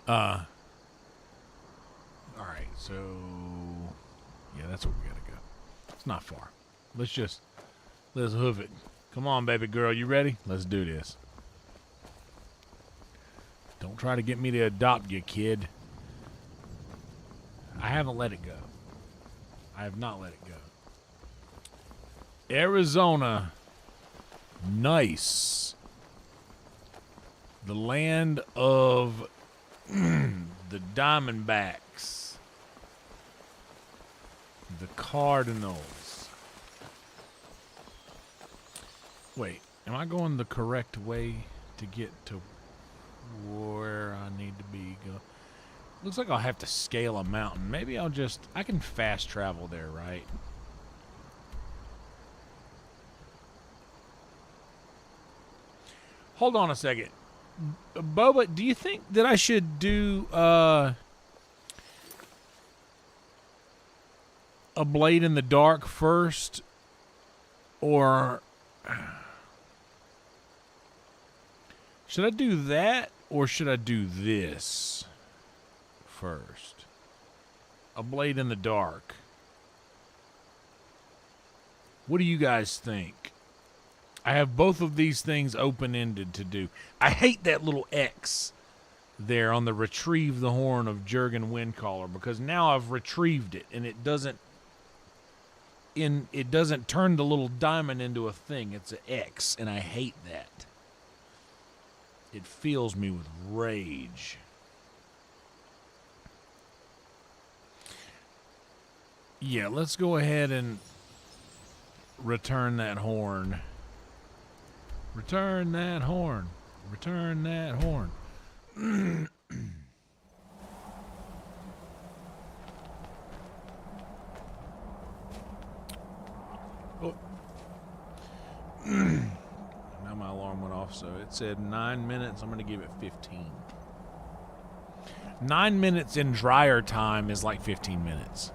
All right, so yeah, that's where we gotta go. It's not far. Let's hoof it. Come on, baby girl, you ready? Let's do this. Don't try to get me to adopt you, kid. I haven't let it go. I have not let it go. Arizona. Nice. The land of the Diamondbacks. The Cardinals. Wait, am I going the correct way to get to where I need to be? Looks like I'll have to scale a mountain. Maybe I can fast travel there, right? Hold on a second. Boba, do you think that I should do a Blade in the Dark first? Or should I do that, or should I do this first? A Blade in the Dark. What do you guys think? I have both of these things open-ended to do. I hate that little X there on the retrieve the horn of Jurgen Windcaller, because now I've retrieved it and it doesn't turn the little diamond into a thing. It's an X, and I hate that. It fills me with rage. Yeah, let's go ahead and return that horn. Return that horn. Return that horn. Oh. Now my alarm went off, so it said 9 minutes. I'm going to give it 15. 9 minutes in dryer time is like 15 minutes.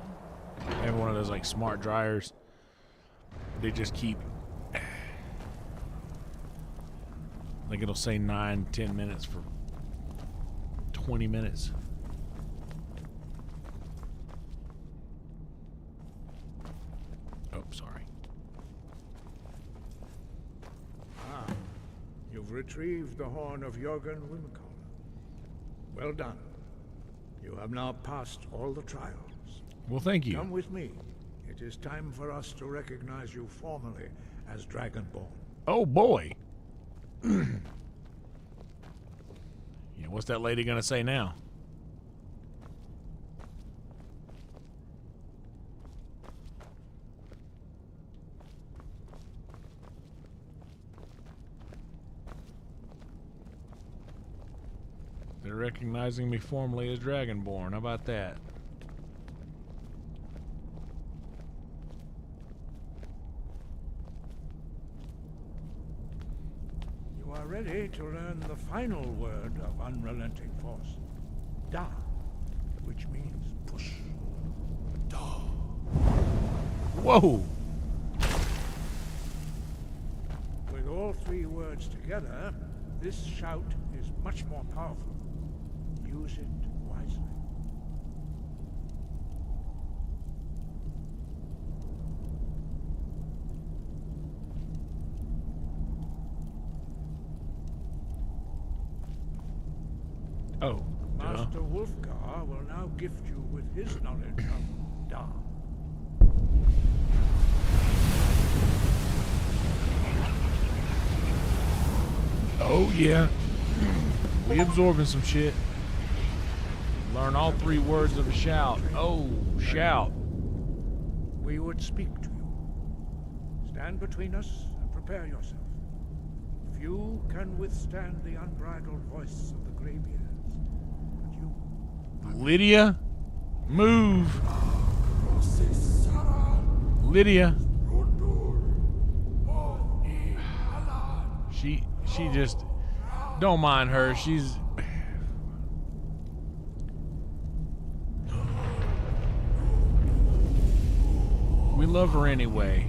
I have one of those like smart dryers. They just keep... Like it'll say 9-10 minutes for 20 minutes. Oh, sorry. You've retrieved the horn of Jurgen Windcaller. Well done. You have now passed all the trials. Well, thank you. Come with me. It is time for us to recognize you formally as Dragonborn. Oh, boy. Yeah, what's that lady gonna say now? They're recognizing me formally as Dragonborn. How about that? You are ready to learn the final word of unrelenting force. Da, which means push. Da. Whoa! With all three words together, this shout is much more powerful. Use it wisely. Oh, Master Wolfgar will now gift you with his knowledge of Da. Oh, yeah. We absorbing some shit. Learn all 3 words of a shout. Oh, shout. We would speak to you. Stand between us and prepare yourself. Few can withstand the unbridled voice of the Greybeards, but you... Lydia, move. Lydia. She just, don't mind her. She's... We love her anyway.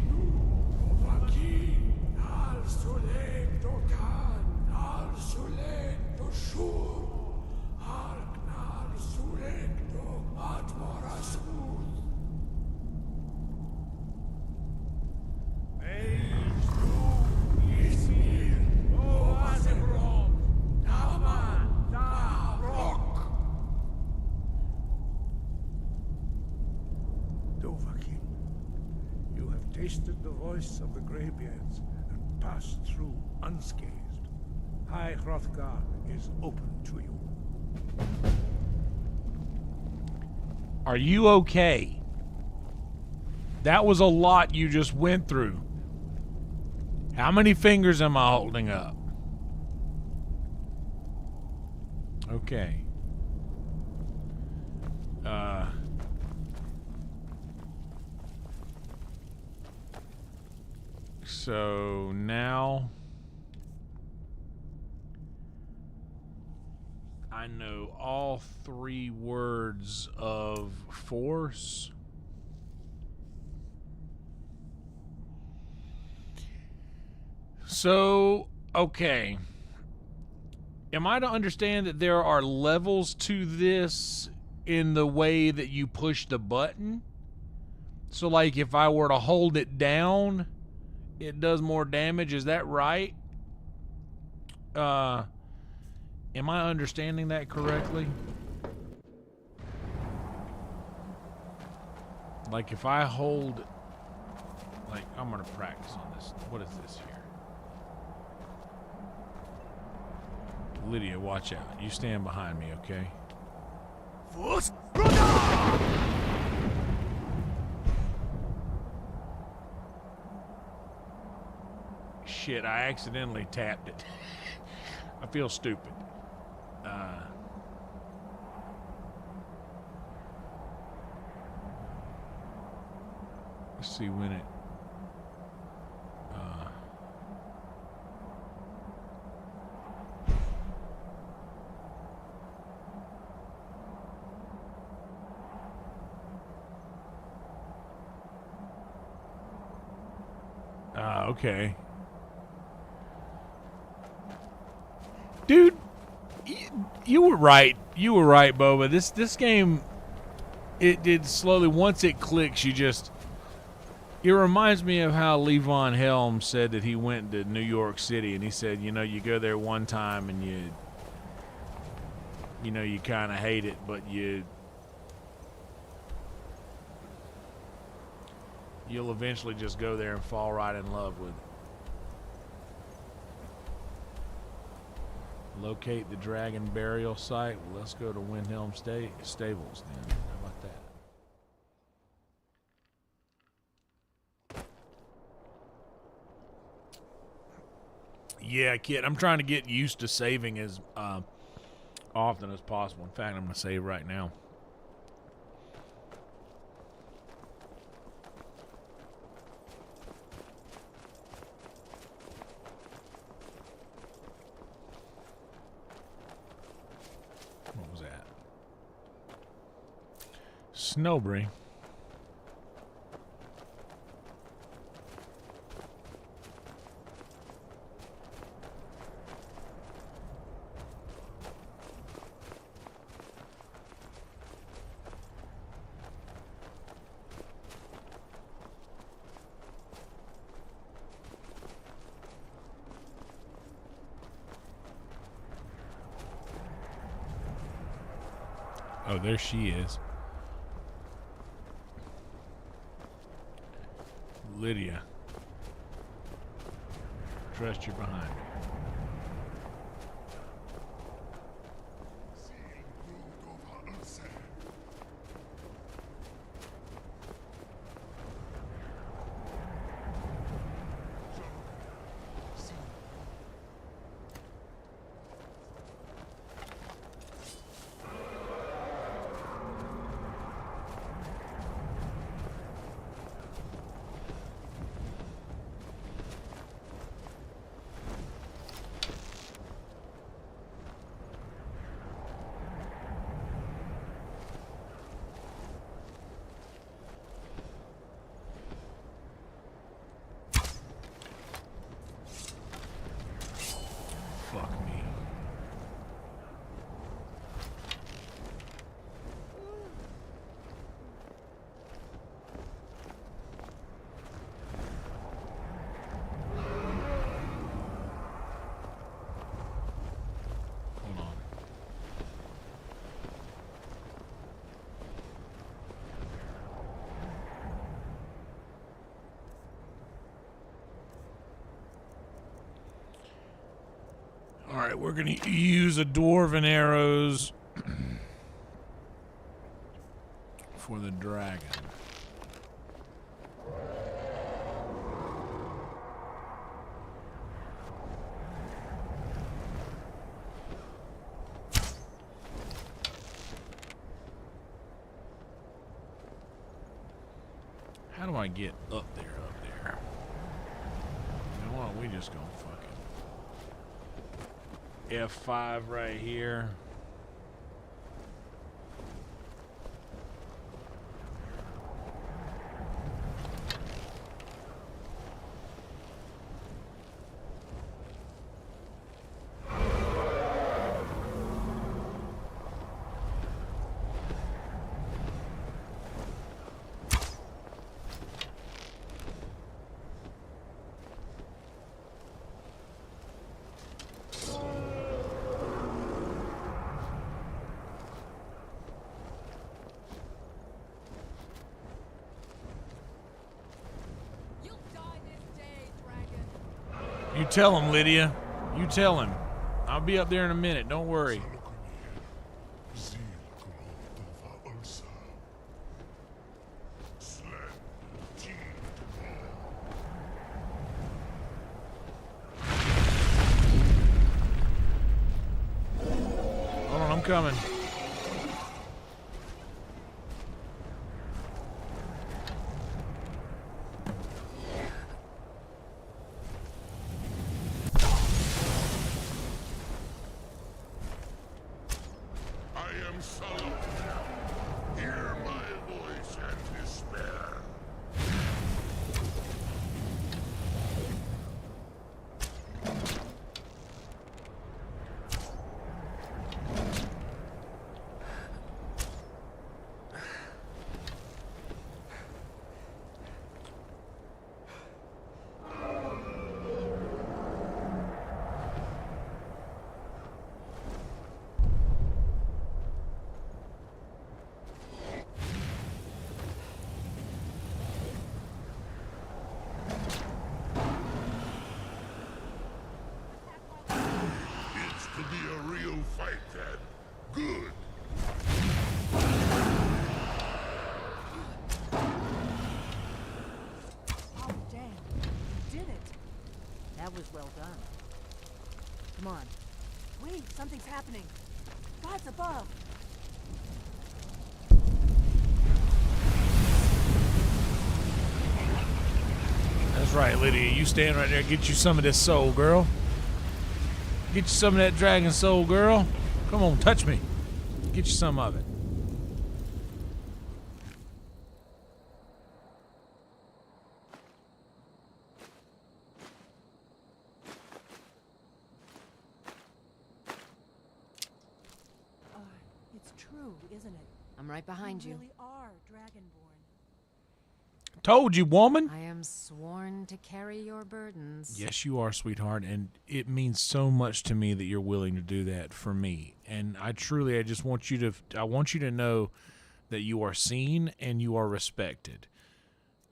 Tasted the voice of the Greybeards and passed through unscathed. High Hrothgar is open to you. Are you okay? That was a lot you just went through. How many fingers am I holding up? Okay. So now I know all 3 words of force. So, okay. Am I to understand that there are levels to this in the way that you push the button? So, like, if I were to hold it down, it does more damage. Is that right? Am I understanding that correctly? Like, if I hold... Like, I'm gonna practice on this. What is this here? Lydia, watch out. You stand behind me, okay? Shit, I accidentally tapped it. I feel stupid. Let's see when it... okay. Dude, you were right. You were right, Boba. This game, it did slowly. Once it clicks, you just... It reminds me of how Levon Helm said that he went to New York City, and he said, you know, you go there one time and you know, you kind of hate it, but you'll eventually just go there and fall right in love with it. Locate the dragon burial site. Well, let's go to Windhelm Stables then. How about that? Yeah, kid, I'm trying to get used to saving as often as possible. In fact, I'm going to save right now. What was that? Snowbury. Oh, there she is. Lydia. Trust you're behind me. Fuck me. Hold on. All right, we're going to use a dwarven arrows for the dragon. How do I get up there, You know what? We just gonna fucking F5 right here. You tell him, Lydia. You tell him. I'll be up there in a minute. Don't worry. Hold on, I'm coming. Well done. Come on. Wait, something's happening. God's above. That's right, Lydia. You stand right there. Get you some of this soul, girl. Get you some of that dragon soul, girl. Come on, touch me. Get you some of it. Isn't it? I'm right behind you. Really are Dragonborn. Told you, woman. I am sworn willing to carry your burdens. Yes, you are, sweetheart, and it means so much to me that you're willing to do that for me. And I just want you to know that you are seen and you are respected.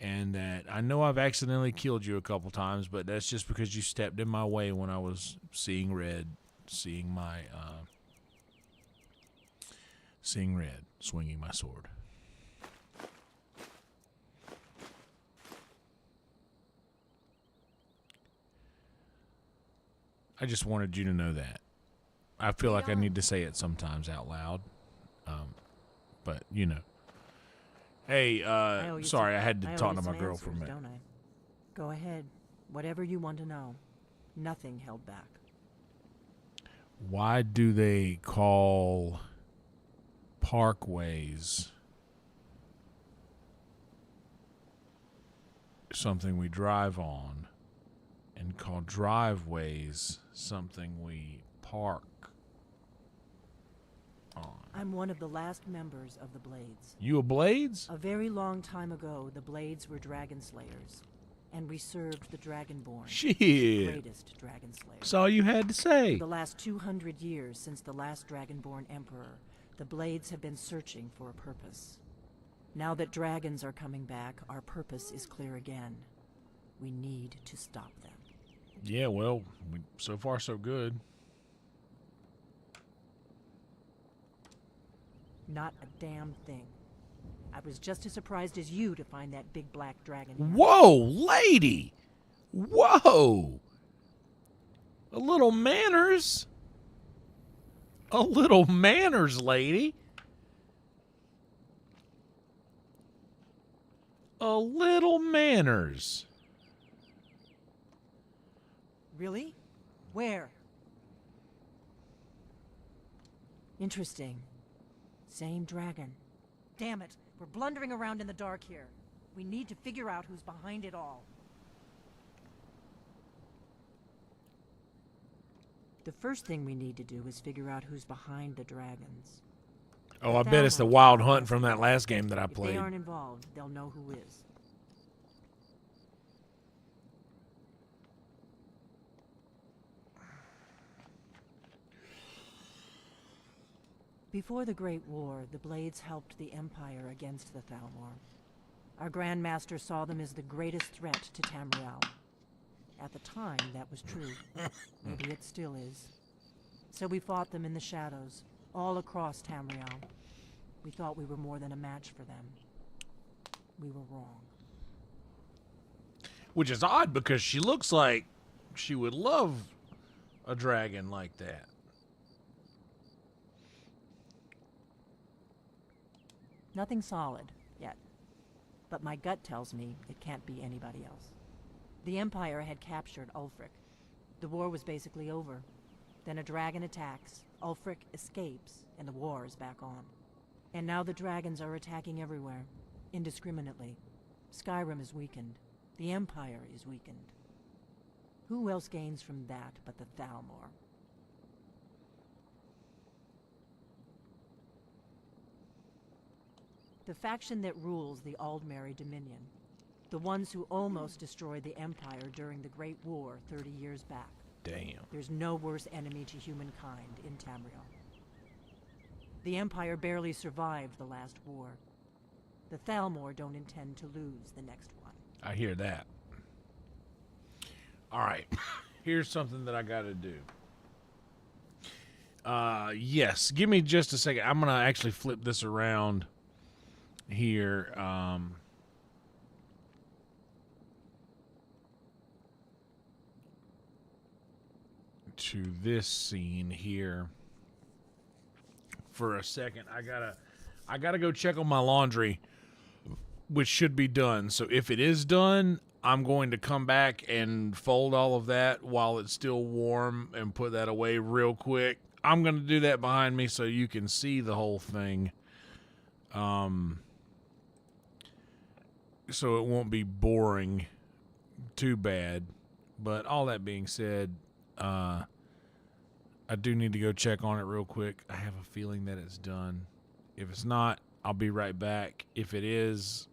And that I know I've accidentally killed you a couple times, but that's just because you stepped in my way when I was seeing red, swinging my sword. I just wanted you to know that. I feel like I need to say it sometimes out loud. But, you know. Hey, sorry, I had to talk to my girl for a minute. Don't I? Go ahead. Whatever you want to know. Nothing held back. Why do they call parkways something we drive on and call driveways something we park on? I'm one of the last members of the Blades. You a Blades? A very long time ago, the Blades were dragon slayers, and we served the Dragonborn. Shit. The greatest dragon slayer. That's all you had to say. For the last 200 years since the last Dragonborn Emperor, the Blades have been searching for a purpose. Now that dragons are coming back, our purpose is clear again. We need to stop them. Yeah, well, so far so good. Not a damn thing. I was just as surprised as you to find that big black dragon. Whoa, lady! Whoa! A little manners. A little manners, lady. A little manners. Really? Where? Interesting. Same dragon. Damn it, we're blundering around in the dark here. We need to figure out who's behind it all. The first thing we need to do is figure out who's behind the dragons. Oh, I bet it's the wild hunt from that last game that I played. If they aren't involved, they'll know who is. Before the Great War, the Blades helped the Empire against the Thalmor. Our Grand Master saw them as the greatest threat to Tamriel. At the time, that was true. Maybe it still is. So we fought them in the shadows, all across Tamriel. We thought we were more than a match for them. We were wrong. Which is odd because she looks like she would love a dragon like that. Nothing solid, yet. But my gut tells me it can't be anybody else. The Empire had captured Ulfric. The war was basically over. Then a dragon attacks, Ulfric escapes, and the war is back on. And now the dragons are attacking everywhere, indiscriminately. Skyrim is weakened. The Empire is weakened. Who else gains from that but the Thalmor? The faction that rules the Aldmeri Dominion. The ones who almost destroyed the Empire during the Great War 30 years back. Damn. There's no worse enemy to humankind in Tamriel. The Empire barely survived the last war. The Thalmor don't intend to lose the next one. I hear that. All right. Here's something that I got to do. Yes. Give me just a second. I'm going to actually flip this around here. To this scene here for a second. I gotta go check on my laundry, which should be done. So if it is done, I'm going to come back and fold all of that while it's still warm and put that away real quick. I'm going to do that behind me so you can see the whole thing. So it won't be boring too bad. But all that being said, I do need to go check on it real quick. I have a feeling that it's done. If it's not, I'll be right back. If it is,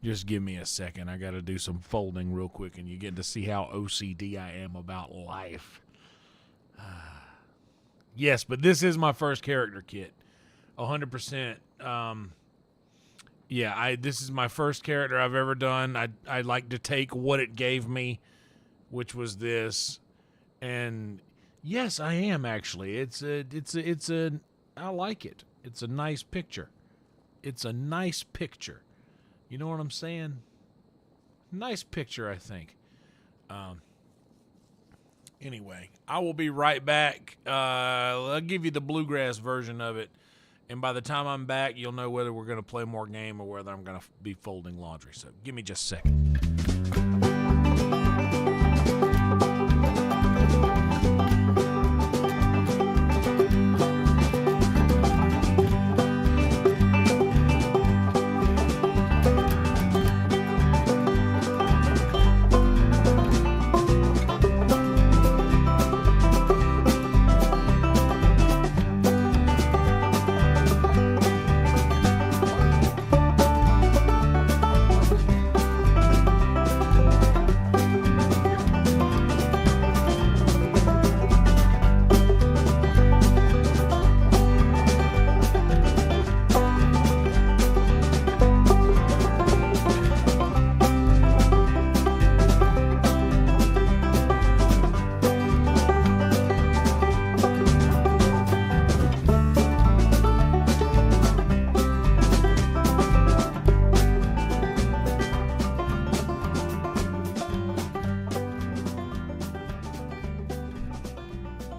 Just give me a second. I got to do some folding real quick, and you get to see how OCD I am about life. Yes, but this is my first character kit. 100%. Yeah, this is my first character I've ever done. I like to take what it gave me, which was this, and yes, I am actually. I like it. It's a nice picture. It's a nice picture. You know what I'm saying? Nice picture, I think. Anyway, I will be right back. I'll give you the bluegrass version of it. And by the time I'm back, you'll know whether we're going to play more game or whether I'm going to be folding laundry. So give me just a second.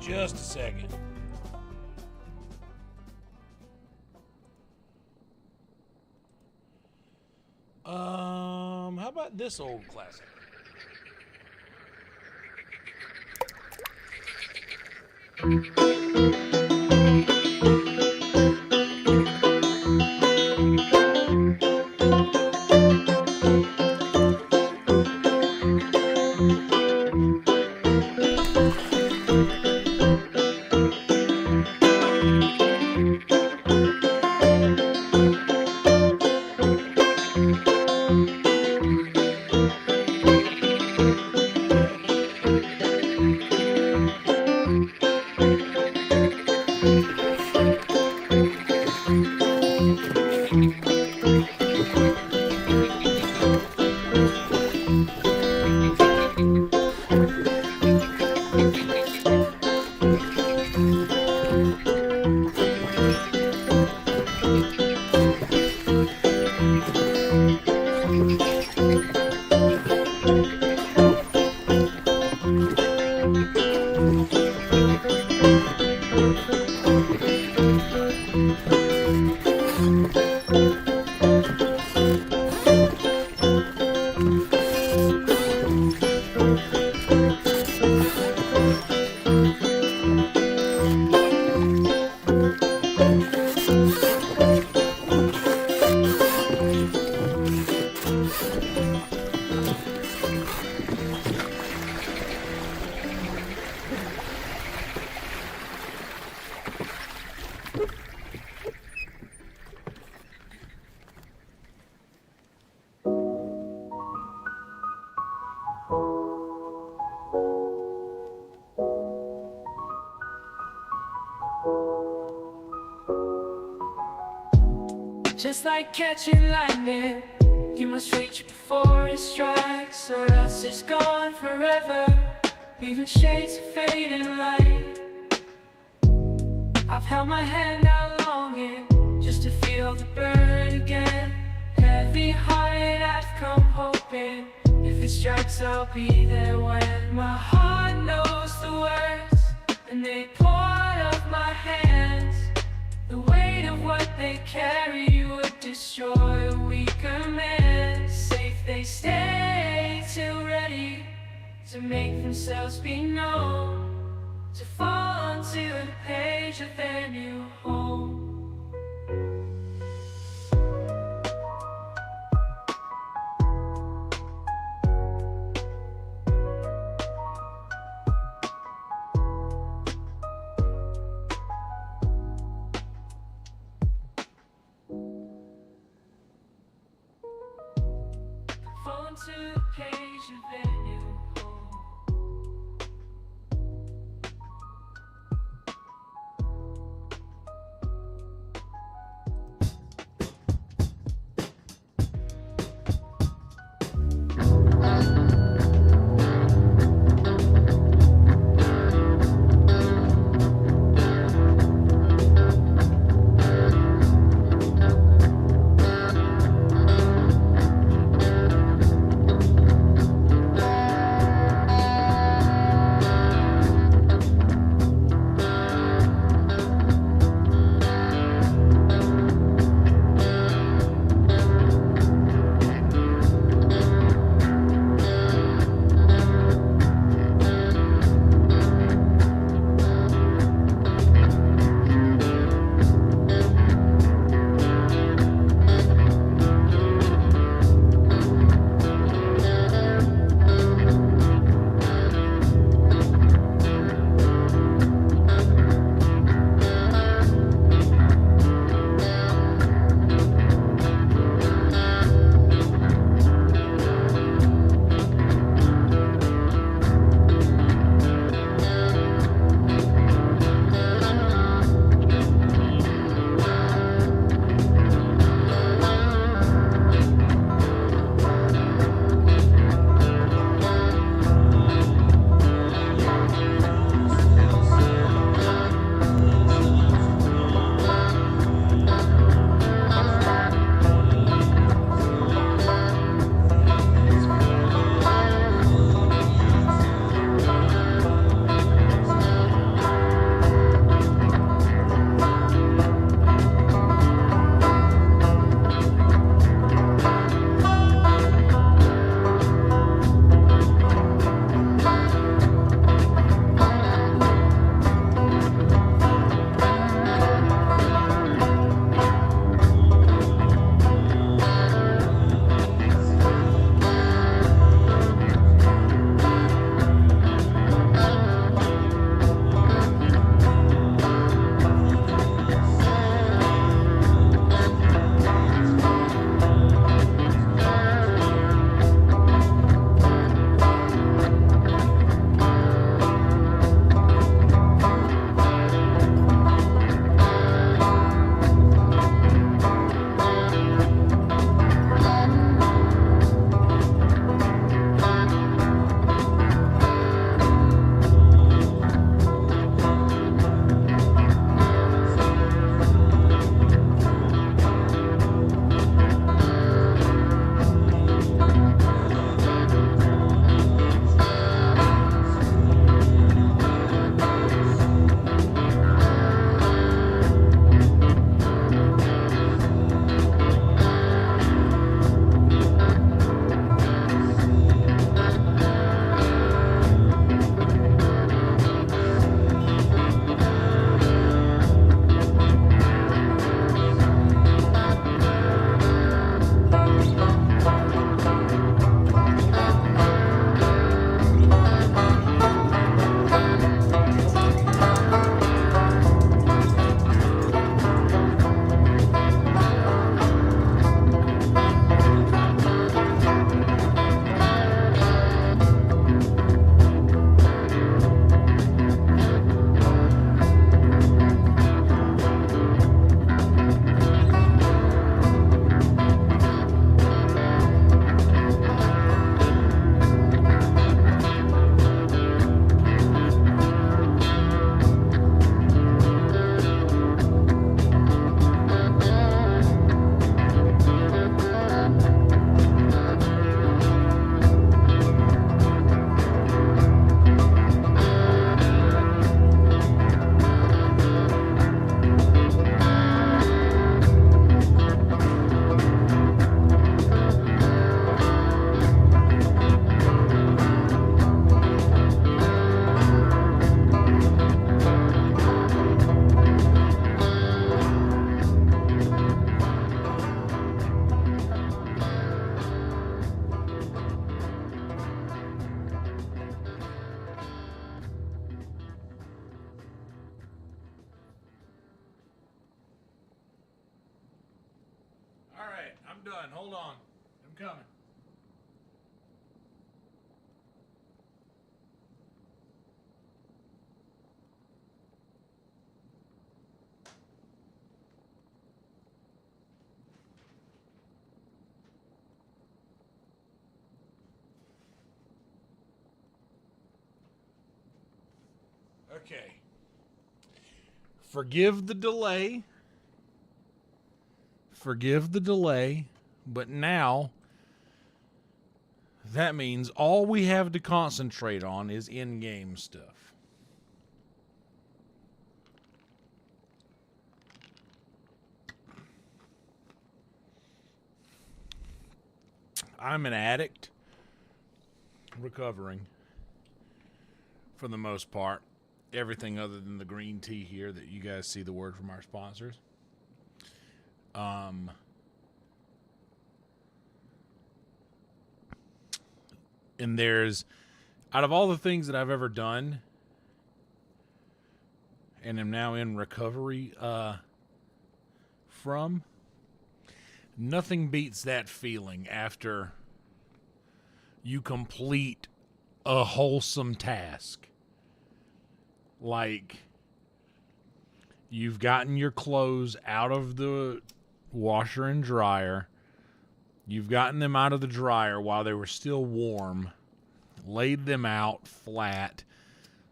Just a second. How about this old classic? Just like catching lightning, you must reach before it strikes, or else it's gone forever, leaving shades of fading light. I've held my hand out longing, just to feel the burn again. Heavy hearted, I've come hoping, if it strikes I'll be there when. My heart knows the words, and they pour out of my hands. The weight of what they carry would destroy a weaker man. Safe they stay till ready to make themselves be known, to fall onto the page of their new home. onto the page of it. I'm done. Hold on. I'm coming. Okay. Forgive the delay. Forgive the delay. But now, that means all we have to concentrate on is in-game stuff. I'm an addict. Recovering. For the most part. Everything other than the green tea here that you guys see the word from our sponsors. And there's, out of all the things that I've ever done, and am now in recovery from, nothing beats that feeling after you complete a wholesome task. Like, you've gotten your clothes out of the washer and dryer. You've gotten them out of the dryer while they were still warm. Laid them out flat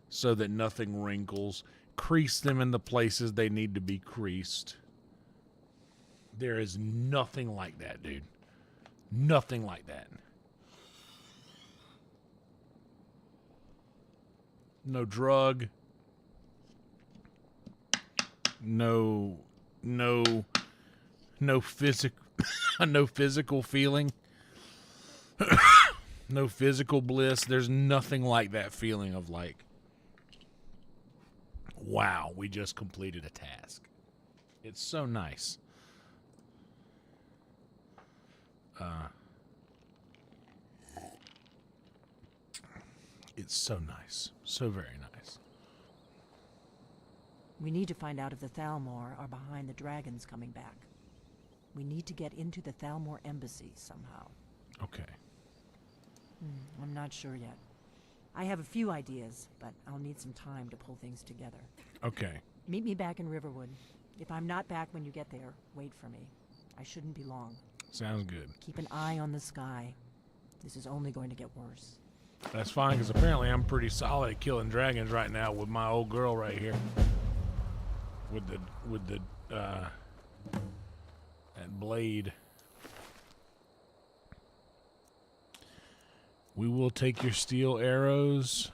so that nothing wrinkles. Creased them in the places they need to be creased. There is nothing like that, dude. Nothing like that. No drug. No physical no physical feeling. No physical bliss. There's nothing like that feeling of like, wow, we just completed a task. It's so nice. It's so nice. So very nice. We need to find out if the Thalmor are behind the dragons coming back. We need to get into the Thalmor embassy somehow. Okay. I'm not sure yet. I have a few ideas, but I'll need some time to pull things together. Okay. Meet me back in Riverwood. If I'm not back when you get there, wait for me. I shouldn't be long. Sounds good. Keep an eye on the sky. This is only going to get worse. That's fine, because apparently I'm pretty solid at killing dragons right now with my old girl right here. With the that blade. We will take your steel arrows.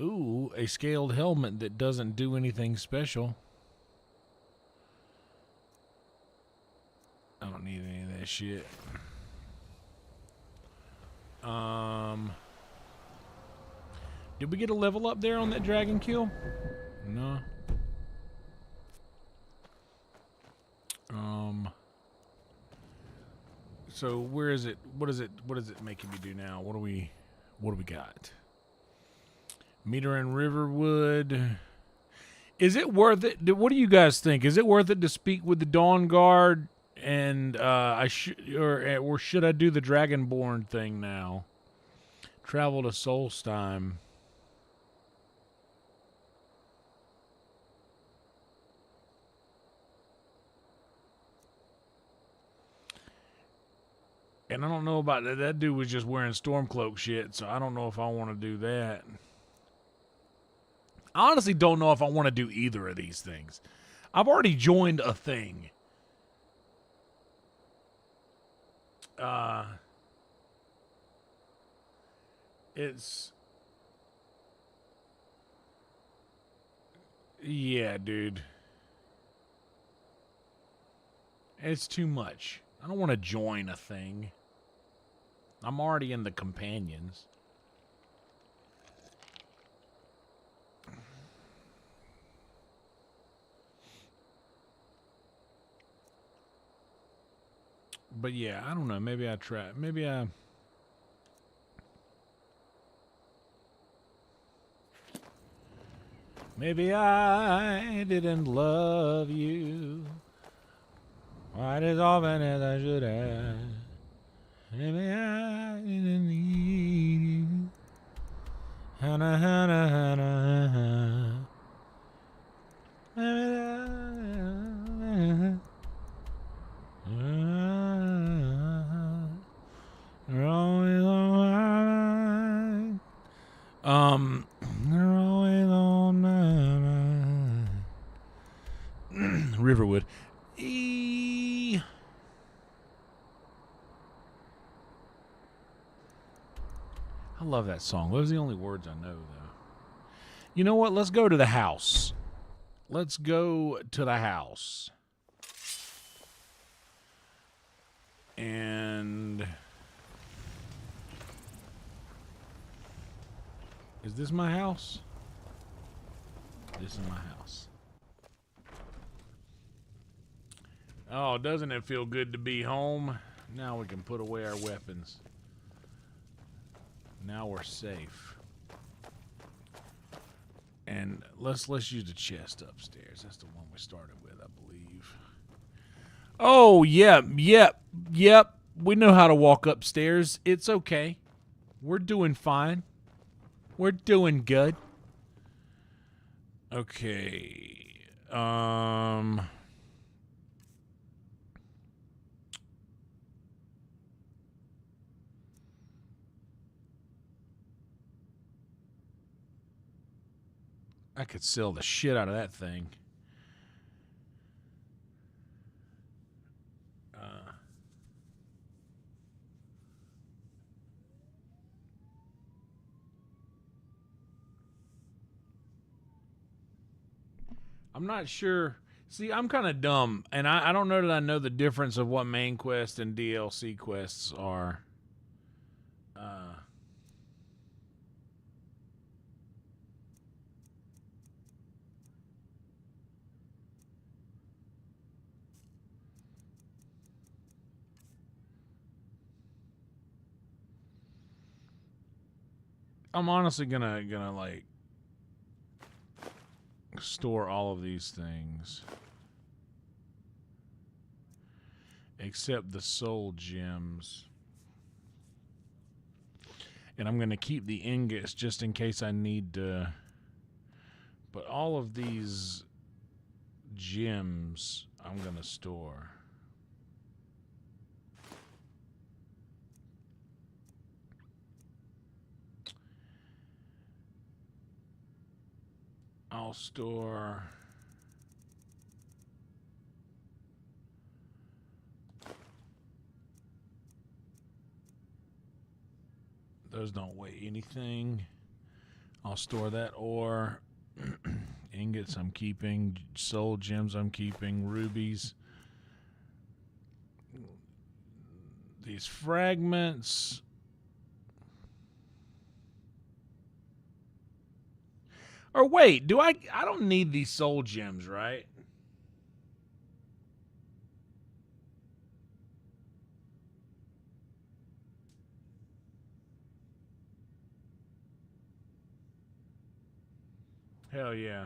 Ooh, a scaled helmet that doesn't do anything special. I don't need any of that shit. Did we get a level up there on that dragon kill? No. So where is it? What is it making me do now? What do we got? Meter in Riverwood. Is it worth it? What do you guys think? Is it worth it to speak with the Dawn Guard? And or should I do the Dragonborn thing now? Travel to Solstheim. And I don't know about that. That dude was just wearing Stormcloak shit, so I don't know if I want to do that. I honestly don't know if I want to do either of these things. I've already joined a thing. Yeah, dude. It's too much. I don't want to join a thing. I'm already in the companions. But yeah, I don't know. Maybe I try. Maybe I didn't love you quite as often as I should have. Maybe I didn't need you. Hana, hana, hana, hana. Maybe you're always on my mind. I love that song. Those are the only words I know, though. You know what? Let's go to the house. Let's go to the house. And is this my house? This is my house. Oh, doesn't it feel good to be home? Now we can put away our weapons. Now we're safe. And let's use the chest upstairs. That's the one we started with, I believe. Oh, yep. We know how to walk upstairs. It's okay. We're doing fine. We're doing good. Okay. I could sell the shit out of that thing. I'm not sure. See, I'm kind of dumb, and I don't know that I know the difference of what main quest and DLC quests are. I'm honestly gonna like store all of these things except the soul gems, and I'm gonna keep the ingots just in case I need to. But all of these gems I'm gonna store. I'll store those. Don't weigh anything. I'll store that ore. Ingots I'm keeping. Soul gems I'm keeping. Rubies. These fragments. Or wait, do I don't need these soul gems, right? Hell yeah.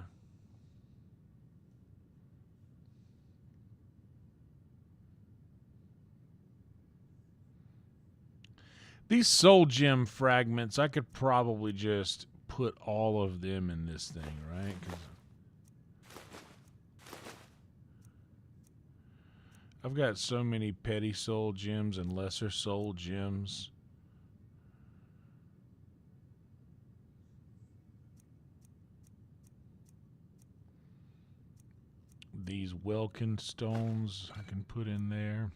These soul gem fragments, I could probably just put all of them in this thing, right? 'Cause I've got so many petty soul gems and lesser soul gems. These Welkin stones I can put in there.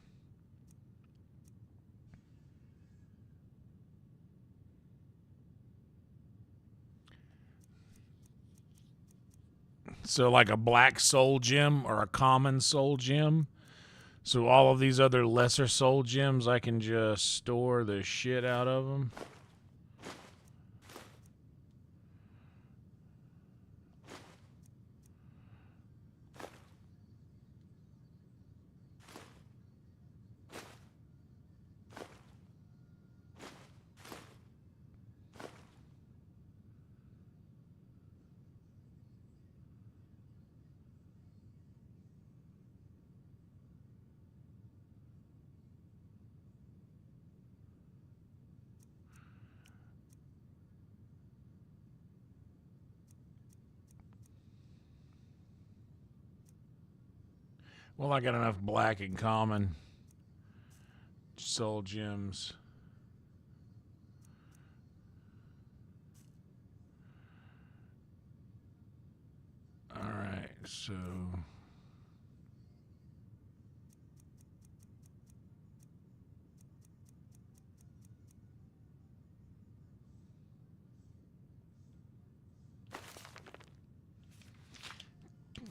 So like a black soul gem or a common soul gem. So all of these other lesser soul gems, I can just store the shit out of them. Well, I got enough black and common soul gems. All right, so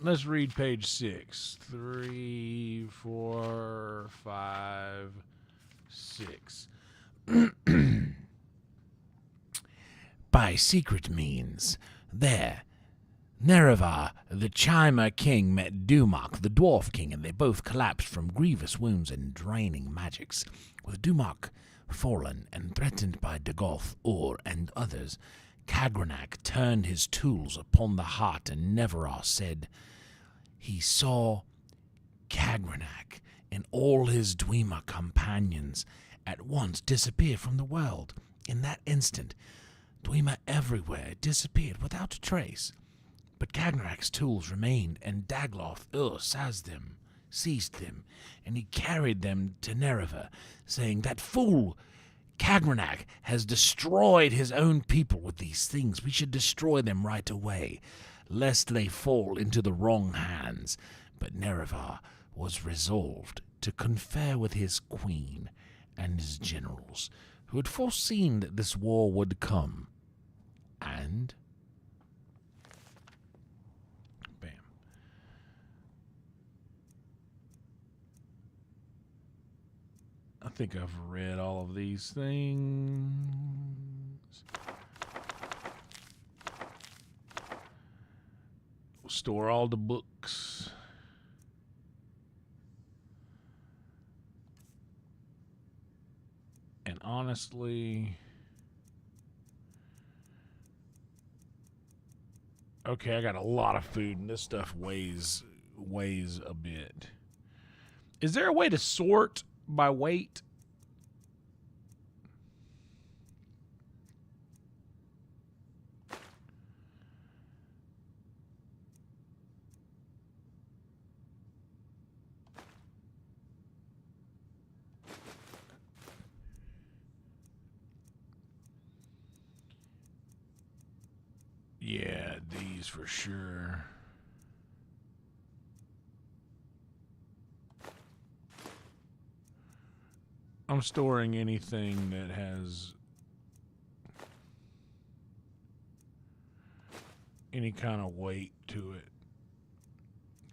Let's read page 6. 3, 4, 5, 6. By secret means, there, Nerevar, the Chima king, met Dumak, the dwarf king, and they both collapsed from grievous wounds and draining magics. With Dumak fallen and threatened by Dagoth, Ur, and others, Kagranak turned his tools upon the heart, and Neverar said he saw Kagranak and all his Dwemer companions at once disappear from the world. In that instant, Dwemer everywhere disappeared without a trace. But Kagrak's tools remained, and Dagloth seized them, and he carried them to Nerevar, saying, "That fool Kagrak has destroyed his own people with these things. We should destroy them right away, lest they fall into the wrong hands." But Nerevar was resolved to confer with his queen and his generals, who had foreseen that this war would come. And bam. I think I've read all of these things. We'll store all the books. And honestly, okay, I got a lot of food, and this stuff weighs a bit. Is there a way to sort by weight? Yeah, these for sure. I'm storing anything that has any kind of weight to it.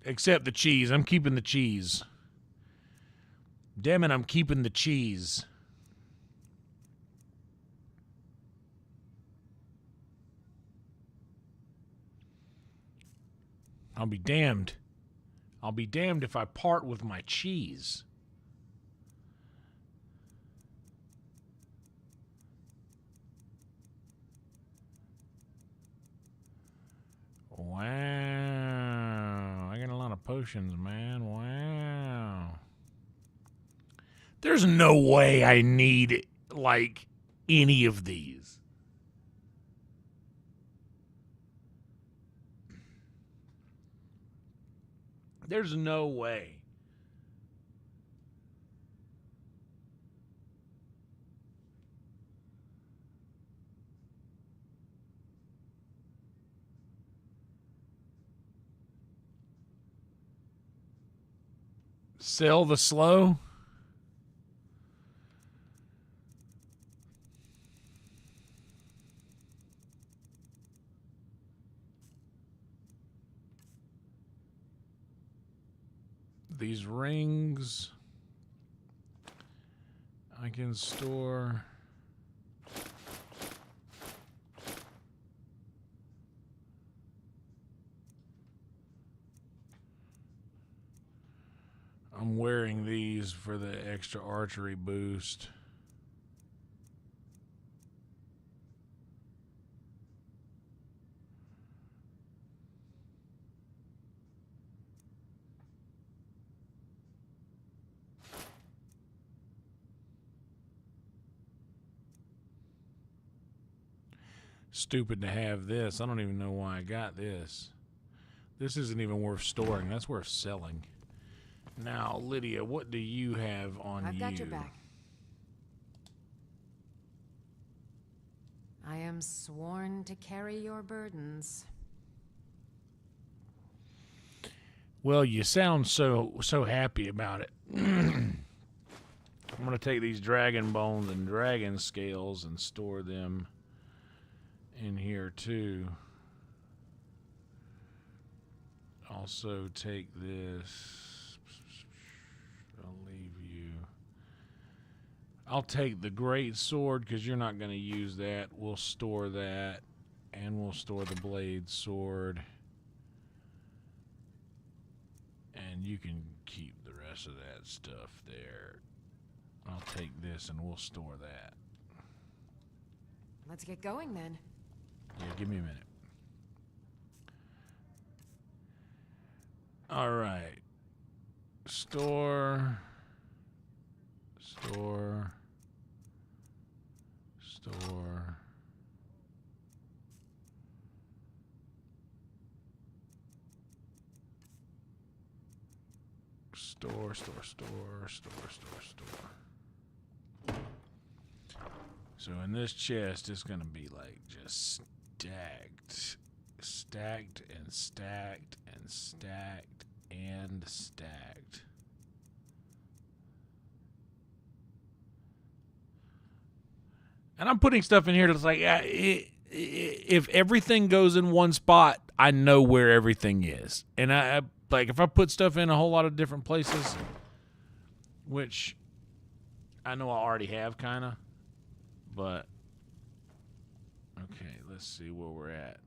Except the cheese. I'm keeping the cheese. Damn it, I'm keeping the cheese. I'll be damned. I'll be damned if I part with my cheese. Wow. I got a lot of potions, man. Wow. There's no way I need, like, any of these. There's no way. Sell the slow? These rings I can store. I'm wearing these for the extra archery boost. Stupid to have this. I don't even know why I got this. This isn't even worth storing. That's worth selling. Now, Lydia, what do you have on you? I've got your back. I am sworn to carry your burdens. Well, you sound so happy about it. I'm going to take these dragon bones and dragon scales and store them in here too. Also take this. I'll leave you. I'll take the great sword because you're not going to use that. We'll store that. And we'll store the blade sword. And you can keep the rest of that stuff there. I'll take this and we'll store that. Let's get going then. Yeah, give me a minute. All right. Store. Store. Store. Store. So in this chest, it's going to be like just stacked. Stacked and stacked and stacked and stacked. And I'm putting stuff in here that's like, if everything goes in one spot, I know where everything is. And I like, if I put stuff in a whole lot of different places, which I know I already have kind of, but okay, let's see where we're at.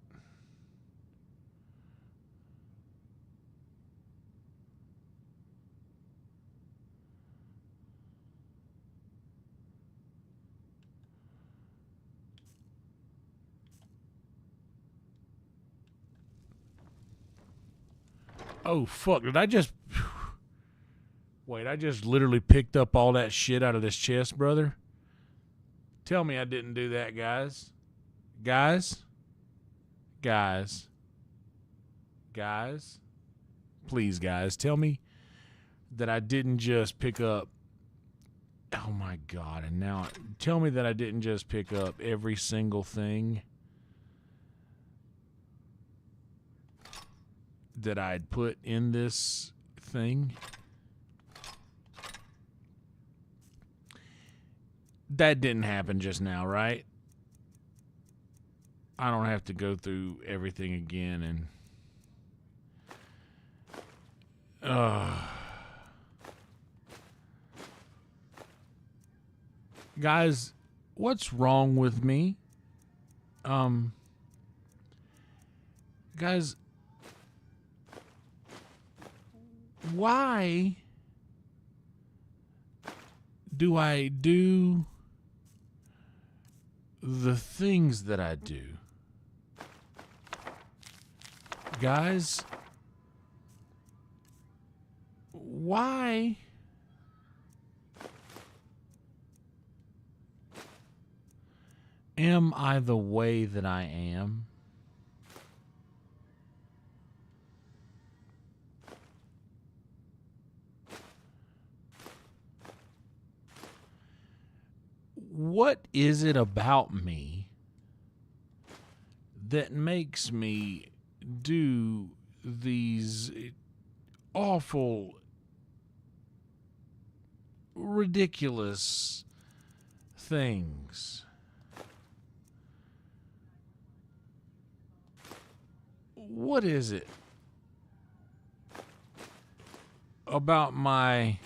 Oh, fuck. Did I just... Wait, I just literally picked up all that shit out of this chest, brother? Tell me I didn't do that, guys. Guys? Guys? Guys? Please, guys, tell me that I didn't just pick up... Oh, my God. And now... Tell me that I didn't just pick up every single thing that I'd put in this thing. That didn't happen just now, right? I don't have to go through everything again and guys, what's wrong with me? Guys, why do I do the things that I do? Guys, why am I the way that I am? What is it about me that makes me do these awful, ridiculous things? What is it about my...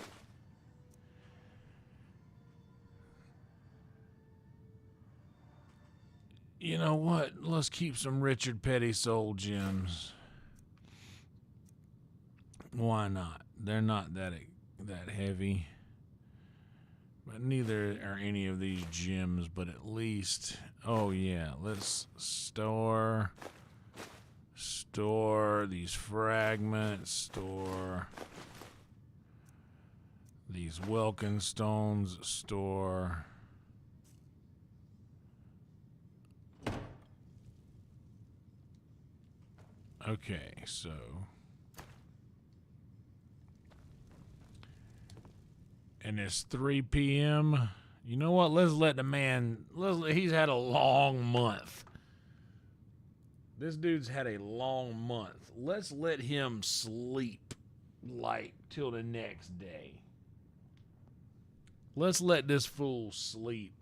You know what? Let's keep some Richard Petty soul gems. Why not? They're not that heavy. But neither are any of these gems, but at least... Oh, yeah. Let's store these fragments. Store these Welkin stones. Store... Okay, so and it's 3 p.m. You know what? Let's let the man. He's had a long month. This dude's had a long month. Let's let him sleep like till the next day. Let's let this fool sleep.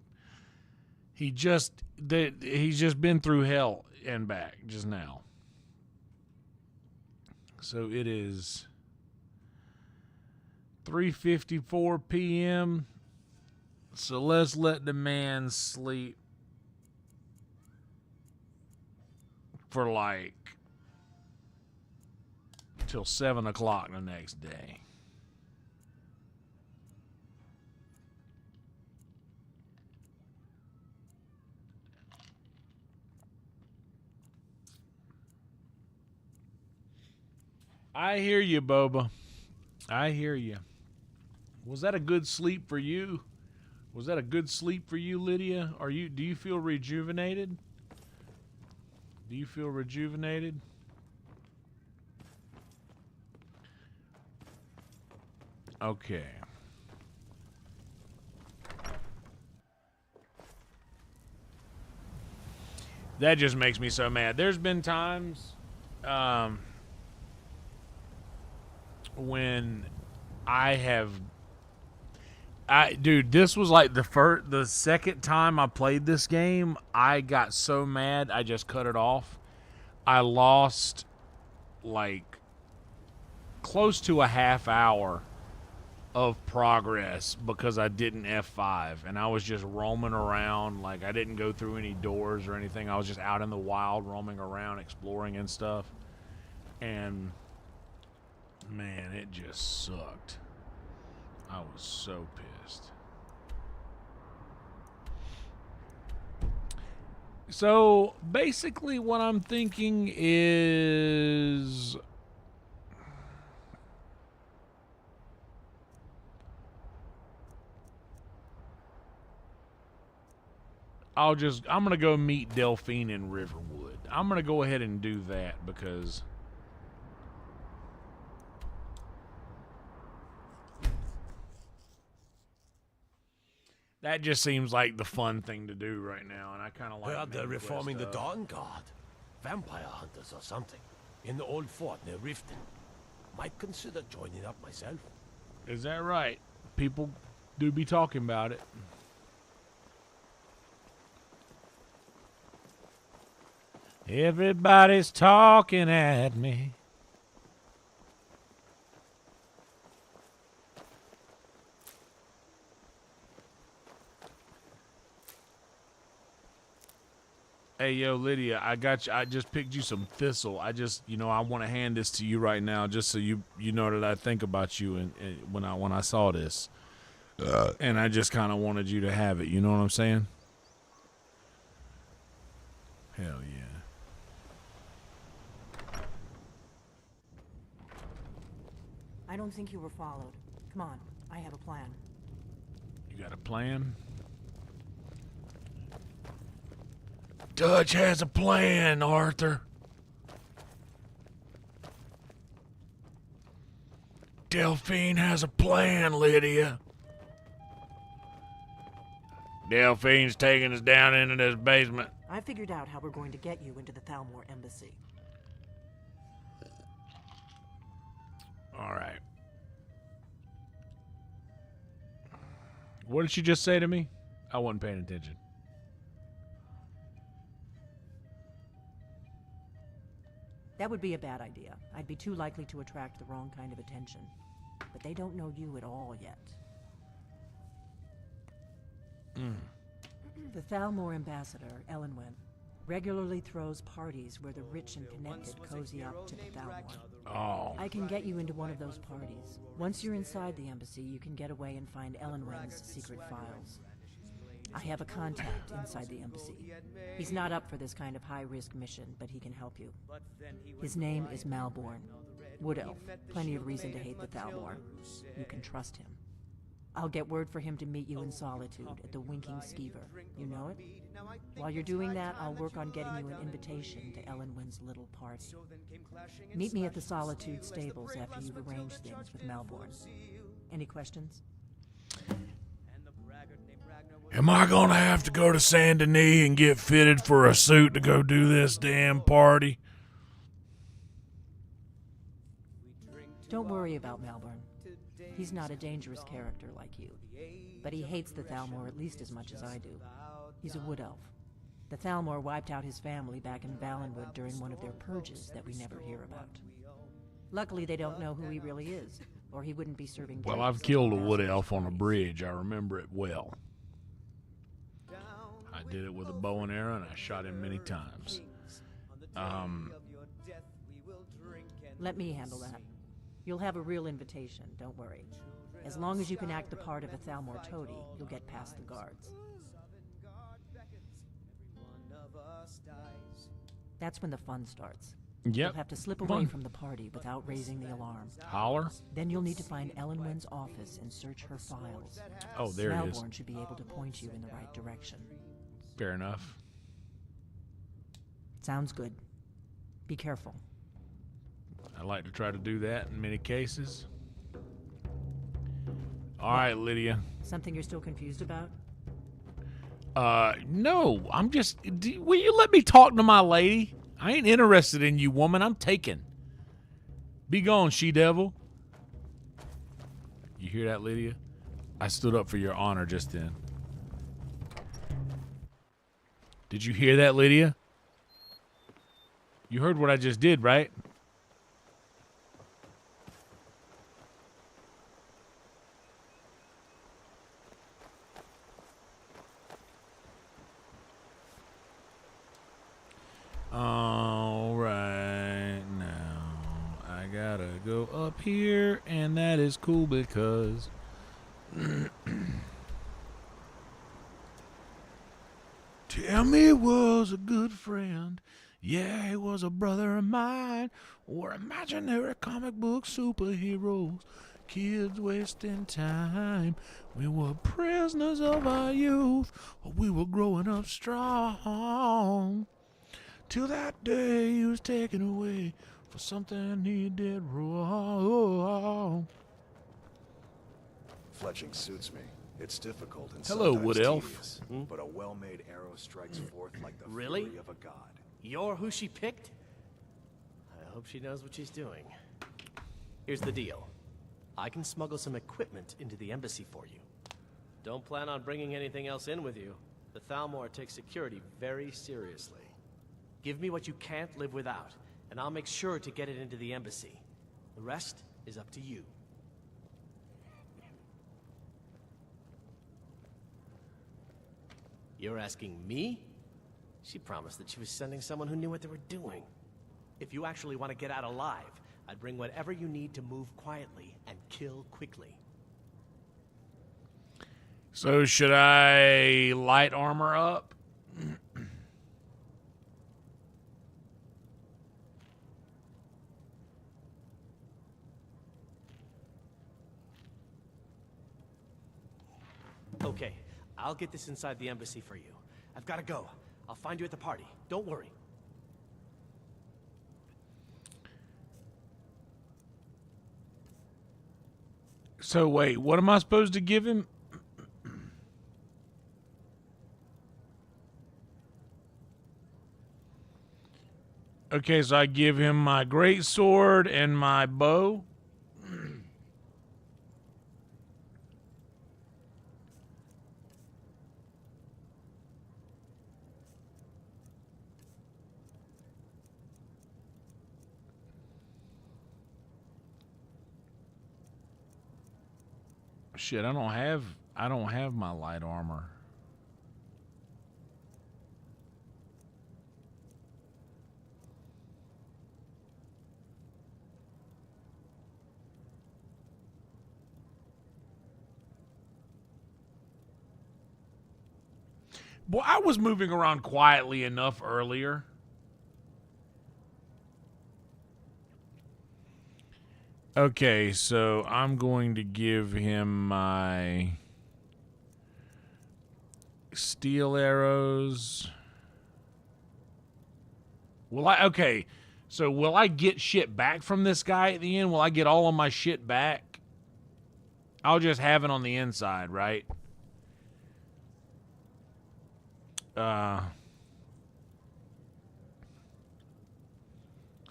He's just been through hell and back just now. So it is 3:54 p.m. So let's let the man sleep for like till 7 o'clock the next day. I hear you, Boba. I hear you. Was that a good sleep for you? Was that a good sleep for you, Lydia? Do you feel rejuvenated? Do you feel rejuvenated? Okay. That just makes me so mad. There's been times when dude, this was like the second time I played this game. I got so mad I just cut it off. I lost like close to a half hour of progress because I didn't F5 and I was just roaming around. Like, I didn't go through any doors or anything. I was just out in the wild roaming around, exploring and stuff. And man, it just sucked. I was so pissed. So basically what I'm thinking is I'm going to go meet Delphine in Riverwood. I'm going to go ahead and do that because that just seems like the fun thing to do right now, and I kind of like. Heard they're reforming the Dawn Guard. Vampire hunters or something. In the old fort near Riften. Might consider joining up myself. Is that right? People do be talking about it. Everybody's talking at me. Hey, yo, Lydia, I got you. I just picked you some thistle. I just, I want to hand this to you right now, just so you know that I think about you and when I saw this, and I just kind of wanted you to have it. You know what I'm saying? Hell yeah. I don't think you were followed. Come on, I have a plan. You got a plan? Dutch has a plan, Arthur. Delphine has a plan, Lydia. Delphine's taking us down into this basement. I figured out how we're going to get you into the Thalmor embassy. All right. What did she just say to me? I wasn't paying attention. That would be a bad idea. I'd be too likely to attract the wrong kind of attention. But they don't know you at all yet. The Thalmor ambassador, Elenwen, regularly throws parties where the rich and connected cozy up to the Thalmor. Oh. I can get you into one of those parties. Once you're inside the embassy, you can get away and find Elenwen's secret files. I have a contact inside the embassy. He's not up for this kind of high-risk mission, but he can help you. His name is Malborn. Wood Elf. Plenty of reason to hate the Thalmor. You can trust him. I'll get word for him to meet you in Solitude at the Winking Skeever. You know it? While you're doing that, I'll work on getting you an invitation to Elenwen's little party. Meet me at the Solitude stables after you've arranged things with Malborn. Any questions? Am I gonna have to go to Saint Denis and get fitted for a suit to go do this damn party? Don't worry about Malborn. He's not a dangerous character like you. But he hates the Thalmor at least as much as I do. He's a wood elf. The Thalmor wiped out his family back in Valenwood during one of their purges that we never hear about. Luckily, they don't know who he really is, or he wouldn't be serving Well, drinks I've killed a until wood master's elf on a parties. bridge. I remember it well. I did it with a bow and arrow, and I shot him many times. Let me handle that. You'll have a real invitation, don't worry. As long as you can act the part of a Thalmor toady, you'll get past the guards. That's when the fun starts. Yep. You'll have to slip away Fun. from the party without raising the alarm. Holler. Then you'll need to find Elenwen's office and search her files. Oh, there it is. Malborn should be able to point you in the right direction. Fair enough. Sounds good. Be careful. I like to try to do that in many cases. All right, Lydia. Something you're still confused about? No, I'm just... Will you let me talk to my lady? I ain't interested in you, woman. I'm taken. Be gone, she-devil. You hear that, Lydia? I stood up for your honor just then. Did you hear that, Lydia? You heard what I just did, right? All right, now I gotta go up here, and that is cool because Timmy was a good friend. Yeah, he was a brother of mine. We're imaginary comic book superheroes. Kids wasting time. We were prisoners of our youth. We were growing up strong. Till that day he was taken away for something he did wrong. Fletching suits me. It's difficult and Hello, sometimes Wood Elf. tedious, but a well-made arrow strikes forth like the Really? fury of a god. You're who she picked? I hope she knows what she's doing. Here's the deal. I can smuggle some equipment into the embassy for you. Don't plan on bringing anything else in with you. The Thalmor takes security very seriously. Give me what you can't live without, and I'll make sure to get it into the embassy. The rest is up to you. You're asking me? She promised that she was sending someone who knew what they were doing. If you actually want to get out alive, I'd bring whatever you need to move quietly and kill quickly. So should I light armor up? Okay, I'll get this inside the embassy for you. I've got to go. I'll find you at the party. Don't worry. So wait, what am I supposed to give him? Okay, so I give him my great sword and my bow. Shit, I don't have my light armor. Boy, I was moving around quietly enough earlier. Okay, so I'm going to give him my steel arrows. Okay, so will I get shit back from this guy at the end? Will I get all of my shit back? I'll just have it on the inside, right?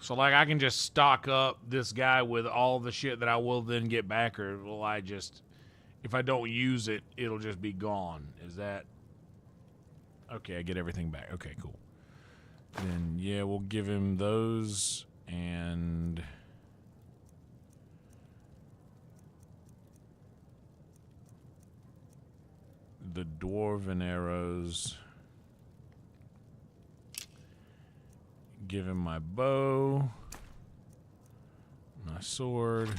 So, like, I can just stock up this guy with all the shit that I will then get back, or will I just, if I don't use it, it'll just be gone? Is that... Okay, I get everything back. Okay, cool. Then, yeah, we'll give him those, and... the dwarven arrows. Give him my bow. My sword.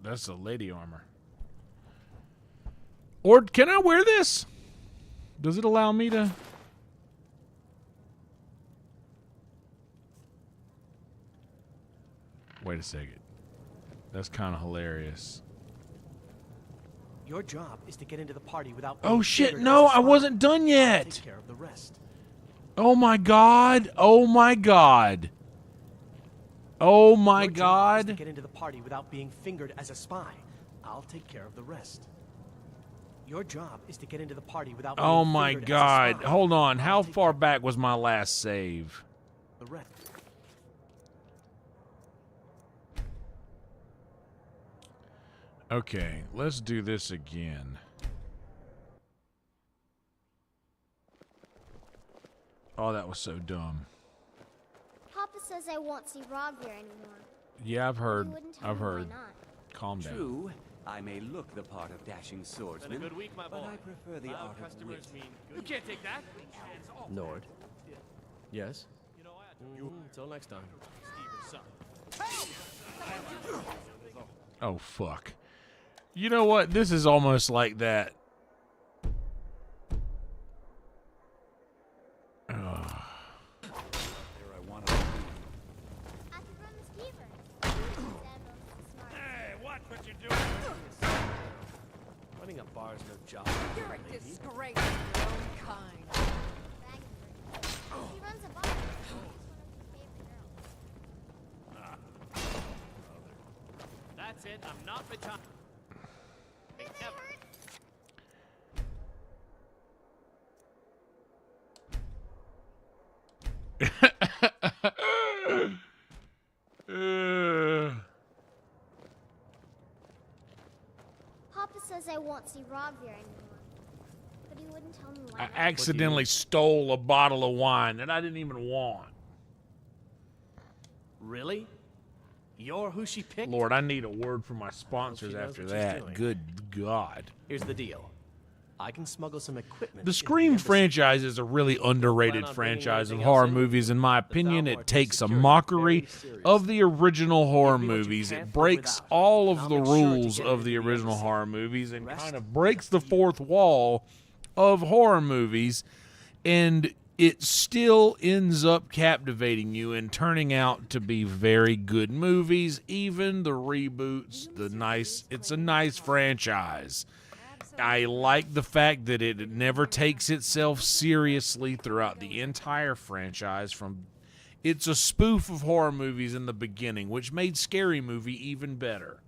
That's a lady armor. Or can I wear this? Does it allow me to? Wait a second. That's kind of hilarious. Your job is to get into the party without. Oh shit! No, I wasn't done yet. Take care of the rest. Oh my god! Oh my god! Oh my Your job god! is to get into the party without being fingered as a spy. I'll take care of the rest. Your job is to get into the party without being Oh my fingered god! as a spy. Hold on. How far back was my last save? The rest. Okay, let's do this again. Oh, that was so dumb. Papa says I won't see Rob here anymore. Yeah, I've heard. You wouldn't tell I've me why heard. not. Calm down. True, I may look the part of dashing swordsman, Been a good week, my but boy. I prefer the art of wit. You can't take that. Nord. Yes. Until next time. Oh fuck. You know what? This is almost like that. There I want to. I could run the skeever. Hey, watch what you're doing. Running a bar is no job. You're a disgrace to your own kind. He runs a bar. He's one of his favorite girls. That's it. I'm not retired. Papa says I won't see Rob here anymore. But he wouldn't tell me why I not. accidentally stole a bottle of wine that I didn't even want. Really? You're who she picked? Lord, I need a word from my sponsors She knows after what she's that. doing. Good God. Here's the deal. I can smuggle some equipment. The into Scream embassy. franchise is a really underrated on bringing franchise of anything horror else in? movies. In my opinion, Thalmor it takes takes a security mockery very serious. of the original horror Give me what you movies. can't It live breaks without, all and of I'll the make sure to rules get of it the into the original embassy. horror movies and Rest kind of breaks the fourth wall of horror movies. And it still ends up captivating you and turning out to be very good movies. Even the reboots, it's a nice franchise. I like the fact that it never takes itself seriously throughout the entire franchise. It's a spoof of horror movies in the beginning, which made Scary Movie even better.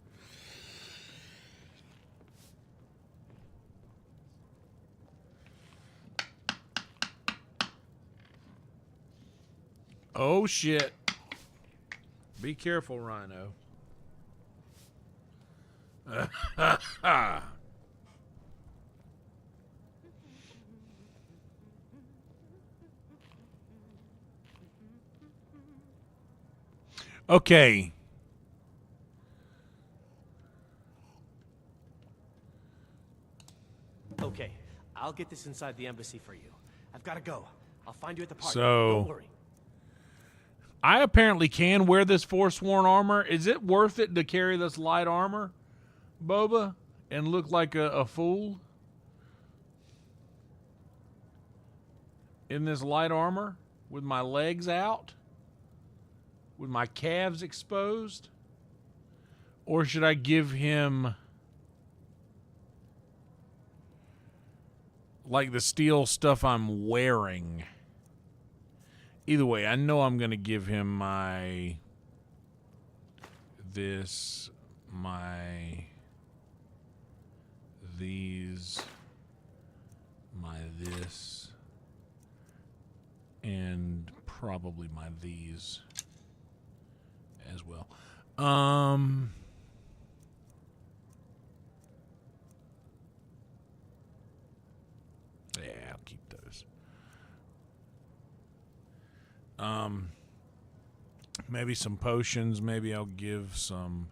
Oh shit. Be careful, Rhino. Okay. Okay, I'll get this inside the embassy for you. I've got to go. I'll find you at the party. So- Don't worry. I apparently can wear this Forsworn armor. Is it worth it to carry this light armor, Boba, and look like a fool in this light armor with my legs out, with my calves exposed? Or should I give him like the steel stuff I'm wearing? Either way, I know I'm going to give him my these, my this, and probably my these as well. Maybe some potions. Maybe I'll give some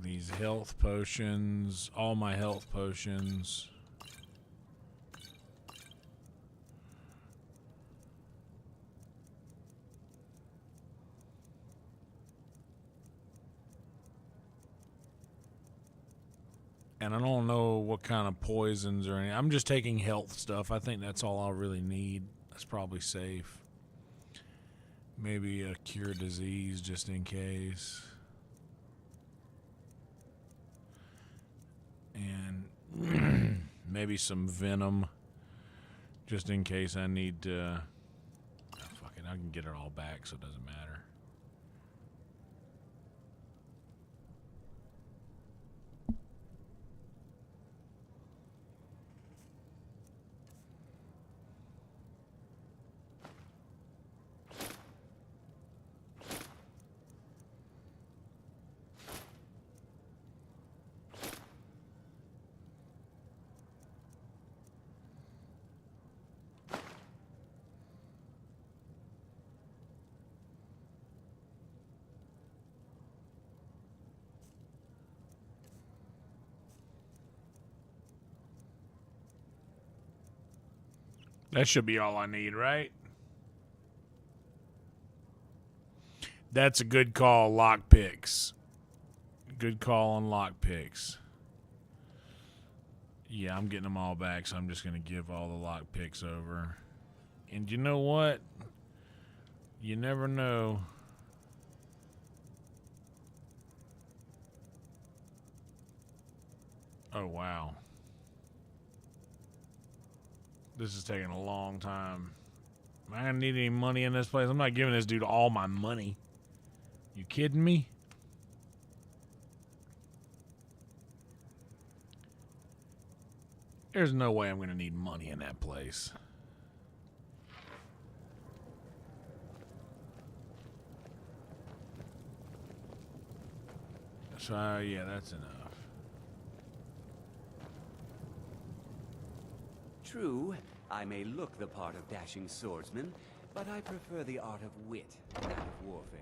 these health potions, all my health potions. And I don't know what kind of poisons or anything. I'm just taking health stuff. I think that's all I'll really need. That's probably safe. Maybe a cure disease just in case. And maybe some venom just in case I need to. Oh, fuck it. I can get it all back, so it doesn't matter. That should be all I need, right? That's a good call, lockpicks. Good call on lockpicks. Yeah, I'm getting them all back, so I'm just going to give all the lockpicks over. And you know what? You never know. Oh, wow. This is taking a long time. Am I gonna need any money in this place? I'm not giving this dude all my money. You kidding me? There's no way I'm gonna need money in that place. So, yeah, that's enough. True, I may look the part of dashing swordsman, but I prefer the art of wit, that of warfare.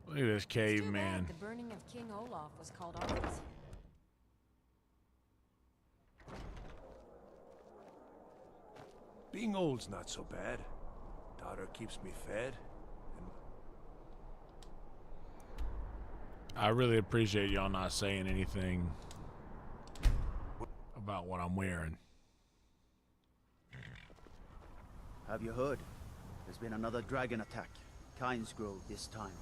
Look at this caveman. The burning of King Olaf was called off this year. Being old's not so bad. Daughter keeps me fed. I really appreciate y'all not saying anything about what I'm wearing. Have you heard? There's been another dragon attack. Kynes Grove this time.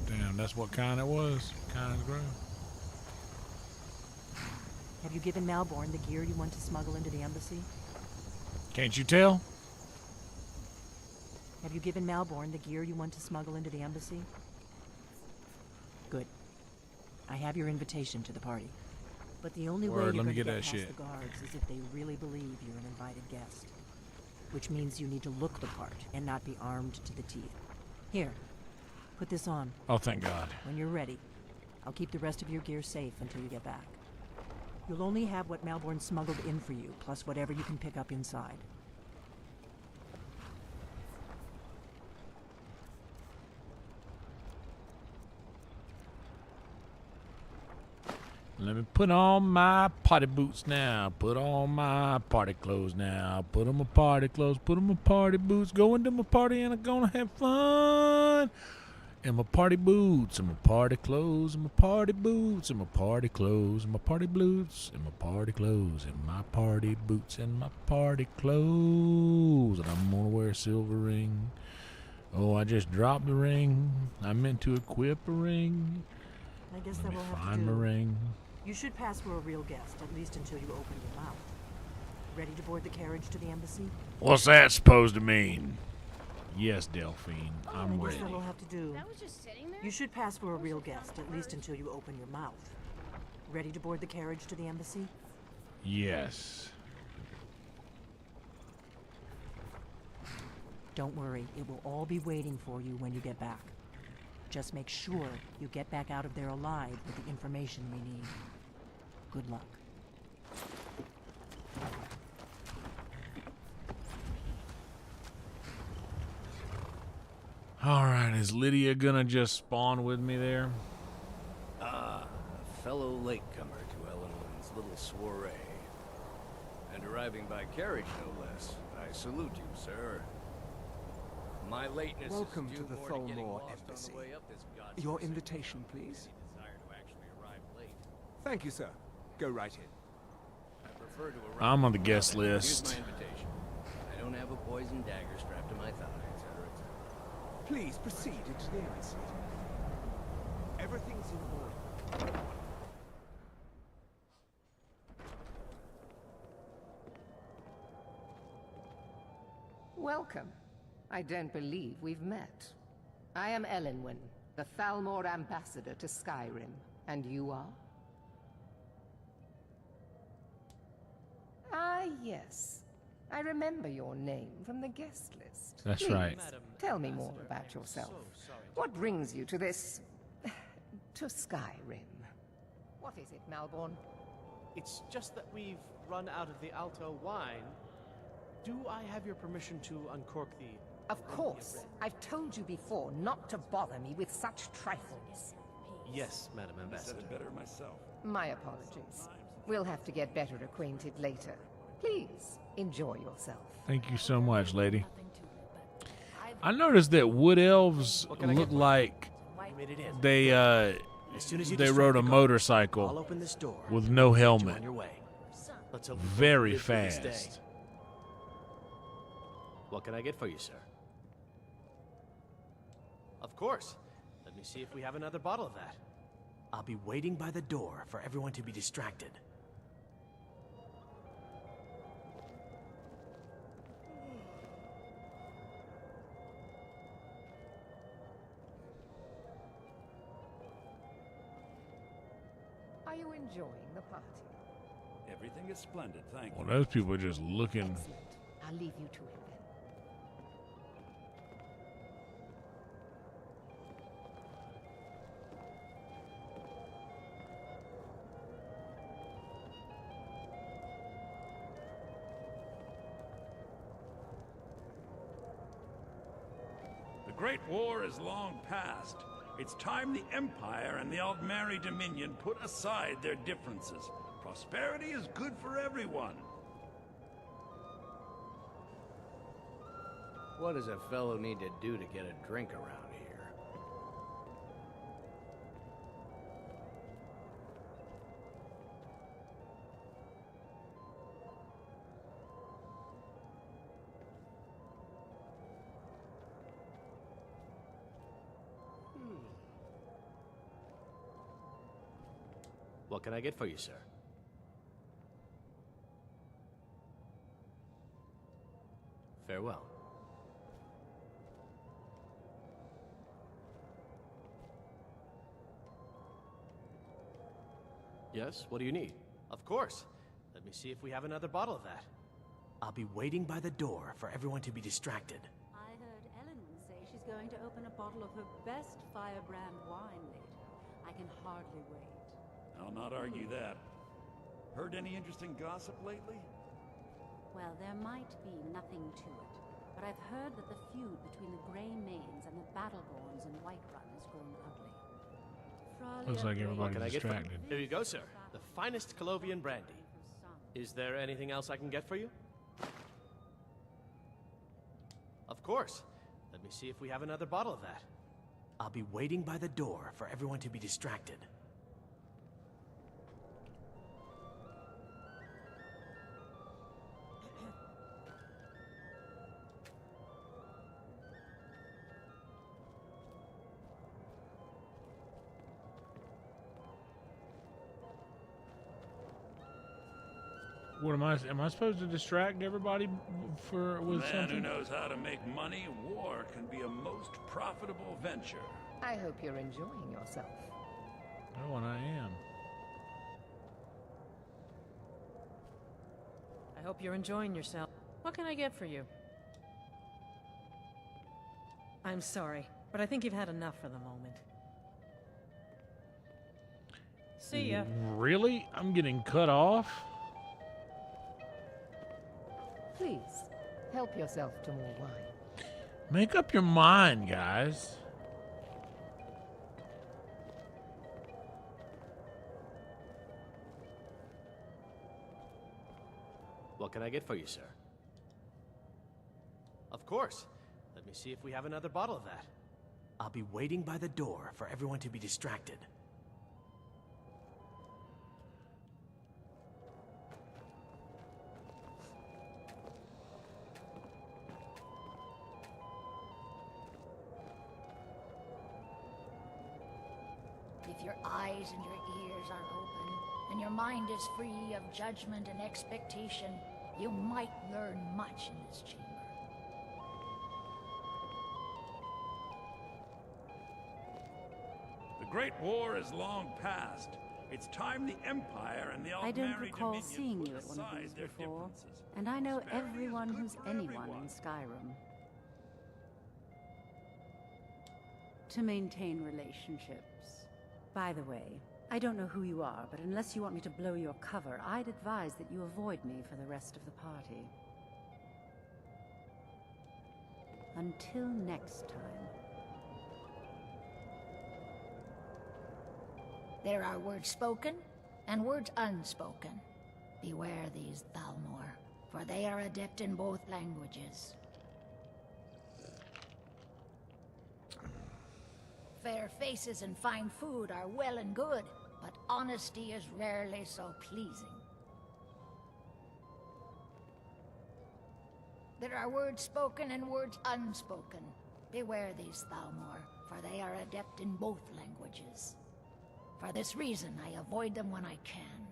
Damn, that's what kind it was. Kynes Grove. Have you given Malborn the gear you want to smuggle into the embassy? Can't you tell? Have you given Malborn the gear you want to smuggle into the embassy? Good. I have your invitation to the party. But the only way you're going to get past the guards is if they really believe you're an invited guest. Which means you need to look the part and not be armed to the teeth. Here, put this on. Oh, thank God. When you're ready, I'll keep the rest of your gear safe until you get back. You'll only have what Malborn smuggled in for you, plus whatever you can pick up inside. Let me put on my party boots now. Put on my party clothes now. Put on my party clothes. Put on my party boots. Going to my party and I'm gonna have fun. And my party boots and my party clothes and my party boots and my party clothes and my party boots and my party clothes and my party boots and my party clothes. And I'm gonna wear a silver ring. Oh, I just dropped the ring. I meant to equip a ring. I guess Let that me will have to find do. my ring. You should pass for a real guest, at least until you open your mouth. Ready to board the carriage to the embassy? What's that supposed to mean? Yes, Delphine, I'm I guess ready. that will have to do. That was just sitting there? You should pass for a real guest, at least until you open your mouth. Ready to board the carriage to the embassy? Yes. Don't worry, it will all be waiting for you when you get back. Just make sure you get back out of there alive with the information we need. Good luck. All right, is Lydia gonna just spawn with me there? Ah, a fellow latecomer to Ellenwood's little soiree. And arriving by carriage, no less. I salute you, sir. My lateness Welcome is to due the more to getting Tholmor lost on Embassy. the way up this Your godforsaken invitation, mountain. please. Any desire to actually arrive late. Thank you, sir. Go right in. I prefer to arrive. I'm on the guest Here's list. my invitation. I don't have a poison dagger strapped to my thigh, etc., etc. Please proceed into the embassy. Everything's in order. Welcome. I don't believe we've met. I am Elenwen, the Thalmor ambassador to Skyrim. And you are? Ah, yes. I remember your name from the guest list. That's Please, right. tell me more about yourself. What brings you to this... to Skyrim? What is it, Malborn? It's just that we've run out of the Alto wine. Do I have your permission to uncork the... Of course. I've told you before not to bother me with such trifles. Yes, Madam Ambassador. Said it better myself. My apologies. We'll have to get better acquainted later. Please, enjoy yourself. Thank you so much, lady. I noticed that wood elves look like You made it in. they As soon as you they distract rode a the guard, I'll motorcycle open this door. with no Get you helmet. on your way. Let's hope you Very live through this day. fast. What can I get for you, sir? Of course. Let me see if we have another bottle of that. I'll be waiting by the door for everyone to be distracted. Are you enjoying the party? Everything is splendid, thank Well, those people are just looking. Excellent. I'll leave you to it then. The Great War is long past. It's time the Empire and the Aldmeri Dominion put aside their differences. Prosperity is good for everyone. What does a fellow need to do to get a drink around here? What can I get for you, sir? Farewell. Yes, what do you need? Of course. Let me see if we have another bottle of that. I'll be waiting by the door for everyone to be distracted. I heard Ellen say she's going to open a bottle of her best firebrand wine later. I can hardly wait. I'll not argue that. Heard any interesting gossip lately? Well, there might be nothing to it, but I've heard that the feud between the Grey Mains and the Battleborns in Whiterun has grown ugly. Looks like What everybody's can I get for you? distracted. Here you go, sir. The finest Colovian brandy. Is there anything else I can get for you? Of course. Let me see if we have another bottle of that. I'll be waiting by the door for everyone to be distracted. What am I supposed to distract everybody for with Man something? who knows how to make money, war can be a most profitable venture. I hope you're enjoying yourself. Oh, and I am. I hope you're enjoying yourself. What can I get for you? I'm sorry, but I think you've had enough for the moment. See ya. Really? I'm getting cut off? Please, help yourself to more wine. Make up your mind, guys. What can I get for you, sir? Of course. Let me see if we have another bottle of that. I'll be waiting by the door for everyone to be distracted. If your eyes and your ears are open, and your mind is free of judgment and expectation, you might learn much in this chamber. The Great War is long past. It's time the Empire and the I don't Aldmeri recall Dominion seeing put you at one of aside these their before, differences. and I know Prosperity is everyone good who's for anyone everyone. in Skyrim. To maintain relationships. By the way, I don't know who you are, but unless you want me to blow your cover, I'd advise that you avoid me for the rest of the party. Until next time. There are words spoken and words unspoken. Beware these Thalmor, for they are adept in both languages. Fair faces and fine food are well and good, but honesty is rarely so pleasing. There are words spoken and words unspoken. Beware these Thalmor, for they are adept in both languages. For this reason, I avoid them when I can.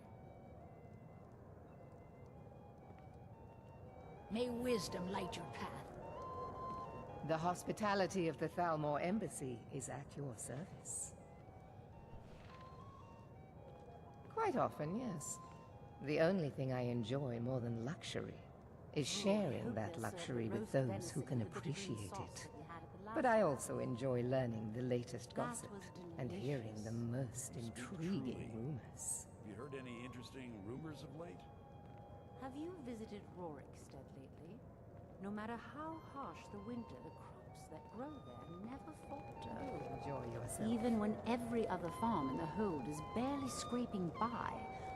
May wisdom light your path. The hospitality of the Thalmor Embassy is at your service. Quite often, yes. The only thing I enjoy more than luxury is sharing that luxury with those who can appreciate it. But I also enjoy learning the latest gossip and hearing the most intriguing rumors. Have you heard any interesting rumors of late? Have you visited Rorikstead lately? No matter how harsh the winter, the crops that grow there never falter. Enjoy yourself. Even when every other farm in the hold is barely scraping by,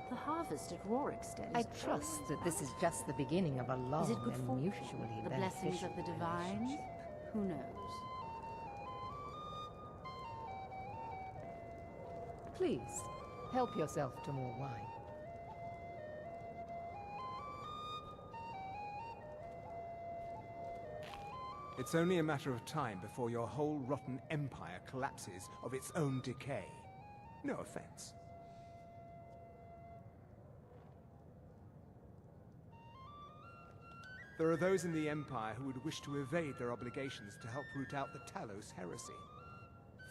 the harvest at Rorikstead is... I trust that this is just the beginning of a long Is it good and fortune? mutually The blessings beneficial of the divines? relationship. Who knows? Please, help yourself to more wine. It's only a matter of time before your whole rotten empire collapses of its own decay. No offense. There are those in the Empire who would wish to evade their obligations to help root out the Talos heresy.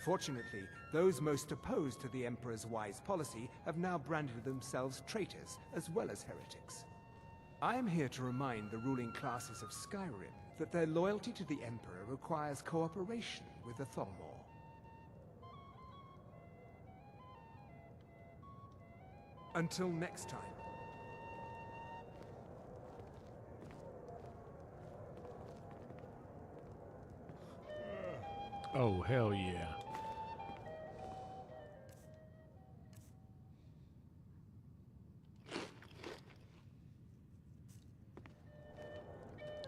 Fortunately, those most opposed to the Emperor's wise policy have now branded themselves traitors as well as heretics. I am here to remind the ruling classes of Skyrim that their loyalty to the Emperor requires cooperation with the Thalmor. Until next time. Oh, hell yeah.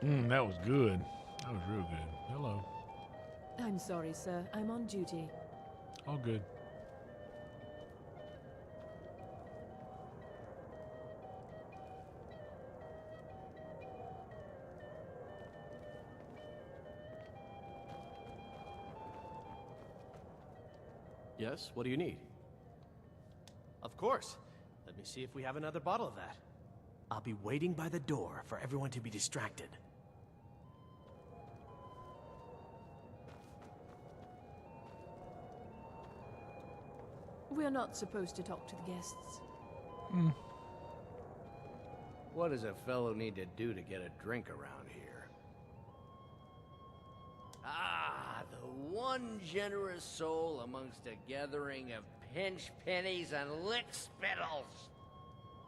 That was good. That was real good. Hello. I'm sorry, sir. I'm on duty. All good. Yes, what do you need? Of course. Let me see if we have another bottle of that. I'll be waiting by the door for everyone to be distracted. We're not supposed to talk to the guests. What does a fellow need to do to get a drink around here? Ah, the one generous soul amongst a gathering of pinch pennies and lick spittles.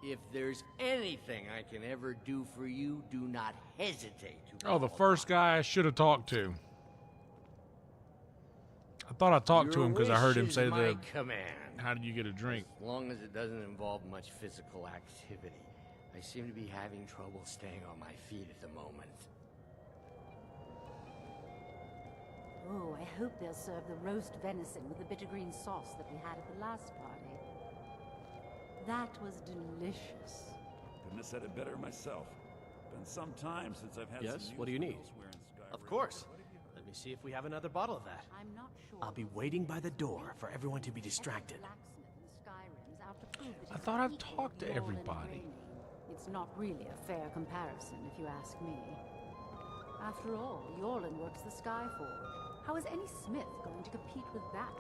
If there's anything I can ever do for you, do not hesitate to Oh, the first guy I should have talked to. I thought I talked to him because I heard him say my the. command. How did you get a drink? As long as it doesn't involve much physical activity. I seem to be having trouble staying on my feet at the moment. Oh, I hope they'll serve the roast venison with the bitter green sauce that we had at the last party. That was delicious. Couldn't have said it better myself. Been some time since I've had Yes, some what do you need? elsewhere in Skyrim. Of course. Let me see if we have another bottle of that. I'm not sure. I'll be waiting by the door for everyone to be distracted. I thought I've talked to everybody. It's not really a fair comparison, if you ask me. After all, Yorlin works the Skyforge. How is any smith going to compete with that?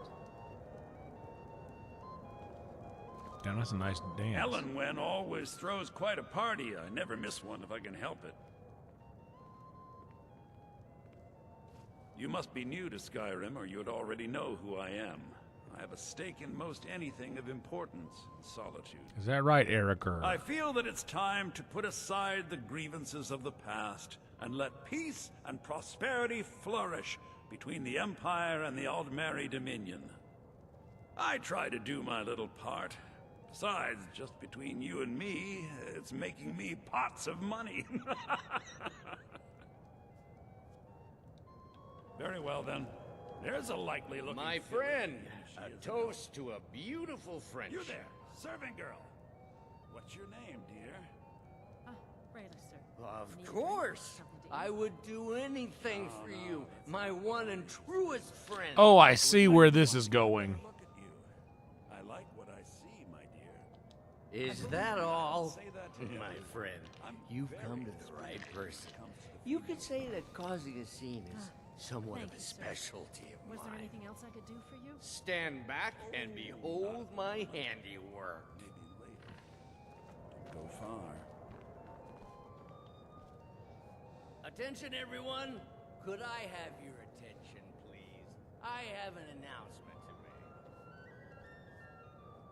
Damn, that's a nice dance. Ellenwen always throws quite a party. I never miss one if I can help it. You must be new to Skyrim, or you'd already know who I am. I have a stake in most anything of importance in Solitude. Is that right, Erica? I feel that it's time to put aside the grievances of the past and let peace and prosperity flourish between the Empire and the Aldmeri Dominion. I try to do my little part. Besides, just between you and me, it's making me pots of money. Very well, then. There's a likely-looking... My friend, a toast to a beautiful friendship. You there, serving girl. What's your name, dear? Rayla, sir. Of course. I would do anything for you, my one and truest friend. Oh, I see where this is going. Look at you. I like what I see, my dear. Is that all? Say that to My everyone. friend, I'm you've very come to the excited right when it person. comes to the You could say that causing a scene is somewhat Thank of a you, sir. specialty of Was there mine. anything else I could do for you? Stand back and behold my handiwork. Maybe later. Don't go far. Attention, everyone! Could I have your attention, please? I have an announcement to make.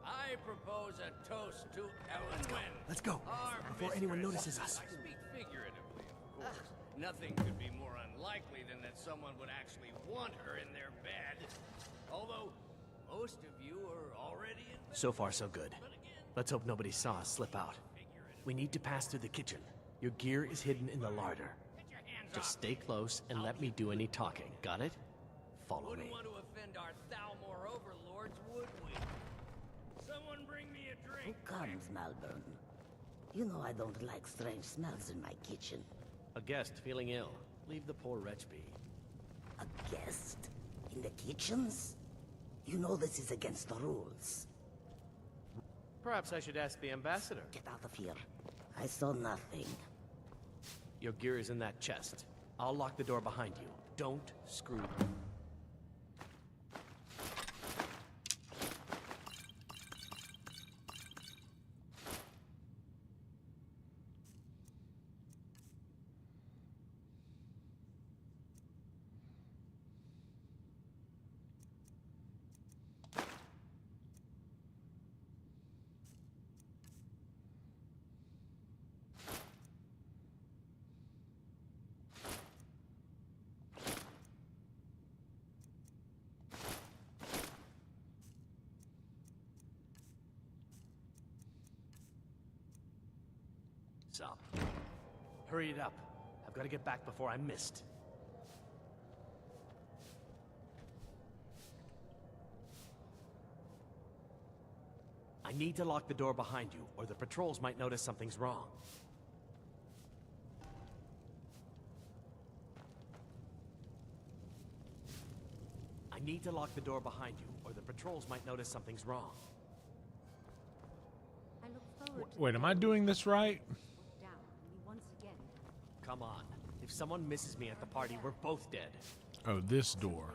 I propose a toast to Ellenwen. Let's go. Our Before anyone mistress. notices us. I speak figuratively, of course. Nothing could be more unlikely than that someone would actually want her in their bed. Although, most of you are already in bed. So far, so good. Let's hope nobody saw us slip out. We need to pass through the kitchen. Your gear is hidden in the larder. Just stay close and let me do any talking. Got it? Follow Wouldn't me. want to offend our Thalmor overlords, would we? Someone bring me a Who drink. comes, Malvern? You know I don't like strange smells in my kitchen. A guest feeling ill. Leave the poor wretch be. A guest? In the kitchens? You know this is against the rules. Perhaps I should ask the ambassador. Get out of here. I saw nothing. Your gear is in that chest. I'll lock the door behind you. Don't screw. Up. Hurry it up. I've got to get back before I'm missed. I need to lock the door behind you, or the patrols might notice something's wrong. I need to lock the door behind you, or the patrols might notice something's wrong. I look forward to Wait, am I doing this right? down once again. Come on. If someone misses me at the party, we're both dead. Oh, this door.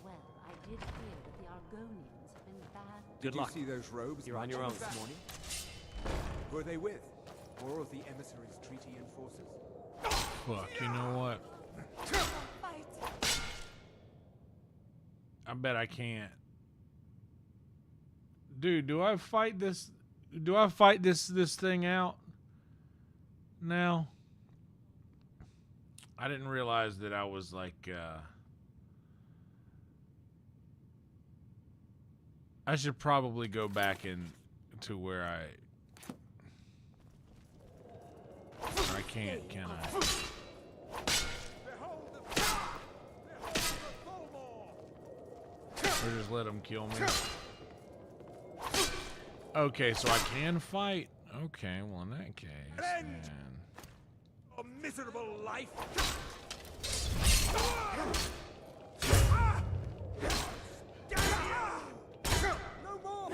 Well, I did hear that the Argonians have been bad. Good luck. Did you see those robes? You're on your own. marching this morning? Who are they with? More of the emissaries' treaty enforcers? Fuck, you know what? I bet I can't. Dude, do I fight this do I fight this thing out now? I didn't realize that I was like I should probably go back in to where I can't, can I? Or just let them kill me. Okay, so I can fight. Okay, well in that case, then. A miserable life. No more.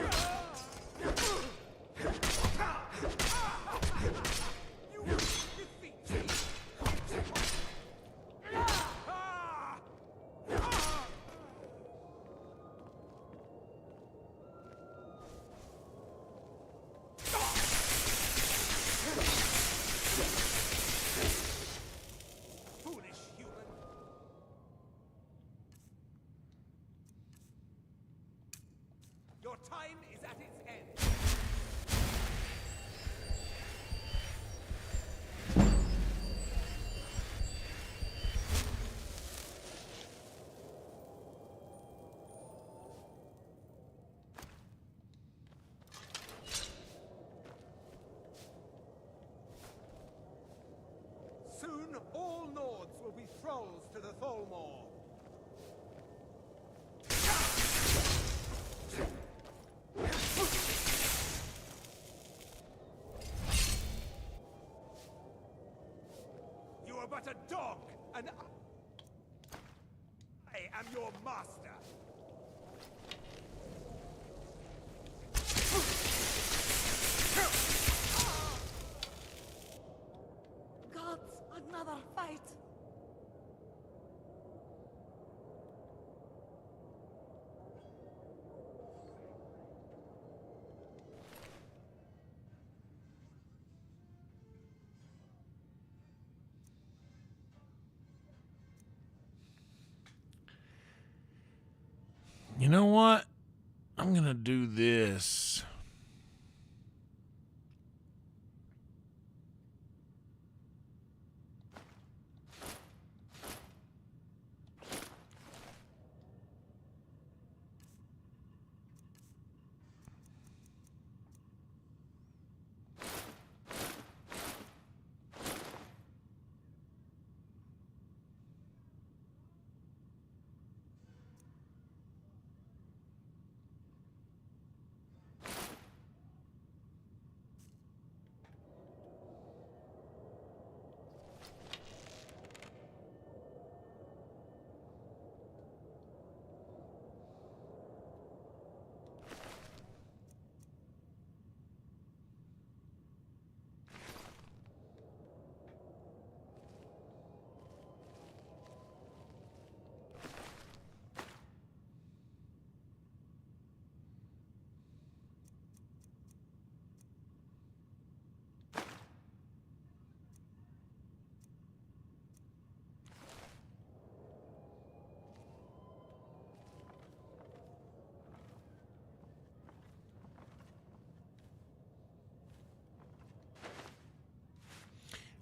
Your time is at its end. Soon all Nords will be thralls to the Tholmor. You are but a dog, and I am your master. Gods, another fight. You know what? I'm gonna do this.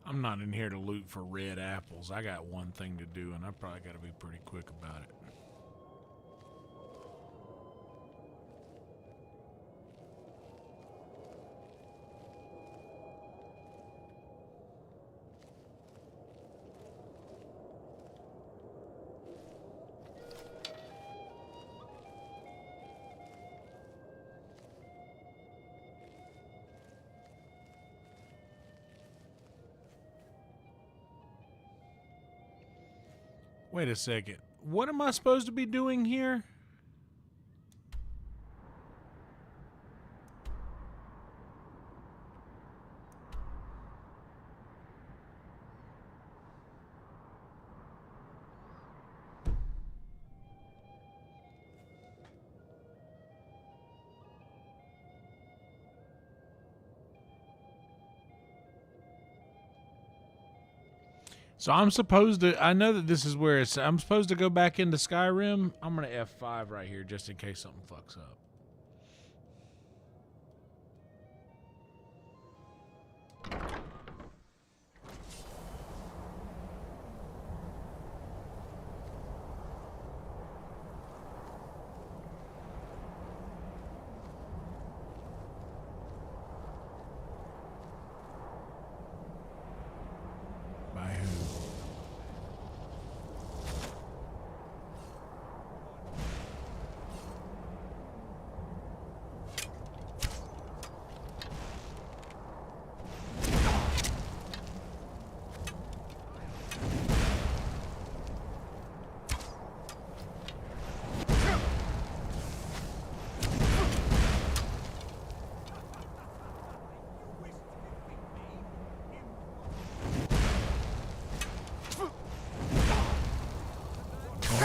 I'm not in here to loot for red apples. I got one thing to do, and I probably got to be pretty quick about it. Wait a second. What am I supposed to be doing here? So I'm supposed to, I know that this is where it's, I'm supposed to go back into Skyrim. I'm going to F5 right here just in case something fucks up.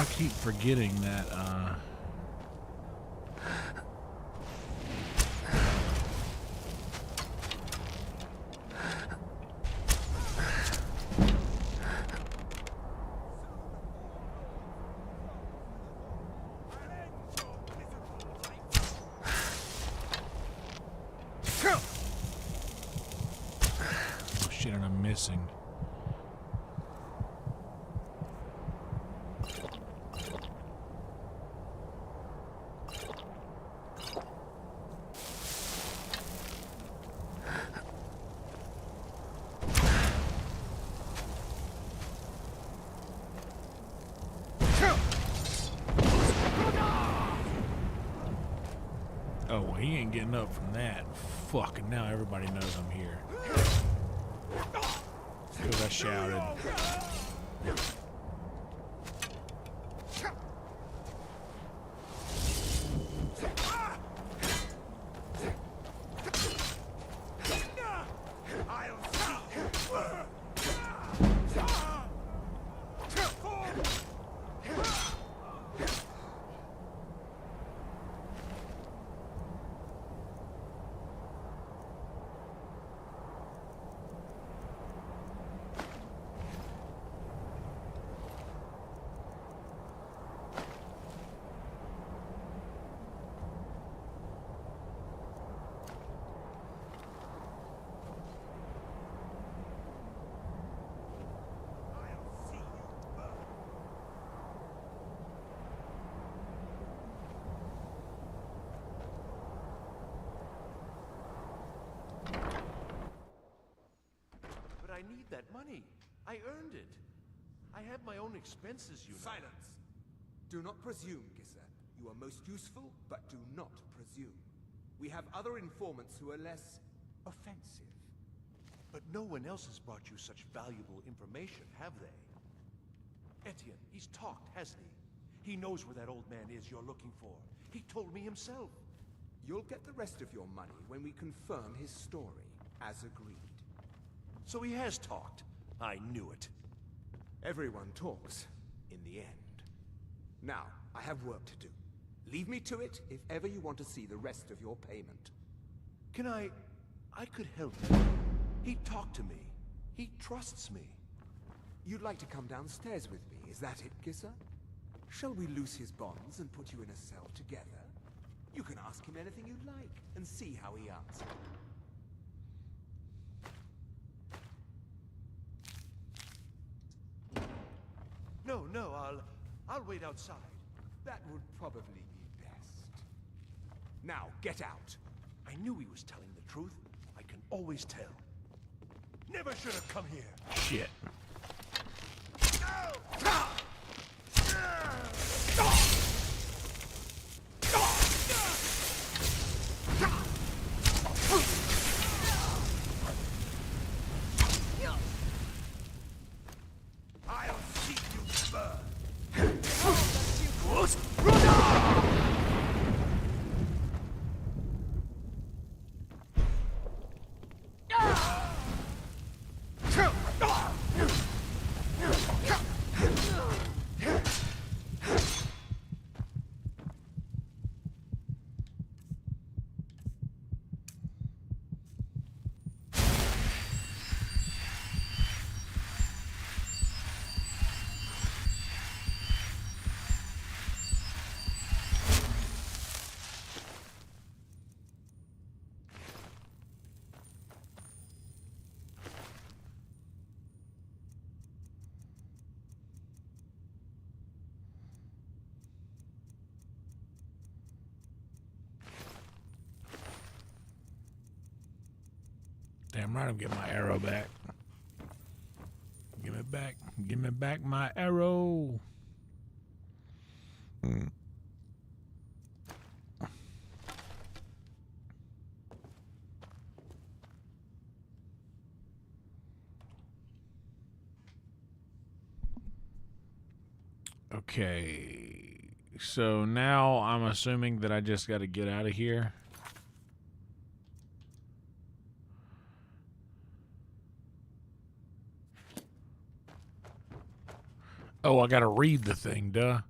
I keep forgetting that, oh shit, and I'm missing. Oh, well, he ain't getting up from that. Fuck, and now everybody knows I'm here. Because I shouted. I need that money. I earned it. I have my own expenses, you know. Silence! Do not presume, Gisser. You are most useful, but do not presume. We have other informants who are less offensive. But no one else has brought you such valuable information, have they? Etienne, he's talked, hasn't he? He knows where that old man is you're looking for. He told me himself. You'll get the rest of your money when we confirm his story, as agreed. So he has talked. I knew it. Everyone talks, in the end. Now, I have work to do. Leave me to it if ever you want to see the rest of your payment. Can I could help him. He talked to me. He trusts me. You'd like to come downstairs with me, is that it, Gisser? Shall we loose his bonds and put you in a cell together? You can ask him anything you'd like, and see how he answers. No, I'll wait outside. That would probably be best. Now, get out. I knew he was telling the truth. I can always tell. Never should have come here. Shit. I'll see you burn. Damn right I'm getting my arrow back. Give it back. Give me back my arrow. Okay. So now I'm assuming that I just got to get out of here. Oh, I gotta read the thing, duh.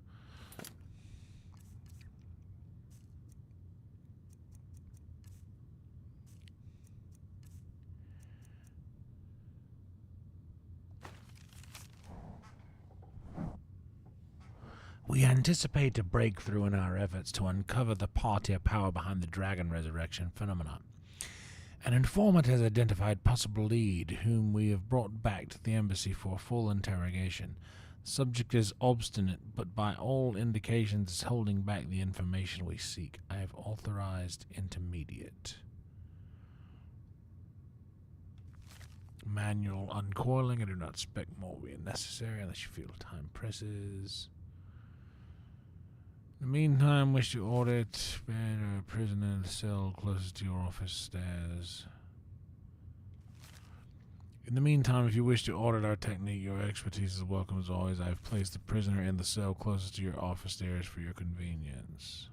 We anticipate a breakthrough in our efforts to uncover the party of power behind the dragon resurrection phenomenon. An informant has identified possible lead, whom we have brought back to the embassy for full interrogation. The subject is obstinate, but by all indications is holding back the information we seek. I have authorized intermediate. Manual uncoiling. I do not expect more will be necessary unless you feel time presses. In the meantime, wish to audit bed or prisoner in the cell closest to your office stairs. In the meantime, if you wish to audit our technique, your expertise is welcome as always. I have placed the prisoner in the cell closest to your office stairs for your convenience.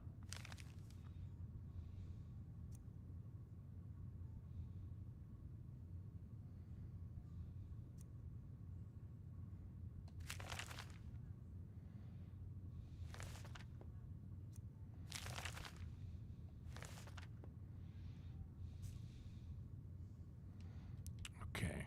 Okay.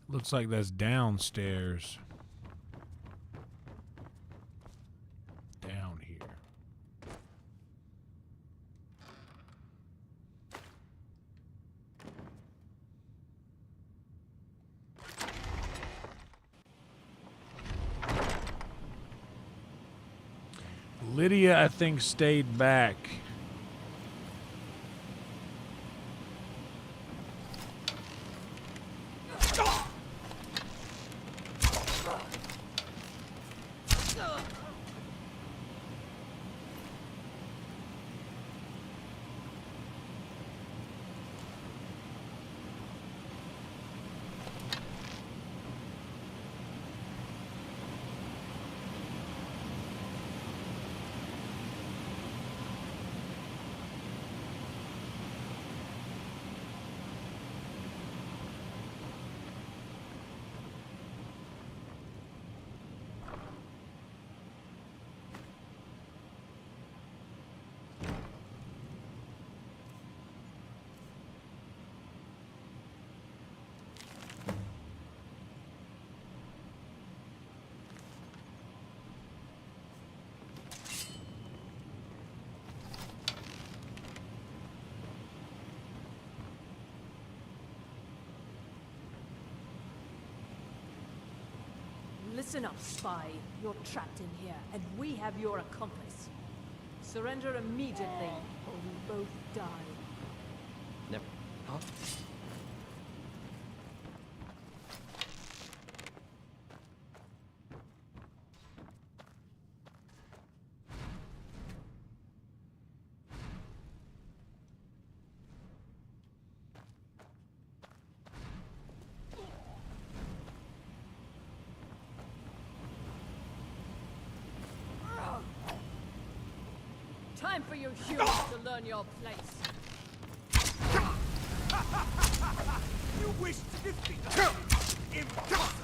Looks like that's downstairs. Down here. Lydia, I think, stayed back. Listen up, spy. You're trapped in here, and we have your accomplice. Surrender immediately, or we both die. Never. Huh? Time for you humans to learn your place. You wish to defeat us? Impossible!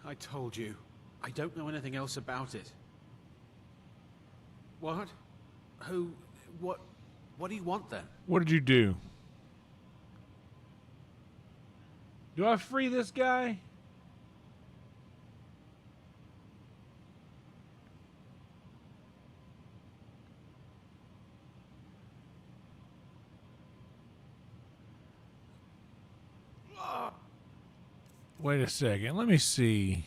I told you. I don't know anything else about it. What? Who? What do you want then? What did you do? Do I free this guy? Wait a second. Let me see.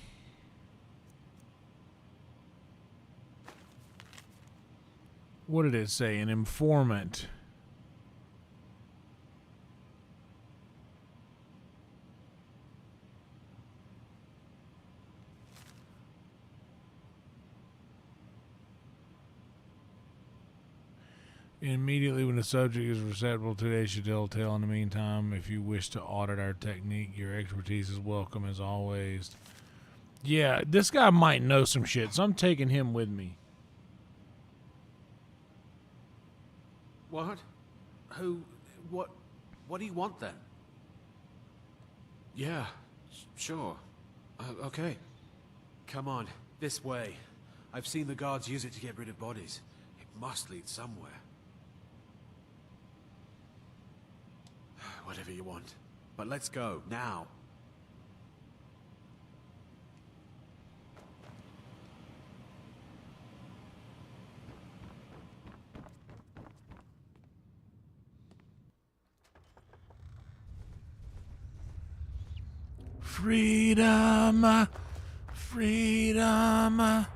What did it say? An informant. Immediately when the subject is receptive to it, should tell a tale. In the meantime, if you wish to audit our technique, your expertise is welcome as always. Yeah, this guy might know some shit, so I'm taking him with me. What? Who? What do you want then? Yeah, sure. Okay. Come on, this way. I've seen the guards use it to get rid of bodies. It must lead somewhere. Whatever you want. But let's go, now. Freedom! Freedom!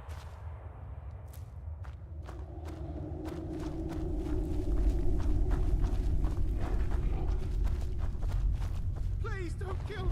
Please don't kill me!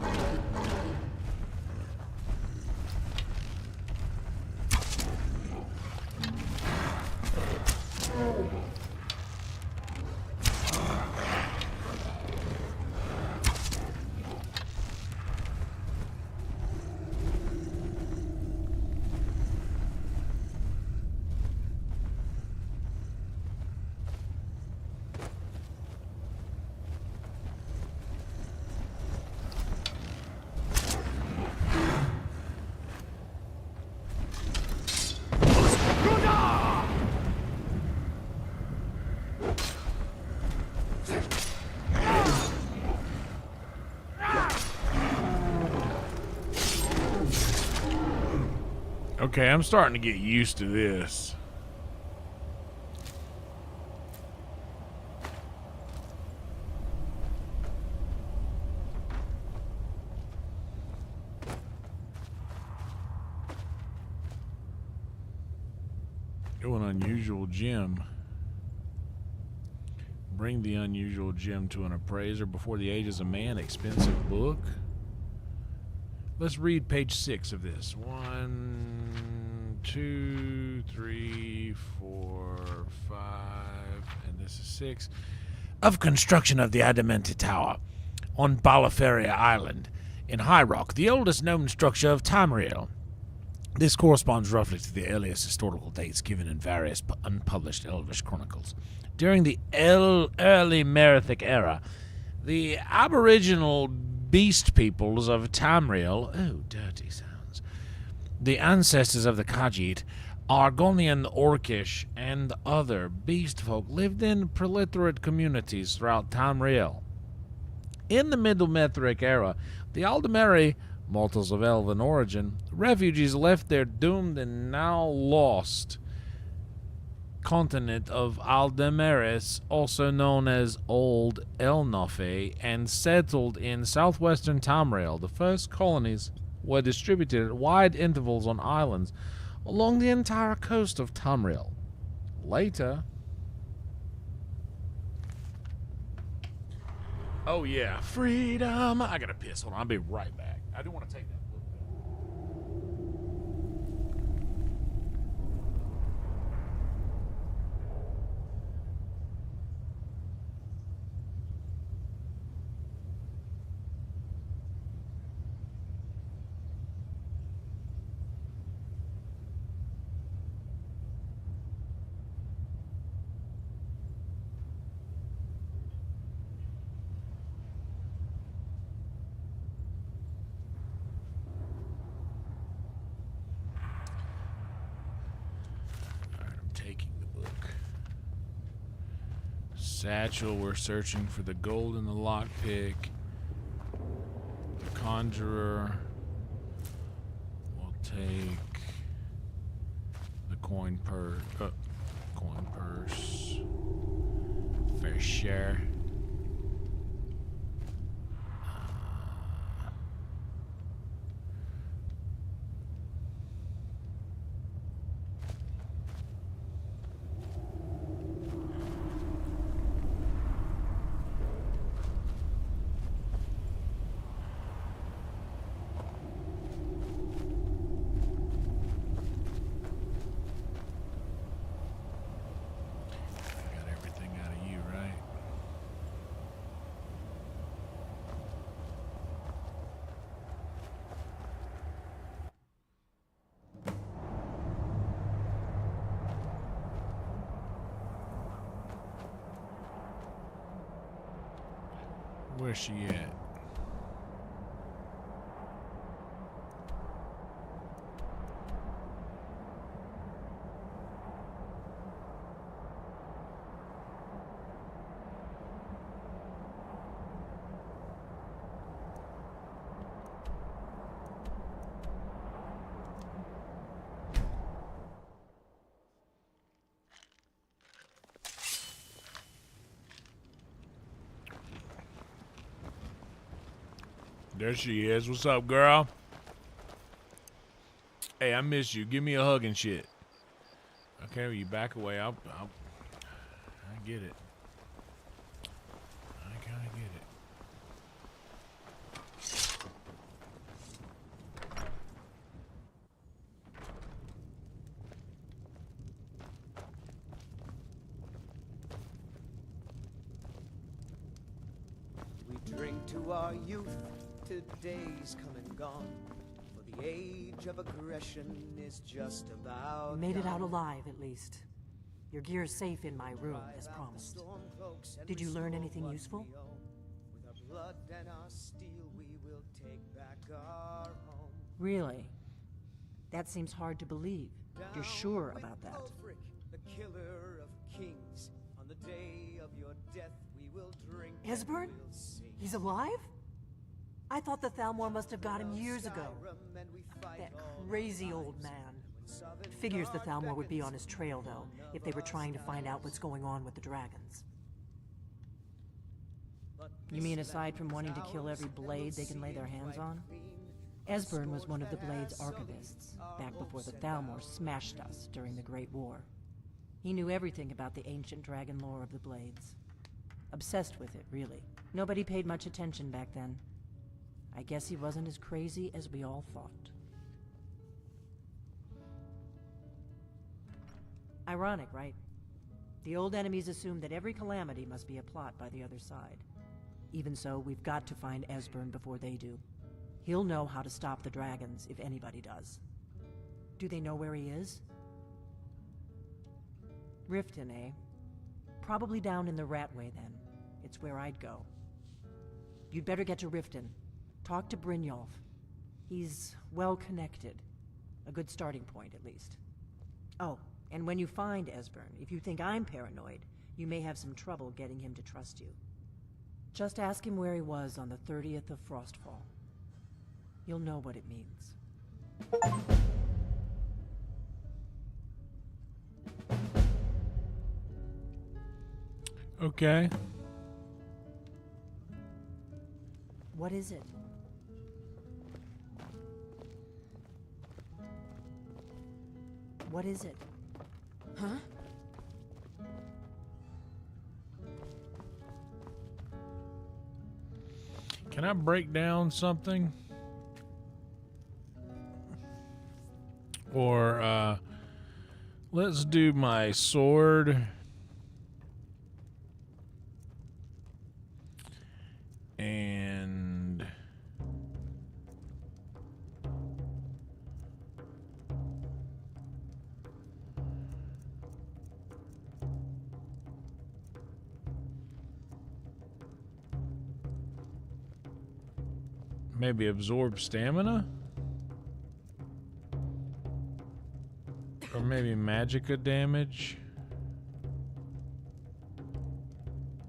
Okay, I'm starting to get used to this. Oh, an unusual gem. Bring the unusual gem to an appraiser before the age is a man. Expensive book. Let's read page 6 of this. 1, 2, 3, 4, 5, and this is 6. Of construction of the Adamantine Tower on Balaferia Island in High Rock, the oldest known structure of Tamriel. This corresponds roughly to the earliest historical dates given in various unpublished Elvish chronicles. During the early Merithic era, the aboriginal beast peoples of Tamriel, oh, dirty sounds, the ancestors of the Khajiit, Argonian, Orcish, and other beast folk lived in proliferate communities throughout Tamriel. In the Middle Mithric era, the Aldemari, mortals of elven origin, refugees left their doomed and now lost continent of Aldemaris, also known as Old Elnofe, and settled in southwestern Tamriel. The first colonies were distributed at wide intervals on islands along the entire coast of Tamriel. Later... Oh yeah, freedom! I gotta piss. Hold on, I'll be right back. I do want to take that. Satchel, we're searching for the gold in the lockpick. The conjurer. We'll take the coin purse. For sure. Where's she at? There she is. What's up, girl? Hey, I miss you. Give me a hug and shit. Okay, you back away. I get it. I kind of get it. We drink to our youth. Today's come and gone, for the age of aggression is just about Made it out done. alive, at least. Your gear's safe in my room, as promised. Did you learn anything useful? With our blood and our steel, we will take back our home. Really? That seems hard to believe. You're sure about that? Ulfric, the killer of kings. On the day of your death, we will drink. Esbern? He's alive? I thought the Thalmor must have got him years ago. That crazy old man. Figures the Thalmor would be on his trail, though, if they were trying to find out what's going on with the dragons. You mean aside from wanting to kill every blade they can lay their hands on? Esbern was one of the Blade's archivists, back before the Thalmor smashed us during the Great War. He knew everything about the ancient dragon lore of the Blades. Obsessed with it, really. Nobody paid much attention back then. I guess he wasn't as crazy as we all thought. Ironic, right? The old enemies assumed that every calamity must be a plot by the other side. Even so, we've got to find Esbern before they do. He'll know how to stop the dragons, if anybody does. Do they know where he is? Riften, eh? Probably down in the Ratway, then. It's where I'd go. You'd better get to Riften. Talk to Brynjolf. He's well-connected. A good starting point, at least. Oh, and when you find Esbern, if you think I'm paranoid, you may have some trouble getting him to trust you. Just ask him where he was on the 30th of Frostfall. You'll know what it means. Okay. What is it? What is it? Huh? Can I break down something? Or, let's do my sword. And maybe absorb stamina? Or maybe magicka damage?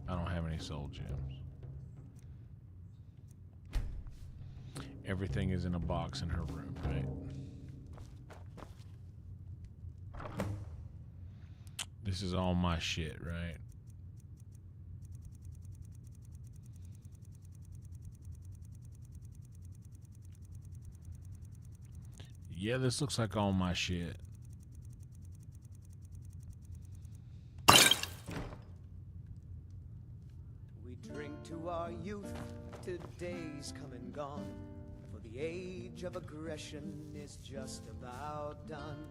I don't have any soul gems. Everything is in a box in her room, right? This is all my shit, right? Yeah, this looks like all my shit. We drink to our youth, today's come and gone. For the age of aggression is just about done.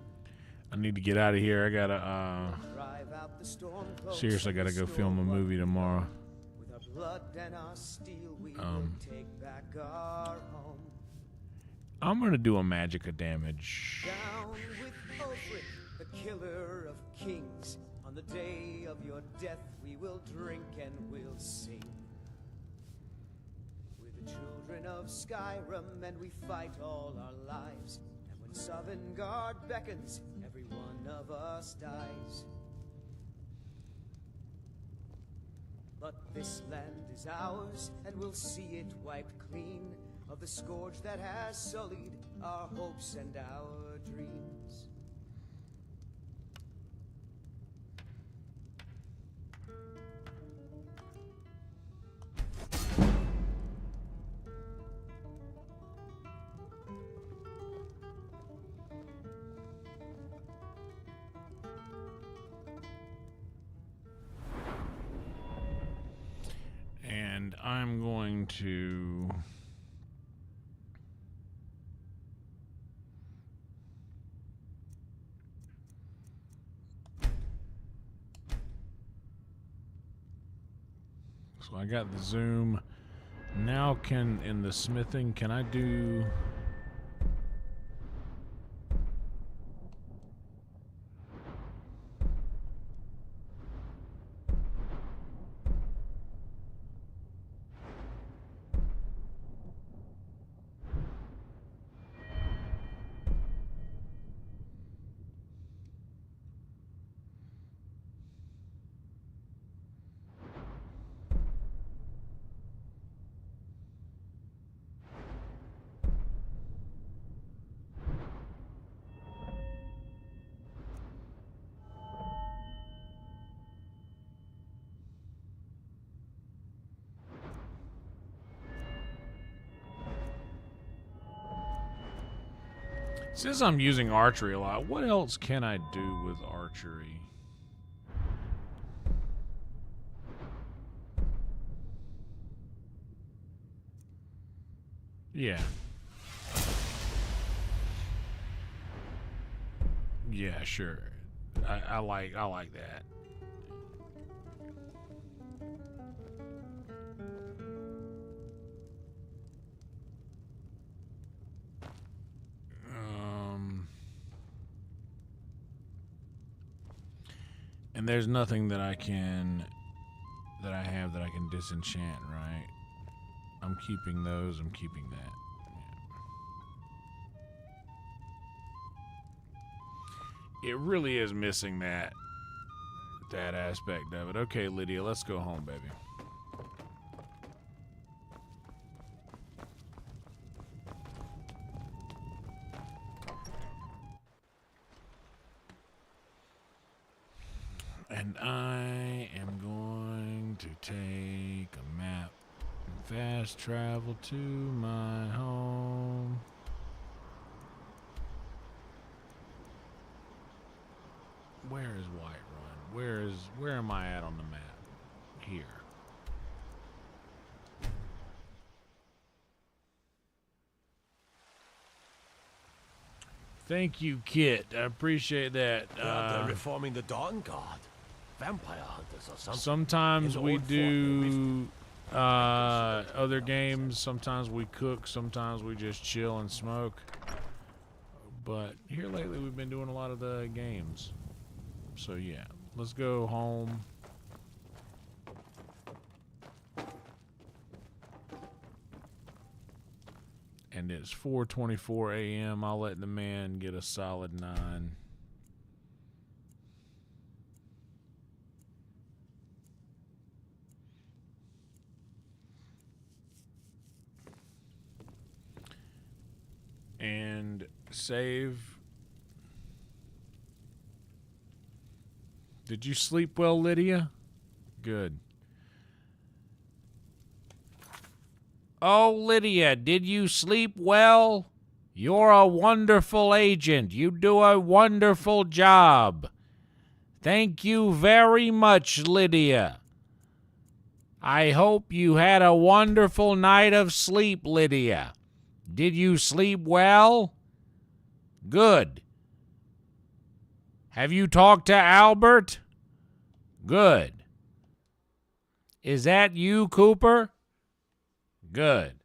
I need to get out of here. I gotta, Drive out the storm clouds seriously, I gotta go film a movie tomorrow. With our blood and our steel, we will take back our home. I'm gonna do a magicka damage. Down with Ulfric, the killer of kings. On the day of your death, we will drink and we'll sing. the children of Skyrim, and we fight all our lives. And when Sovngarde beckons, every one of us dies. But this land is ours, and we'll see it wiped clean of the scourge that has sullied our hopes and our dreams. And I'm going to... So I got the zoom. Now in the smithing, can I do... Since I'm using archery a lot, what else can I do with archery? Yeah. Yeah, sure. I like that. And there's nothing that I have that I can disenchant, right? I'm keeping those, I'm keeping that. Yeah. It really is missing that aspect of it. Okay, Lydia, let's go home, baby. And I am going to take a map and fast travel to my home. Where is Whiterun? Where am I at on the map? Here. Thank you, Kit. I appreciate that. They're reforming the Dawn Guard. Vampire hunters or something. Sometimes we do other games. Sometimes we cook. Sometimes we just chill and smoke. But here lately we've been doing a lot of the games. So yeah, let's go home. And it's 4:24 a.m. I'll let the man get a solid 9. And save. Did you sleep well, Lydia? Good. Oh, Lydia, did you sleep well? You're a wonderful agent. You do a wonderful job. Thank you very much, Lydia. I hope you had a wonderful night of sleep, Lydia. Did you sleep well? Good. Have you talked to Albert? Good. Is that you, Cooper? Good.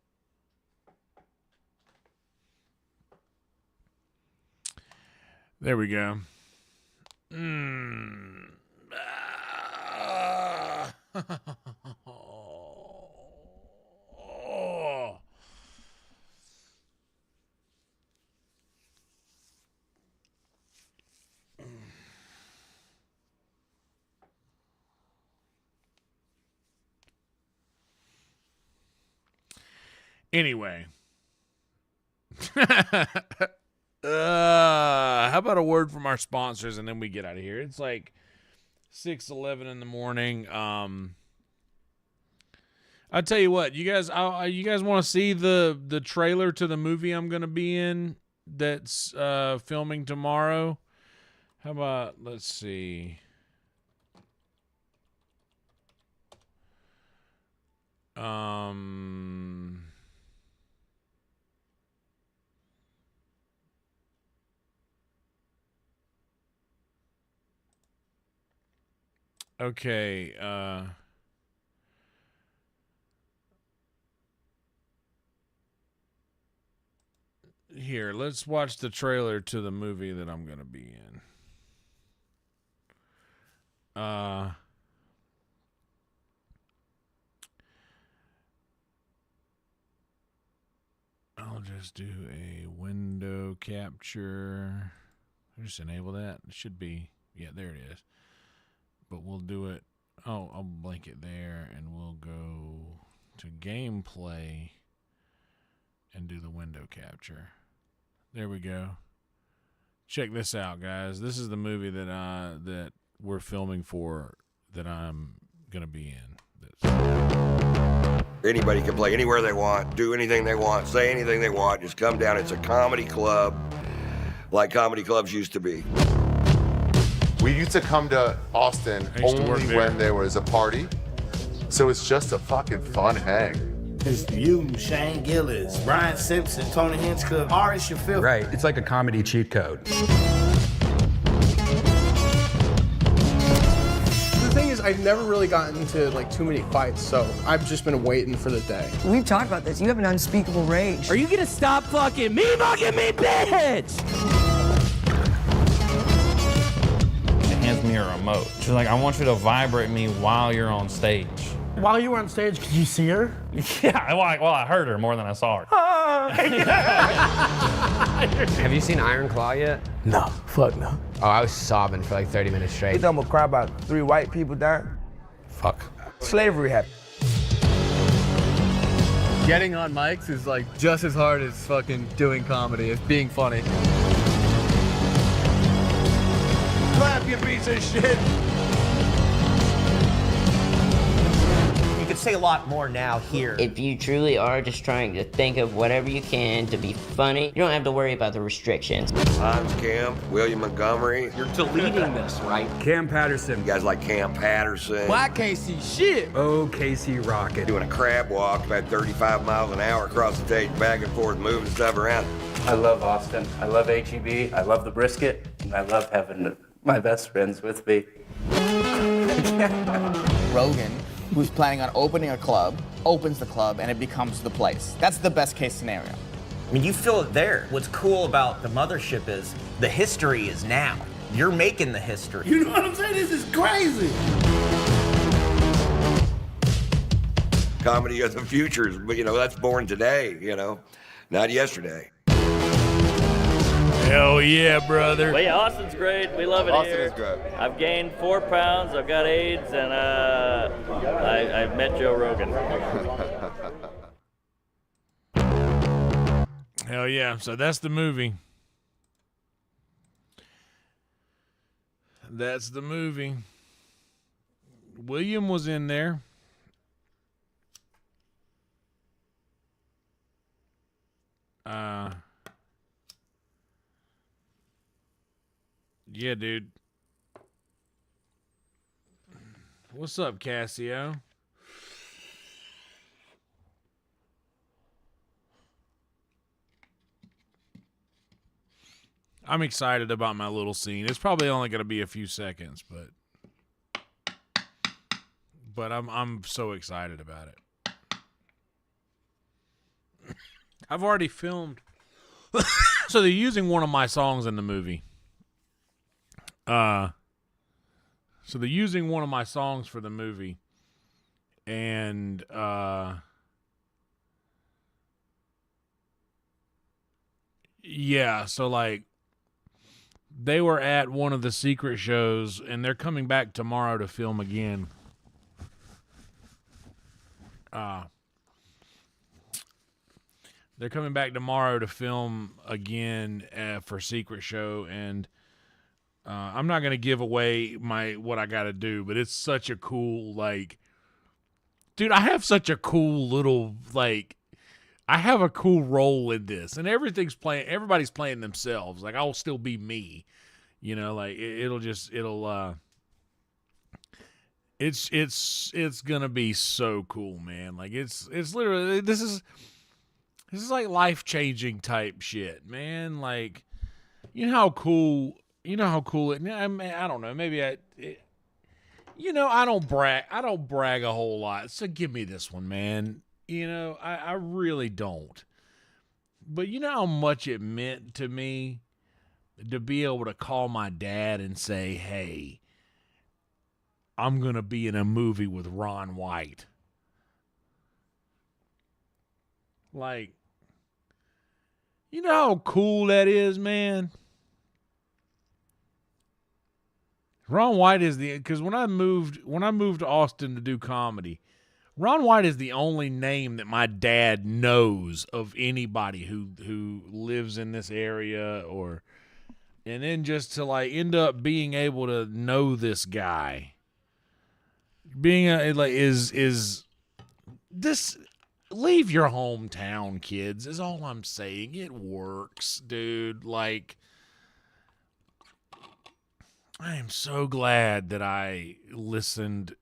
There we go. Oh. Anyway. How about a word from our sponsors and then we get out of here? It's like 6:11 in the morning. I'll tell you what, you guys want to see the trailer to the movie I'm going to be in that's filming tomorrow? How about, let's see. Okay, here, let's watch the trailer to the movie that I'm going to be in. I'll just do a window capture. Just enable that. It should be, yeah, there it is. But we'll do it. Oh, I'll blank it there, and we'll go to gameplay and do the window capture. There we go. Check this out, guys. This is the movie that we're filming for, that I'm gonna be in. Anybody can play anywhere they want, do anything they want, say anything they want. Just come down. It's a comedy club, like comedy clubs used to be. We used to come to Austin only when there was a party, so it's just a fucking fun hang. It's you, Shane Gillis, Brian Simpson, Tony Hinchcliffe, Ari Shafir. Right, it's like a comedy cheat code. The thing is, I've never really gotten into like too many fights, so I've just been waiting for the day. We've talked about this. You have an unspeakable rage. Are you gonna stop fucking me, bitch? Hands me a remote. She's like, I want you to vibrate me while you're on stage. While you were on stage, could you see her? Yeah, I heard her more than I saw her. Have you seen Iron Claw yet? No, fuck no. Oh, I was sobbing for like 30 minutes straight. You thought I'm gonna cry about 3 white people dying? Fuck. Slavery happened. Getting on mics is like just as hard as fucking doing comedy, as being funny. Clap, you piece of shit. You could say a lot more now here. If you truly are just trying to think of whatever you can to be funny, you don't have to worry about the restrictions. Hans Camp, William Montgomery. You're deleting this, right? Cam Patterson. You guys like Cam Patterson. Well, I can't see shit. Oh, Casey Rocket. Doing a crab walk about 35 miles an hour across the stage, back and forth, moving stuff around. I love Austin. I love HEB. I love the brisket. And I love having my best friends with me. Rogan, who's planning on opening a club, opens the club and it becomes the place. That's the best case scenario. I mean, you feel it there. What's cool about the mothership is the history is now. You're making the history. You know what I'm saying? This is crazy. Comedy of the future, but that's born today, not yesterday. Hell yeah, brother. Well, yeah, Austin's great. We love it Austin here. is great. I've gained 4 pounds. I've got AIDS, and I've met Joe Rogan. Hell yeah. So that's the movie. That's the movie. William was in there. Yeah, dude. What's up, Cassio? I'm excited about my little scene. It's probably only going to be a few seconds, but I'm so excited about it. I've already filmed. So they're using one of my songs in the movie. So they're using one of my songs for the movie, and yeah, so like they were at one of the secret shows, and they're coming back tomorrow to film again. They're coming back tomorrow to film again for Secret Show, and I'm not gonna give away what I gotta do, but it's such a cool dude. I have such a cool little I have a cool role in this, and everybody's playing themselves. Like I'll still be me, it's gonna be so cool, man. Like it's literally this is like life-changing type shit, man. Like you know how cool it. I mean, I don't know. Maybe I don't brag a whole lot. So give me this one, man. I really don't. But you know how much it meant to me to be able to call my dad and say, "Hey, I'm going to be in a movie with Ron White." Like, you know how cool that is, man? Ron White is because when I moved to Austin to do comedy, Ron White is the only name that my dad knows of anybody who lives in this area, and then just to end up being able to know this guy, is this. Leave your hometown, kids, is all I'm saying. It works, dude. Like, I am so glad that I listened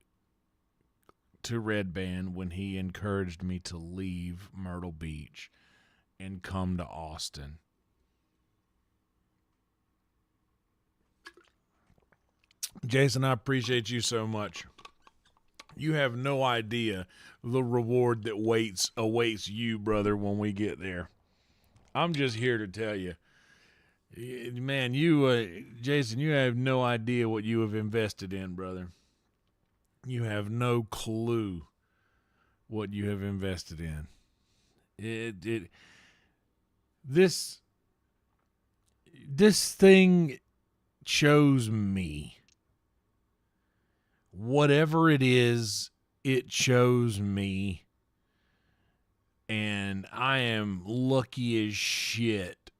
to Red Band when he encouraged me to leave Myrtle Beach and come to Austin. Jason, I appreciate you so much. You have no idea the reward that awaits you, brother, when we get there. I'm just here to tell you, man, Jason, you have no idea what you have invested in, brother. You have no clue what you have invested in. This thing chose me. Whatever it is, it chose me. And I am lucky as shit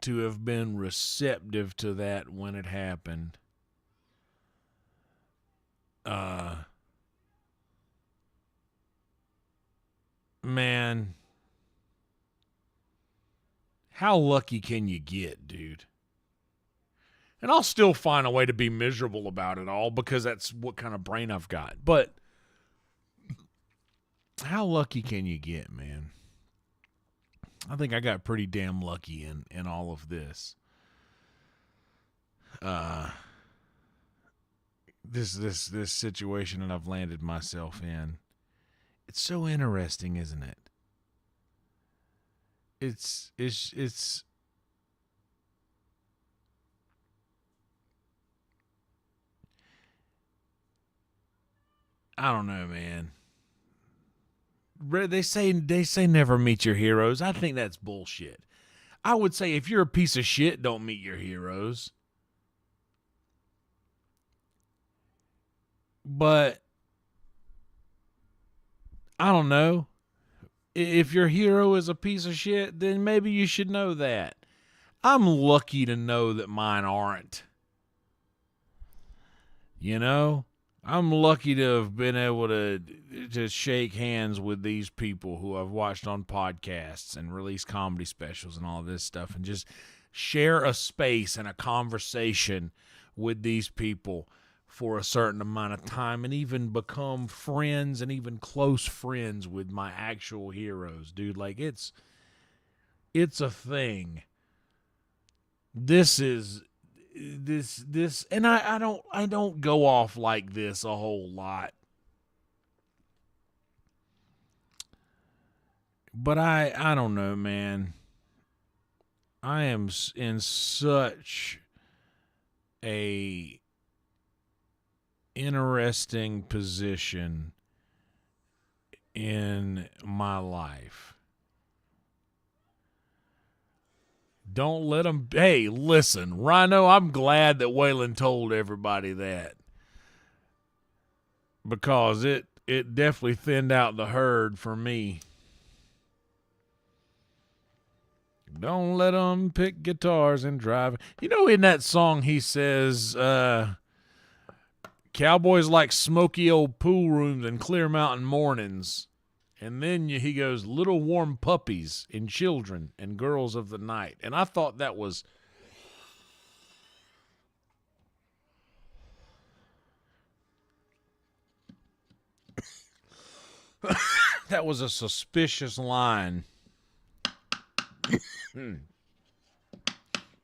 to have been receptive to that when it happened. Man, how lucky can you get, dude? And I'll still find a way to be miserable about it all because that's what kind of brain I've got. But how lucky can you get, man? I think I got pretty damn lucky in all of this. This situation that I've landed myself in. It's so interesting, isn't it? It's I don't know, man. They say never meet your heroes. I think that's bullshit. I would say if you're a piece of shit, don't meet your heroes. But I don't know. If your hero is a piece of shit, then maybe you should know that. I'm lucky to know that mine aren't. You know? I'm lucky to have been able to shake hands with these people who I've watched on podcasts and release comedy specials and all this stuff, and just share a space and a conversation with these people for a certain amount of time, and even become friends and even close friends with my actual heroes, dude. Like, it's a thing. This, and I don't go off like this a whole lot. But I don't know, man. I am in such a interesting position in my life. Don't let them. Hey, listen, Rhino, I'm glad that Waylon told everybody that, because it definitely thinned out the herd for me. Don't let them pick guitars and drive. You know, in that song, he says, cowboys like smoky old pool rooms and Clear Mountain mornings. And then he goes, little warm puppies and children and girls of the night. And I thought that was... that was a suspicious line.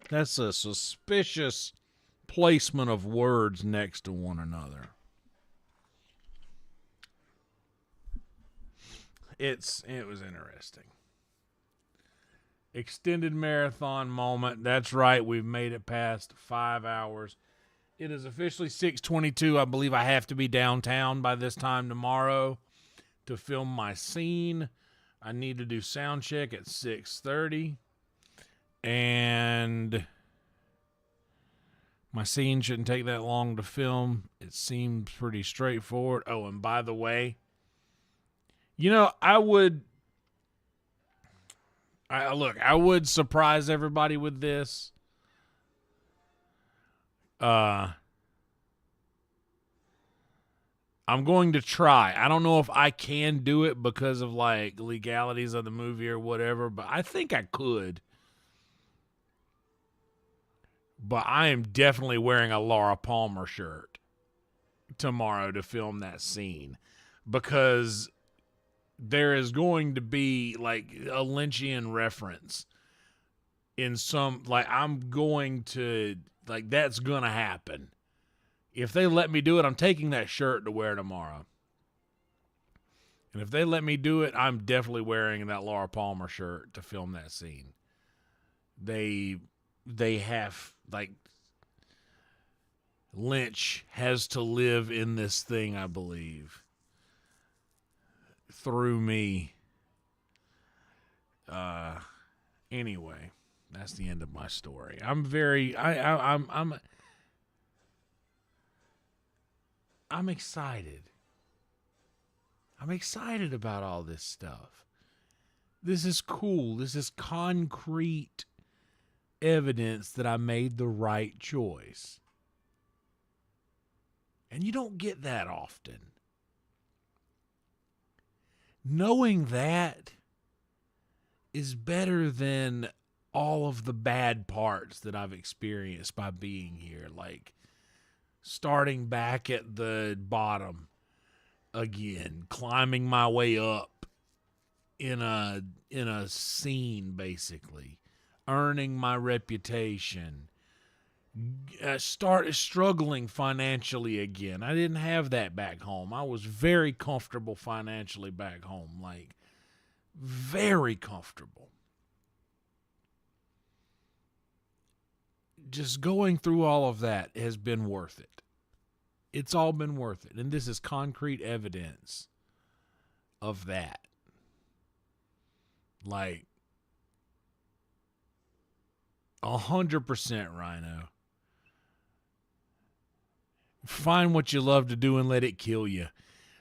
That's a suspicious placement of words next to one another. It was interesting. Extended marathon moment. That's right. We've made it past 5 hours. It is officially 6:22. I believe I have to be downtown by this time tomorrow to film my scene. I need to do sound check at 6:30. And my scene shouldn't take that long to film. It seems pretty straightforward. Oh, and by the way, you know, I would surprise everybody with this. I'm going to try. I don't know if I can do it because of like legalities of the movie or whatever, but I think I could. But I am definitely wearing a Laura Palmer shirt tomorrow to film that scene, because there is going to be like a Lynchian reference in some, like, I'm going to, like, that's going to happen. If they let me do it, I'm taking that shirt to wear tomorrow. And if they let me do it, I'm definitely wearing that Laura Palmer shirt to film that scene. They have, like, Lynch has to live in this thing, I believe, through me. Anyway, that's the end of my story. I'm excited. I'm excited about all this stuff. This is cool. This is concrete evidence that I made the right choice. And you don't get that often. Knowing that is better than all of the bad parts that I've experienced by being here. Like starting back at the bottom again, climbing my way up in a scene, basically, earning my reputation, start struggling financially again. I didn't have that back home. I was very comfortable financially back home, like very comfortable. Just going through all of that has been worth it. It's all been worth it. And this is concrete evidence of that. Like 100%, Rhino. Find what you love to do and let it kill you.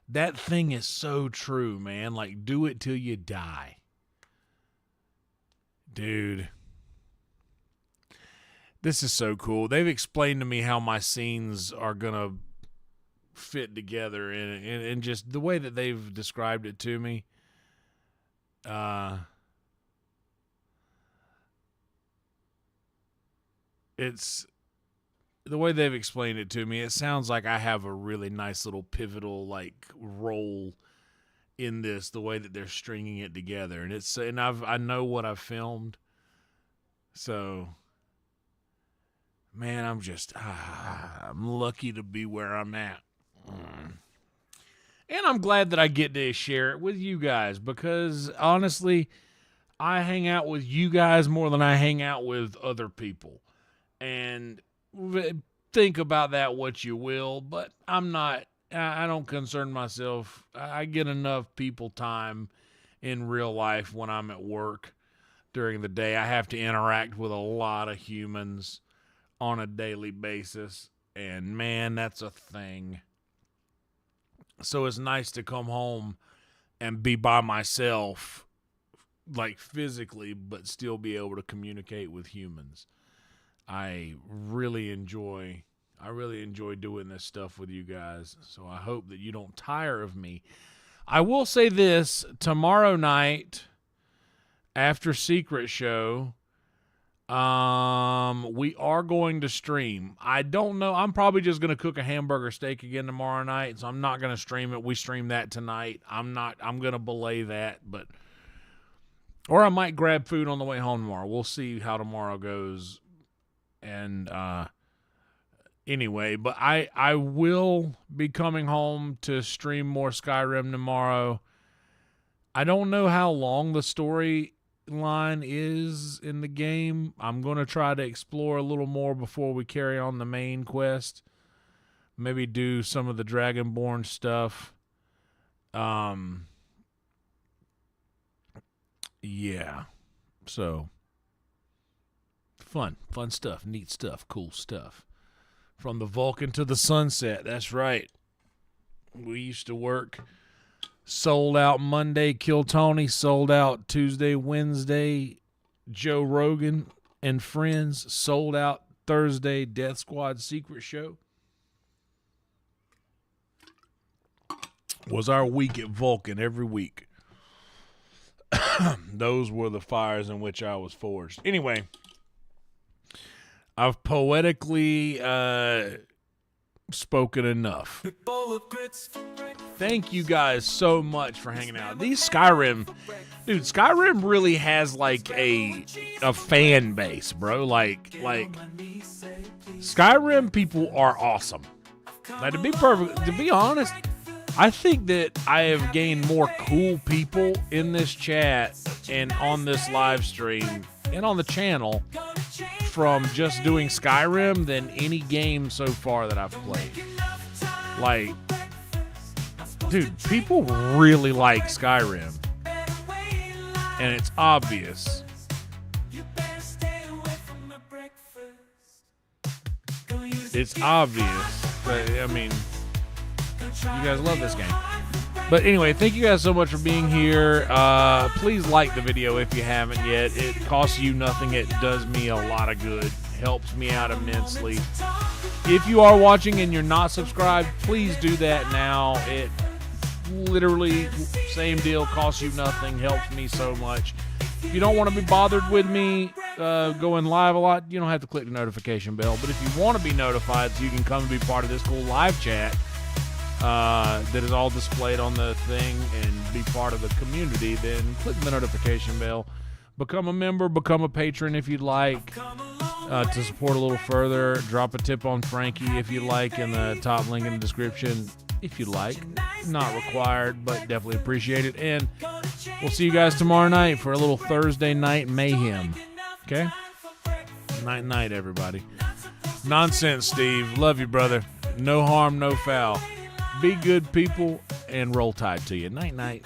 That thing is so true, man. Like, do it till you die. Dude. This is so cool. They've explained to me how my scenes are going to fit together and just the way that they've described it to me. It's the way they've explained it to me. It sounds like I have a really nice little pivotal like role in this, the way that they're stringing it together. And I know what I've filmed. So, man, I'm lucky to be where I'm at. And I'm glad that I get to share it with you guys, because honestly, I hang out with you guys more than I hang out with other people. And think about that what you will, but I don't concern myself. I get enough people time in real life when I'm at work during the day. I have to interact with a lot of humans on a daily basis, and man, that's a thing. So it's nice to come home and be by myself like physically, but still be able to communicate with humans. I really enjoy doing this stuff with you guys. So I hope that you don't tire of me. I will say this, tomorrow night after Secret Show, we are going to stream. I don't know. I'm probably just going to cook a hamburger steak again tomorrow night, so I'm not going to stream it. We stream that tonight. I'm going to belay that, or I might grab food on the way home tomorrow. We'll see how tomorrow goes. And, anyway, but I will be coming home to stream more Skyrim tomorrow. I don't know how long the storyline is in the game. I'm going to try to explore a little more before we carry on the main quest. Maybe do some of the Dragonborn stuff. Yeah. So, fun stuff, neat stuff, cool stuff. From the Vulcan to the sunset, that's right. We used to work sold out Monday, Kill Tony, sold out Tuesday, Wednesday, Joe Rogan and Friends, sold out Thursday, Death Squad Secret Show. Was our week at Vulcan every week. Those were the fires in which I was forged. Anyway, I've poetically spoken enough. Thank you guys so much for hanging out. These Skyrim really has like a fan base, bro. Like Skyrim people are awesome. Like, to be honest, I think that I have gained more cool people in this chat and on this live stream and on the channel from just doing Skyrim than any game so far that I've played. Like, dude, people really like Skyrim. And it's obvious. It's obvious. But, I mean, you guys love this game. But anyway, thank you guys so much for being here. Please like the video if you haven't yet. It costs you nothing. It does me a lot of good. Helps me out immensely. If you are watching and you're not subscribed, please do that now. It literally, same deal, costs you nothing. Helps me so much. If you don't want to be bothered with me going live a lot, you don't have to click the notification bell. But if you want to be notified so you can come and be part of this cool live chat, that is all displayed on the thing and be part of the community, then click the notification bell. Become a member, become a patron if you'd like to support a little further. Drop a tip on Frankie if you'd like in the top link in the description if you'd like. Not required, but definitely appreciate it. And we'll see you guys tomorrow night for a little Thursday night mayhem. Okay? Night, everybody. Nonsense, Steve. Love you, brother. No harm, no foul. Be good people, and roll tide to you. Night.